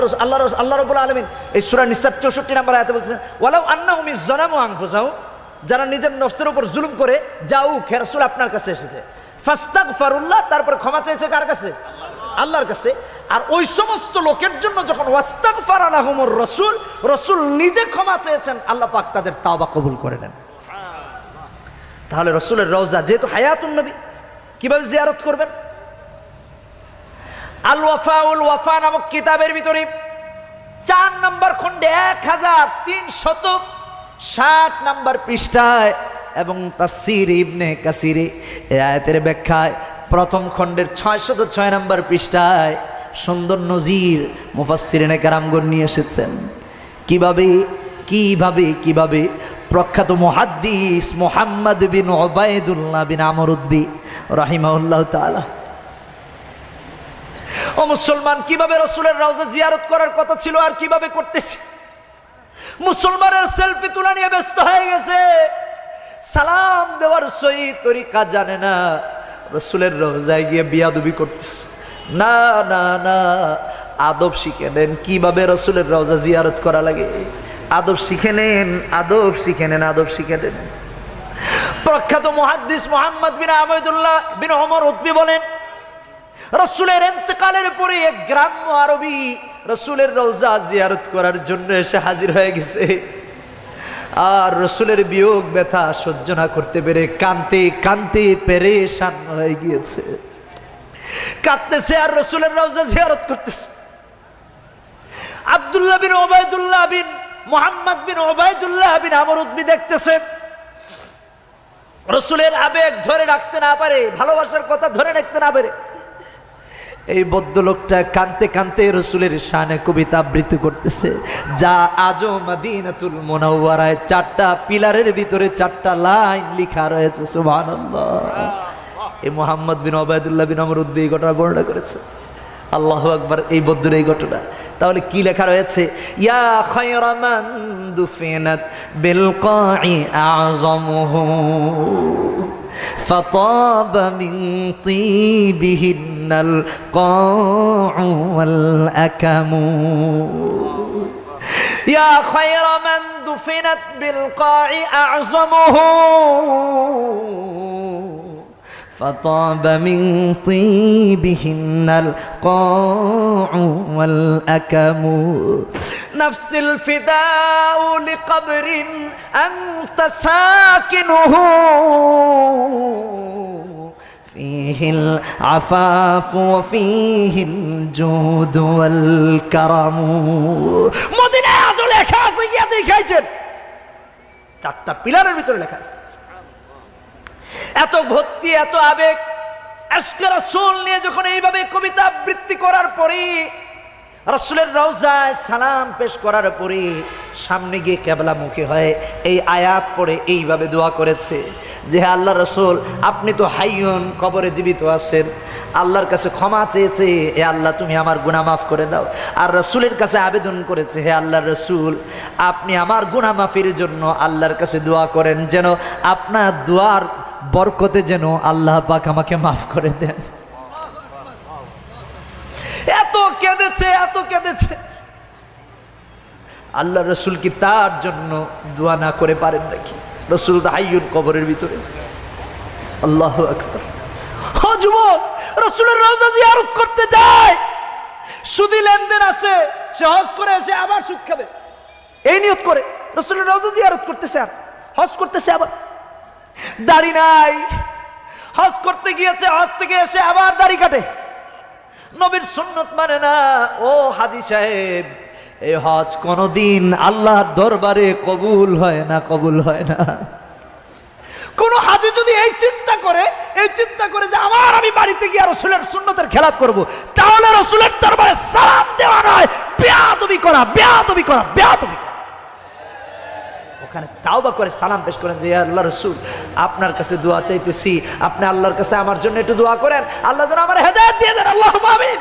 রাব্বুল আলামিন এই সূরা নিসা 64 নম্বর আয়াতে বলছেন ওয়ালাউ আন্নাহুম ইযলামু আনফুসাহুম, যারা নিজের নফসের উপর জুলুম করে যাও হে রাসূল আপনার কাছে এসেছে, ফাস্তাগফিরুল্লাহ, তারপর ক্ষমা চাইছে কার কাছে? আল্লাহর কাছে। আর ওই সমস্ত লোকের জন্য যখন ওয়াস্তাগফারা লাহুমুর রাসূল, রাসূল নিজে ক্ষমা চেয়েছেন, আল্লাহ পাক তাদের তাওবা কবুল করে নেন। তাহলে রাসূলের রওজা যেহেতু হায়াতুন নবী, কিভাবে জিয়ারত করবেন? আল ওয়াফাউল ওয়াফা নামক কিতাবের ভিতরে 4 নম্বর খণ্ডে 1360 নম্বর পৃষ্ঠায় এবং তাফসীর ইবনে কাসিরে এই আয়াতের ব্যাখ্যায় প্রথম খণ্ডের 606 নম্বর পৃষ্ঠায় সুন্দর নজির মুফাসসিরিনে কেরামগণ নিয়ে এসেছেন। কিভাবে কিভাবে কিভাবে প্রখ্যাত মুহাদ্দিস মুহাম্মদ বিন উবাইদুল্লাহ বিন আমর উদ্বি রাহিমাহুল্লাহ তাআলা, ও মুসলমান, কিভাবে রাসূলের রওজা জিয়ারত করার কথা ছিল আর কিভাবে করতেছে। মুসলমানের সেলফি তোলা নিয়ে ব্যস্ত হয়ে গেছে, সালাম দেওয়ার সহি তরিকা জানে না, রাসূলের রওজায় গিয়ে বিয়াদবি করতেছে। না না না, আদব শিখে নেন, কিভাবে রাসূলের রওজা জিয়ারত করা লাগে, আদব শিখে নেন, আদব শিখে নেন, আদব শিখে নেন। প্রখ্যাত মুহাদ্দিস মুহাম্মদ বিন আবদুল্লাহ বিন ওমর উতবি বলেন, রাসূলের ইন্তেকালের পরে এক গ্রাম্য আরবী রাসূলের রওজা জিয়ারত করার জন্য এসে হাজির হয়ে গেছে, আর রাসূলের বিয়োগ ব্যথা সহ্য না করতে পেরে কাঁদতে কাঁদতে পেরেশান হয়ে গিয়েছে, কাঁদতেছে আর রাসূলের রওজা জিয়ারত করতেছে। আব্দুল্লাহ বিন উবাইদুল্লাহ বিন মুহাম্মদ বিন উবাইদুল্লাহ বিন আমর উতবি দেখতেছে রাসূলের আবেগ ধরে রাখতে না পারে, ভালোবাসার কথা ধরে রাখতে না পারে, এই বদ্ধ লোকটা কানতে কানতে রাসূলের শানে কবিতা আবৃত্তি করতেছে, যা আজও মদিনাতুল মুনাওয়ারায় 4টা পিলারের ভিতরে 4টা লাইন লেখা রয়েছে। সুবহানাল্লাহ। এই মুহাম্মদ বিন উবাইদুল্লাহ বিন আমর উতবি এই ঘটনা বর্ণনা করেছে। আল্লাহু আকবার, এই বদ্রের এই ঘটনা। তাহলে কি লেখা রয়েছে? ইয়া খায়রা মান দুফিনাত বিল কা'i আ'যামুহু فطاب من طيبهن القاع والأكم يا خير من دفنت بالقاع أعظمه فطاب من طيبهن القاع والأكم نفس الفداء لقبر أنت ساكنه فيه العفاف وفيه الجود والكرم মদিনা আজও লেখা আছে, গিয়ে দেখাইছেন 4টা পিলারের ভিতরে লেখা আছে। এত ভক্তি, এত আবেগ, আশকে রাসূল নিয়ে যখন এইভাবে কবিতা আবৃত্তি করার পরে, রাসূলের রওজায় সালাম পেশ করার পরে সামনে গিয়ে কিবলামুখী হয়ে এই আয়াত পড়ে এইভাবে দোয়া করেছে যে হে আল্লাহ রাসূল, আপনি তো হাইয়ুন, কবরে জীবিত আছেন, আল্লাহর কাছে ক্ষমা চেয়েছে, হে আল্লাহ তুমি আমার গুনাহ মাফ করে দাও। আর রাসূলের কাছে আবেদন করেছে, হে আল্লাহর রাসূল, আপনি আমার গুনাহ মাফের জন্য আল্লাহর কাছে দোয়া করেন, যেন আপনার দোয়ার বরকতে যেন আল্লাহ পাক আমাকে মাফ করে দেন। এত কেঁদেছে, এত কেঁদেছে। আল্লাহ রসুল কি তার জন্য দোয়া না করে পারেন নাকি? রসুল তো হাইয়ুন, কবরের ভিতরে। আল্লাহু আকবার। ও যুবক, রসুলের রওজা জিয়ারত করতে যায়, সুদি লেনদেন আছে, সে হজ করে এসে আবার সুদ খাবে, এই নিয়ত করে রসুলের রওজা জিয়ারত করতেছে, আর হজ করতেছে, আবার দাড়ি নাই, হজ করতে গিয়েছে, হজ থেকে এসে আবার দাড়ি কাটে, নবীর সুন্নত মানে না। ও হাজী সাহেব, এই হজ কোনদিন আল্লাহর দরবারে কবুল হয় না, কবুল হয় না। কোন হাজী যদি এই চিন্তা করে যে আমার আমি বাড়িতে গিয়ে রসুলের সুন্নতের খেলাপ করব, তাহলে রসুলের দরবারে সালাম দেওয়া নয়, বেয়াদবি করা, বেয়াদবি করা, বেয়াদবি। ওখানে তাওবা করে সালাম পেশ করেন যে ইয়া আল্লাহ রসুল, আপনার কাছে দোয়া চাইতেছি, আপনি আল্লাহর কাছে আমার জন্য একটু দোয়া করেন, আল্লাহ যেন আমার হেদায়েত দিয়ে দেন, আল্লাহুম্মা আমিন।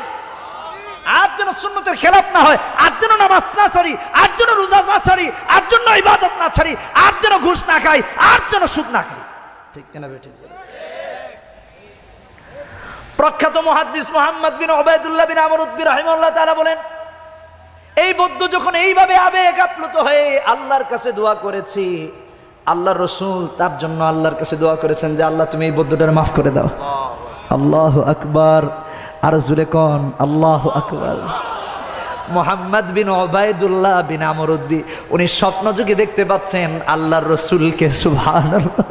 আর যেন সুন্নতের খেলাফ না হয়, আর যেন নামাজ না ছাড়ি, আর যেন রোজা না ছাড়ি, আর যেন ইবাদত না ছাড়ি, আর যেন ঘুষ না খাই, আর যেন সুদ না খাই। ঠিক কিনা বেঠিক? প্রখ্যাত মুহাদ্দিস মুহাম্মদ বিন উবাইদুল্লাহ বিন আমর উদ্বি রাহিমাহুল্লাহ তাআলা বলেন, এই বদ্ধ যখন এইভাবে আবেগ আপ্লুত হয়ে আল্লাহর কাছে দোয়া করেছি, আল্লাহর রাসূল তার জন্য আল্লাহর কাছে দোয়া করেছেন যে আল্লাহ তুমি এই বদ্ধটার মাফ করে দাও। আল্লাহু আকবার। আর জোরে কোন আল্লাহু আকবার। মুহাম্মদ বিন উবাইদুল্লাহ বিন আমর উদ্বি উনি স্বপ্ন যুগে দেখতে পাচ্ছেন আল্লাহর রাসূলকে। সুবহানাল্লাহ।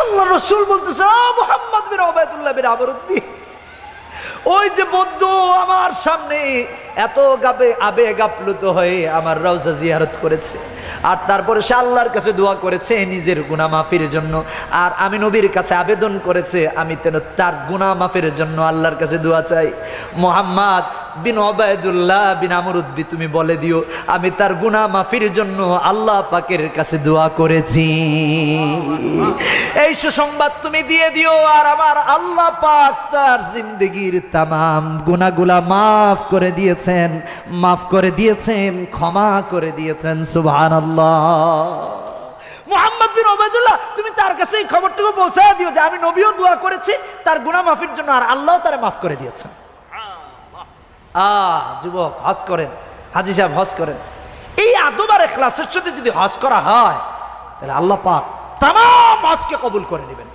আল্লাহর রাসূল বলতেছে, ও মুহাম্মদ বিন উবাইদুল্লাহ বিন আমর উদ্বি, ওই যে বদ্ধ আমার সামনে এত আবেগ আপ্লুত হয়ে আমার রওজা জিয়ারত করেছে, আর তারপরে সে আল্লাহর কাছে দোয়া করেছে নিজের গুনাহ মাফির জন্য, আর আমি নবীর কাছে আবেদন করেছে আমি যেন তার গুনাহ মাফির জন্য আল্লাহর কাছে দোয়া চাই। মুহাম্মদ বিন উবাইদুল্লাহ বিন আমর উদ্বি, তুমি বলে দিও আমি তার গুনাহ মাফির জন্য আল্লাহ পাকের কাছে দোয়া করেছি। এই সুসংবাদ তুমি দিয়ে দিও, আর আমার আল্লাহ পাক তার জিন্দেগীর তামাম গুনাহগুলা মাফ করে দিয়েছেন, মাফ করে দিয়েছেন, ক্ষমা করে দিয়েছেন। সুবহানাল্লাহ। মুহাম্মদ বিন উবাইদুল্লাহ, তুমি তার কাছে এই খবরটুকু পৌঁছায় দিও যে আমি নবীও দোয়া করেছি তার গুনাহ মাফির জন্য, আর আল্লাহ তারে মাফ করে দিয়েছেন। যুবক, হজ করেন, হাজী সাহেব হজ করেন, এই আদব আর ইখলাসের সাথে যদি হজ করা হয় তাহলে আল্লাহ পাক তামাম হজকে কবুল করে নেবেন।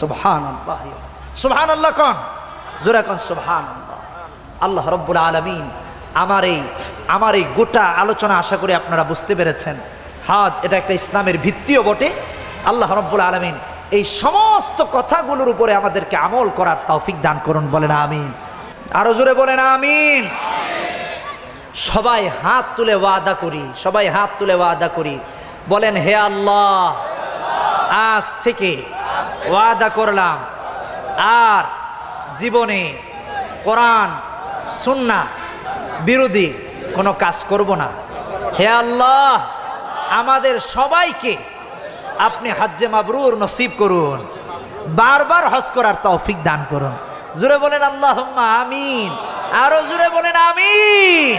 সুবহানাল্লাহ, সুবহানাল্লাহ কোন জোরে কোন সুবহানাল্লাহ। আল্লাহ রাব্বুল আলামিন আমার এই গোটা আলোচনা আশা করি আপনারা বুঝতে পেরেছেন। হজ এটা একটা ইসলামের ভিত্তিও বটে। আল্লাহ রাব্বুল আলামিন এই সমস্ত কথাগুলোর উপরে আমাদেরকে আমল করার তৌফিক দান করুন, বলেন আমিন। আরো জোরে বলেন আমিন। সবাই হাত তুলে ওয়াদা করি, সবাই হাত তুলে ওয়াদা করি, বলেন হে আল্লাহ, আজ থেকে ওয়াদা করলাম আর জীবনে কোরআন সুন্নাহ বিরোধী কোনো কাজ করব না। হে আল্লাহ, আমাদের সবাইকে আপনি হজ্জে মাবরুর নসিব করুন, বারবার হজ করার তৌফিক দান করুন। জোরে বলেন আল্লাহুম্মা আমিন। আরো জোরে বলেন আমিন।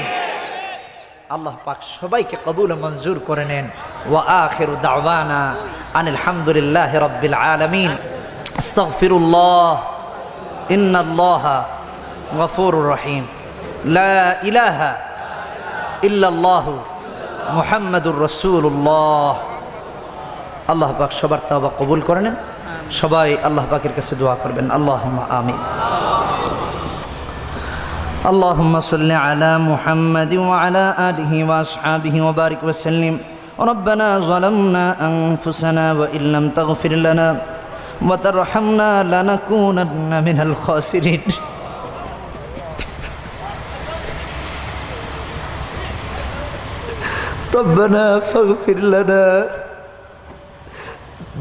আল্লাহ পাক সবাইকে কবুল ও মঞ্জুর করে নেন। ওয়া আখিরু দাওয়ানা আনিল হামদুলিল্লাহি রাব্বিল আলামিন। আস্তাগফিরুল্লাহ, ইন্নাল্লাহা গফুরুর রহিম। লা ইলাহা ইল্লাল্লাহু মুহাম্মাদুর রাসূলুল্লাহ। আল্লাহ পাক সবার তওবা কবুল করে নেন। সবাই আল্লাহ পাকের কাছে দোয়া করবেন, আল্লাহুম্মা আমিন। اللهم صل على محمد وعلى آله وأصحابه وبارك وسلم. ربنا ظلمنا أنفسنا وإن لم تغفر لنا وترحمنا لنكونن من الخاسرين. ربنا فاغفر لنا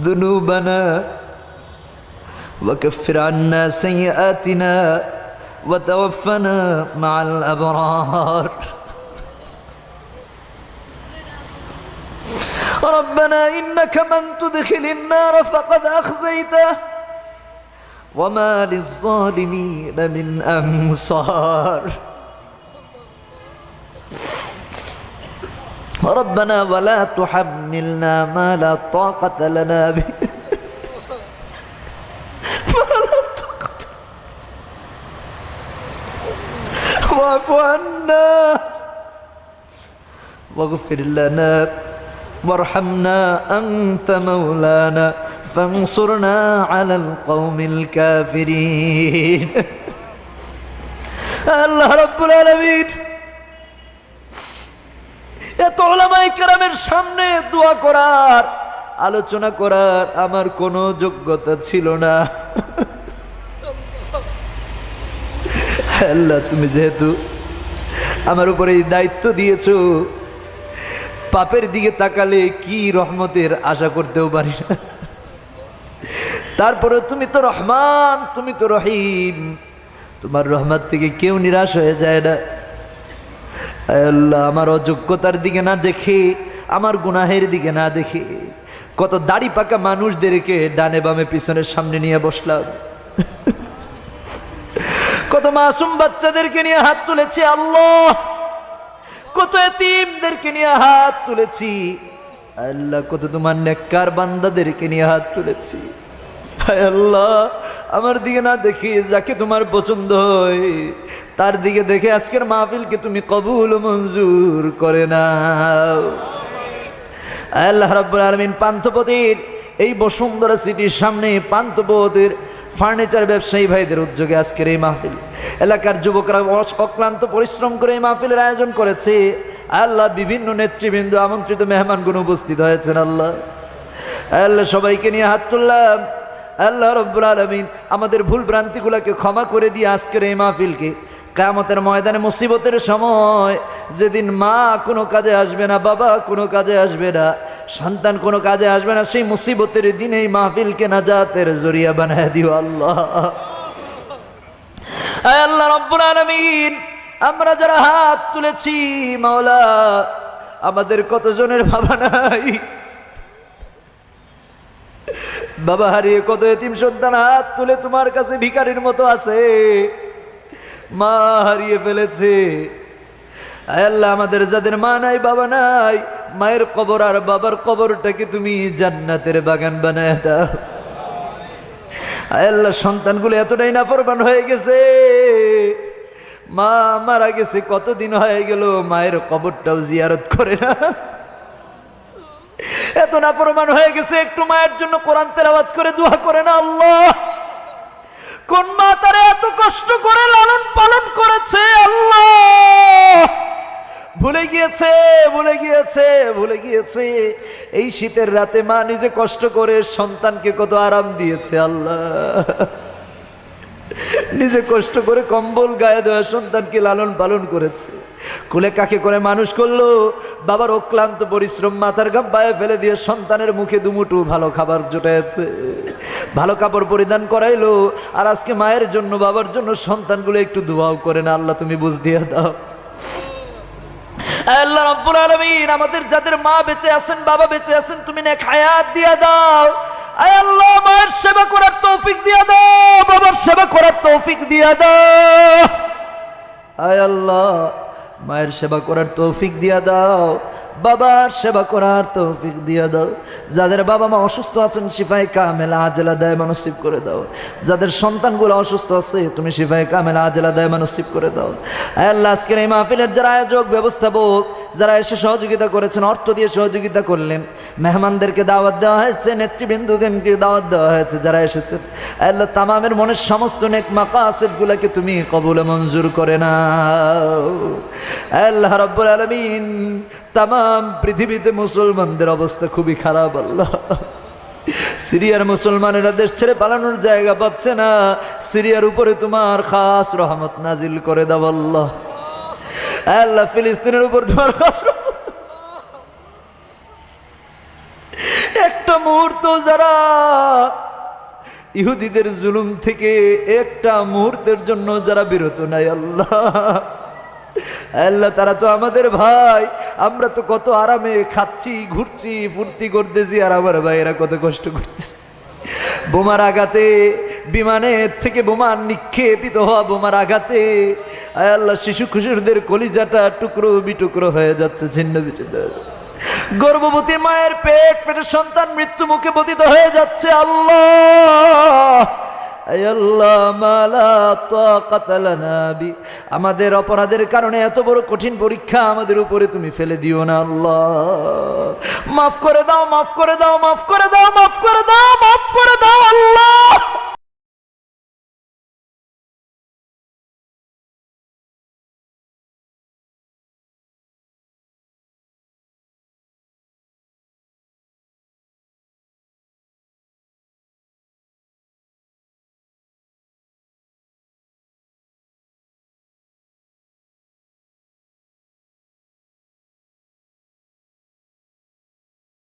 ذنوبنا وكفر عنا سيئاتنا وتوفنا مع الأبرار. ربنا إنك من تدخل النار فقد أخزيته وما للظالمين من أنصار. ربنا ولا تحملنا ما لا طاقة لنا به واعف عنا واغفر لنا وارحمنا أنت مولانا فانصرنا على القوم الكافرين আল্লাহ রাব্বুল আলামিন এত উলামায়ে কেরামের সামনে দোয়া করার, আলোচনা করার আমার কোনো যোগ্যতা ছিল না। আল্লাহ, তুমি যেহেতু আমার উপরে এই দায়িত্ব দিয়েছো, পাপের দিকে তাকালে কি রহমতের আশা করতেও পারি না। তারপরে তুমি তো রহমান, তুমি তো রহিম, তোমার রহমত থেকে কেউ নিরাশ হয়ে যায় না। আল্লাহ, আমার অযোগ্যতার দিকে না দেখে, আমার গুনাহের দিকে না দেখে কত দাড়ি পাকা মানুষদেরকে ডানে বামে পিছনের সামনে নিয়ে বসলাম, কত মাসুম বাচ্চাদেরকে নিয়ে হাত তুলেছি আল্লাহ, কত এতিমদেরকে নিয়ে হাত তুলেছি আল্লাহ, কত তোমার নেককার বান্দাদেরকে নিয়ে হাত তুলেছি। হায় আল্লাহ, আমার দিকে না দেখে যাকে তোমার পছন্দ হয় তার দিকে দেখে আজকের মাহফিলকে তুমি কবুল ও মঞ্জুর করে নাও। আল্লাহ রাব্বুল আলামিন পান্থপথের এই বসুন্ধরা সিটির সামনে পান্থপথের ফার্নিচার ব্যবসায়ী ভাইদের উদ্যোগে আজকের এই মাহফিল, এলাকার যুবকরা অক্লান্ত পরিশ্রম করে এই মাহফিলের আয়োজন করেছে। আল্লাহ, বিভিন্ন নেতৃবৃন্দ আমন্ত্রিত মেহমানগণ উপস্থিত হয়েছেন। আল্লাহ আল্লাহ, সবাইকে নিয়ে হাত তুললাম। আল্লাহ রাব্বুল আলামিন আমাদের ভুল ভ্রান্তিগুলোকে ক্ষমা করে দিয়ে আজকের এই মাহফিলকে কিয়ামতের ময়দানে মুসিবতের সময়, যেদিন মা কোনো কাজে আসবে না, বাবা কোনো কাজে আসবে না, সন্তান কোনো কাজে আসবে না, সেই মুসিবতের দিনে এই মাহফিলকে নাজাতের জরিয়া বানায় দিও আল্লাহ। আয় আল্লাহ রাব্বুল আলামিন, আমরা যারা হাত তুলেছি মাওলা, আমাদের কতজনের বাবা নাই, বাবা হারিয়ে কত এতিম সন্তান হাত তুলে তোমার কাছে ভিখারির মতো আছে, মা হারিয়ে ফেলেছে। আয় আল্লাহ, আমাদের যাদের মা নাই, বাবা নাই, মায়ের কবর আর বাবার কবরটাকে তুমি জান্নাতের বাগান বানায় দাও। আয় আল্লাহ, সন্তানগুলো এতটাই নাফরমান হয়ে গেছে, মা মারা গেছে কতদিন হয়ে গেল, মায়ের কবরটাও জিয়ারত করে না। এত নাফরমান হয়ে গেছে, একটু মায়ের জন্য কোরআন তেলাওয়াত করে দোয়া করে না আল্লাহ। কোন মা তারা এত কষ্ট করে লালন পালন করেছে আল্লাহ, ভুলে গিয়েছে, ভুলে গিয়েছে, ভুলে গিয়েছে। এই শীতের রাতে মা নিজে কষ্ট করে সন্তানকে কত আরাম দিয়েছে আল্লাহ, নিজে কষ্ট করে কম্বল গায়ে দেওয়া সন্তানকে লালন পালন করেছে, কুলে কাকে করে মানুষ করলো। বাবার অক্লান্ত পরিশ্রম মাথার ঘাম পায়ে ফেলে দিয়ে সন্তানের মুখে দুমুঠো ভালো খাবার জুটাইছে, ভালো কাপড় পরিধান করাইলো। আর আজকে মায়ের জন্য, বাবার জন্য সন্তানগুলো একটু দোয়াও করে না আল্লাহ, তুমি বুঝ দিয়ে দাও। আল্লাহ রাব্বুল আলামিন, আমাদের যাদের মা বেঁচে আছেন, বাবা বেঁচে আছেন, তুমি নেক হায়াত দিয়ে দাও। আয় আল্লাহ, মায়ের সেবা করার তৌফিক দিয়ে দাও, বাবার সেবা করার তৌফিক দিয়ে দাও। আয় আল্লাহ, মায়ের সেবা করার তৌফিক দিয়ে দাও, বাবার সেবা করার তৌফিক দিয়ে দাও। যাদের বাবা মা অসুস্থ আছেন, শিফায়ে কামেলা আজলা দায়মা নসিব করে দাও। যাদের সন্তানগুলো অসুস্থ আছে, তুমি শিফায়ে কামেলা আজলা দায়মা নসিব করে দাও। আল্লাহ, আজকের এই মাহফিলের যারা আয়োজক, ব্যবস্থাপক, যারা এসে সহযোগিতা করেছেন, অর্থ দিয়ে সহযোগিতা করলেন, মেহমানদেরকে দাওয়াত দেওয়া হয়েছে, নেতৃবৃন্দদেরকে দাওয়াত দেওয়া হয়েছে, যারা এসেছেন আল্লাহ, তামামের মনের সমস্ত নেক মাকাসিদগুলোকে তুমি কবুল মঞ্জুর করে নাও। আল্লাহ রাব্বুল আলামিন, তামাম পৃথিবীতে মুসলমানদের অবস্থা খুবই খারাপ আল্লাহ। সিরিয়ার মুসলমানেরা দেশ ছেড়ে পালানোর জায়গা পাচ্ছে না, সিরিয়ার উপরে তোমার খাস রহমত নাজিল করে দাও আল্লাহ। আল্লাহ, ফিলিস্তিনের উপর তোমার খাস একটা মুহূর্ত যারা ইহুদিদের জুলুম থেকে একটা মুহূর্তের জন্য যারা বিরত নাই আল্লাহ, আল্লাহ তারা তো আমাদের ভাই, আমরা তো কত আরামে খাচ্ছি, ঘুরছি, ফুর্তি করতেছি, আর আমার ভাইয়েরা কত কষ্ট করতেছে। বোমার আঘাতে, বিমানের থেকে বোমা নিক্ষেপিত হওয়া বোমার আঘাতে আল্লাহ, শিশু কিশোরদের কলিজাটা টুকরো বিটুকরো হয়ে যাচ্ছে, ছিন্ন বিচ্ছিন্ন হয়ে যাচ্ছে। গর্ভবতী মায়ের পেটের সন্তান মৃত্যু মুখে পতিত হয়ে যাচ্ছে আল্লাহ। আয় আল্লাহ মা লা তাকাতা লানা বি, আমাদের অপরাধের কারণে এত বড় কঠিন পরীক্ষা আমাদের উপরে তুমি ফেলে দিও না আল্লাহ। মাফ করে দাও, মাফ করে দাও, মাফ করে দাও, মাফ করে দাও, মাফ করে দাও আল্লাহ।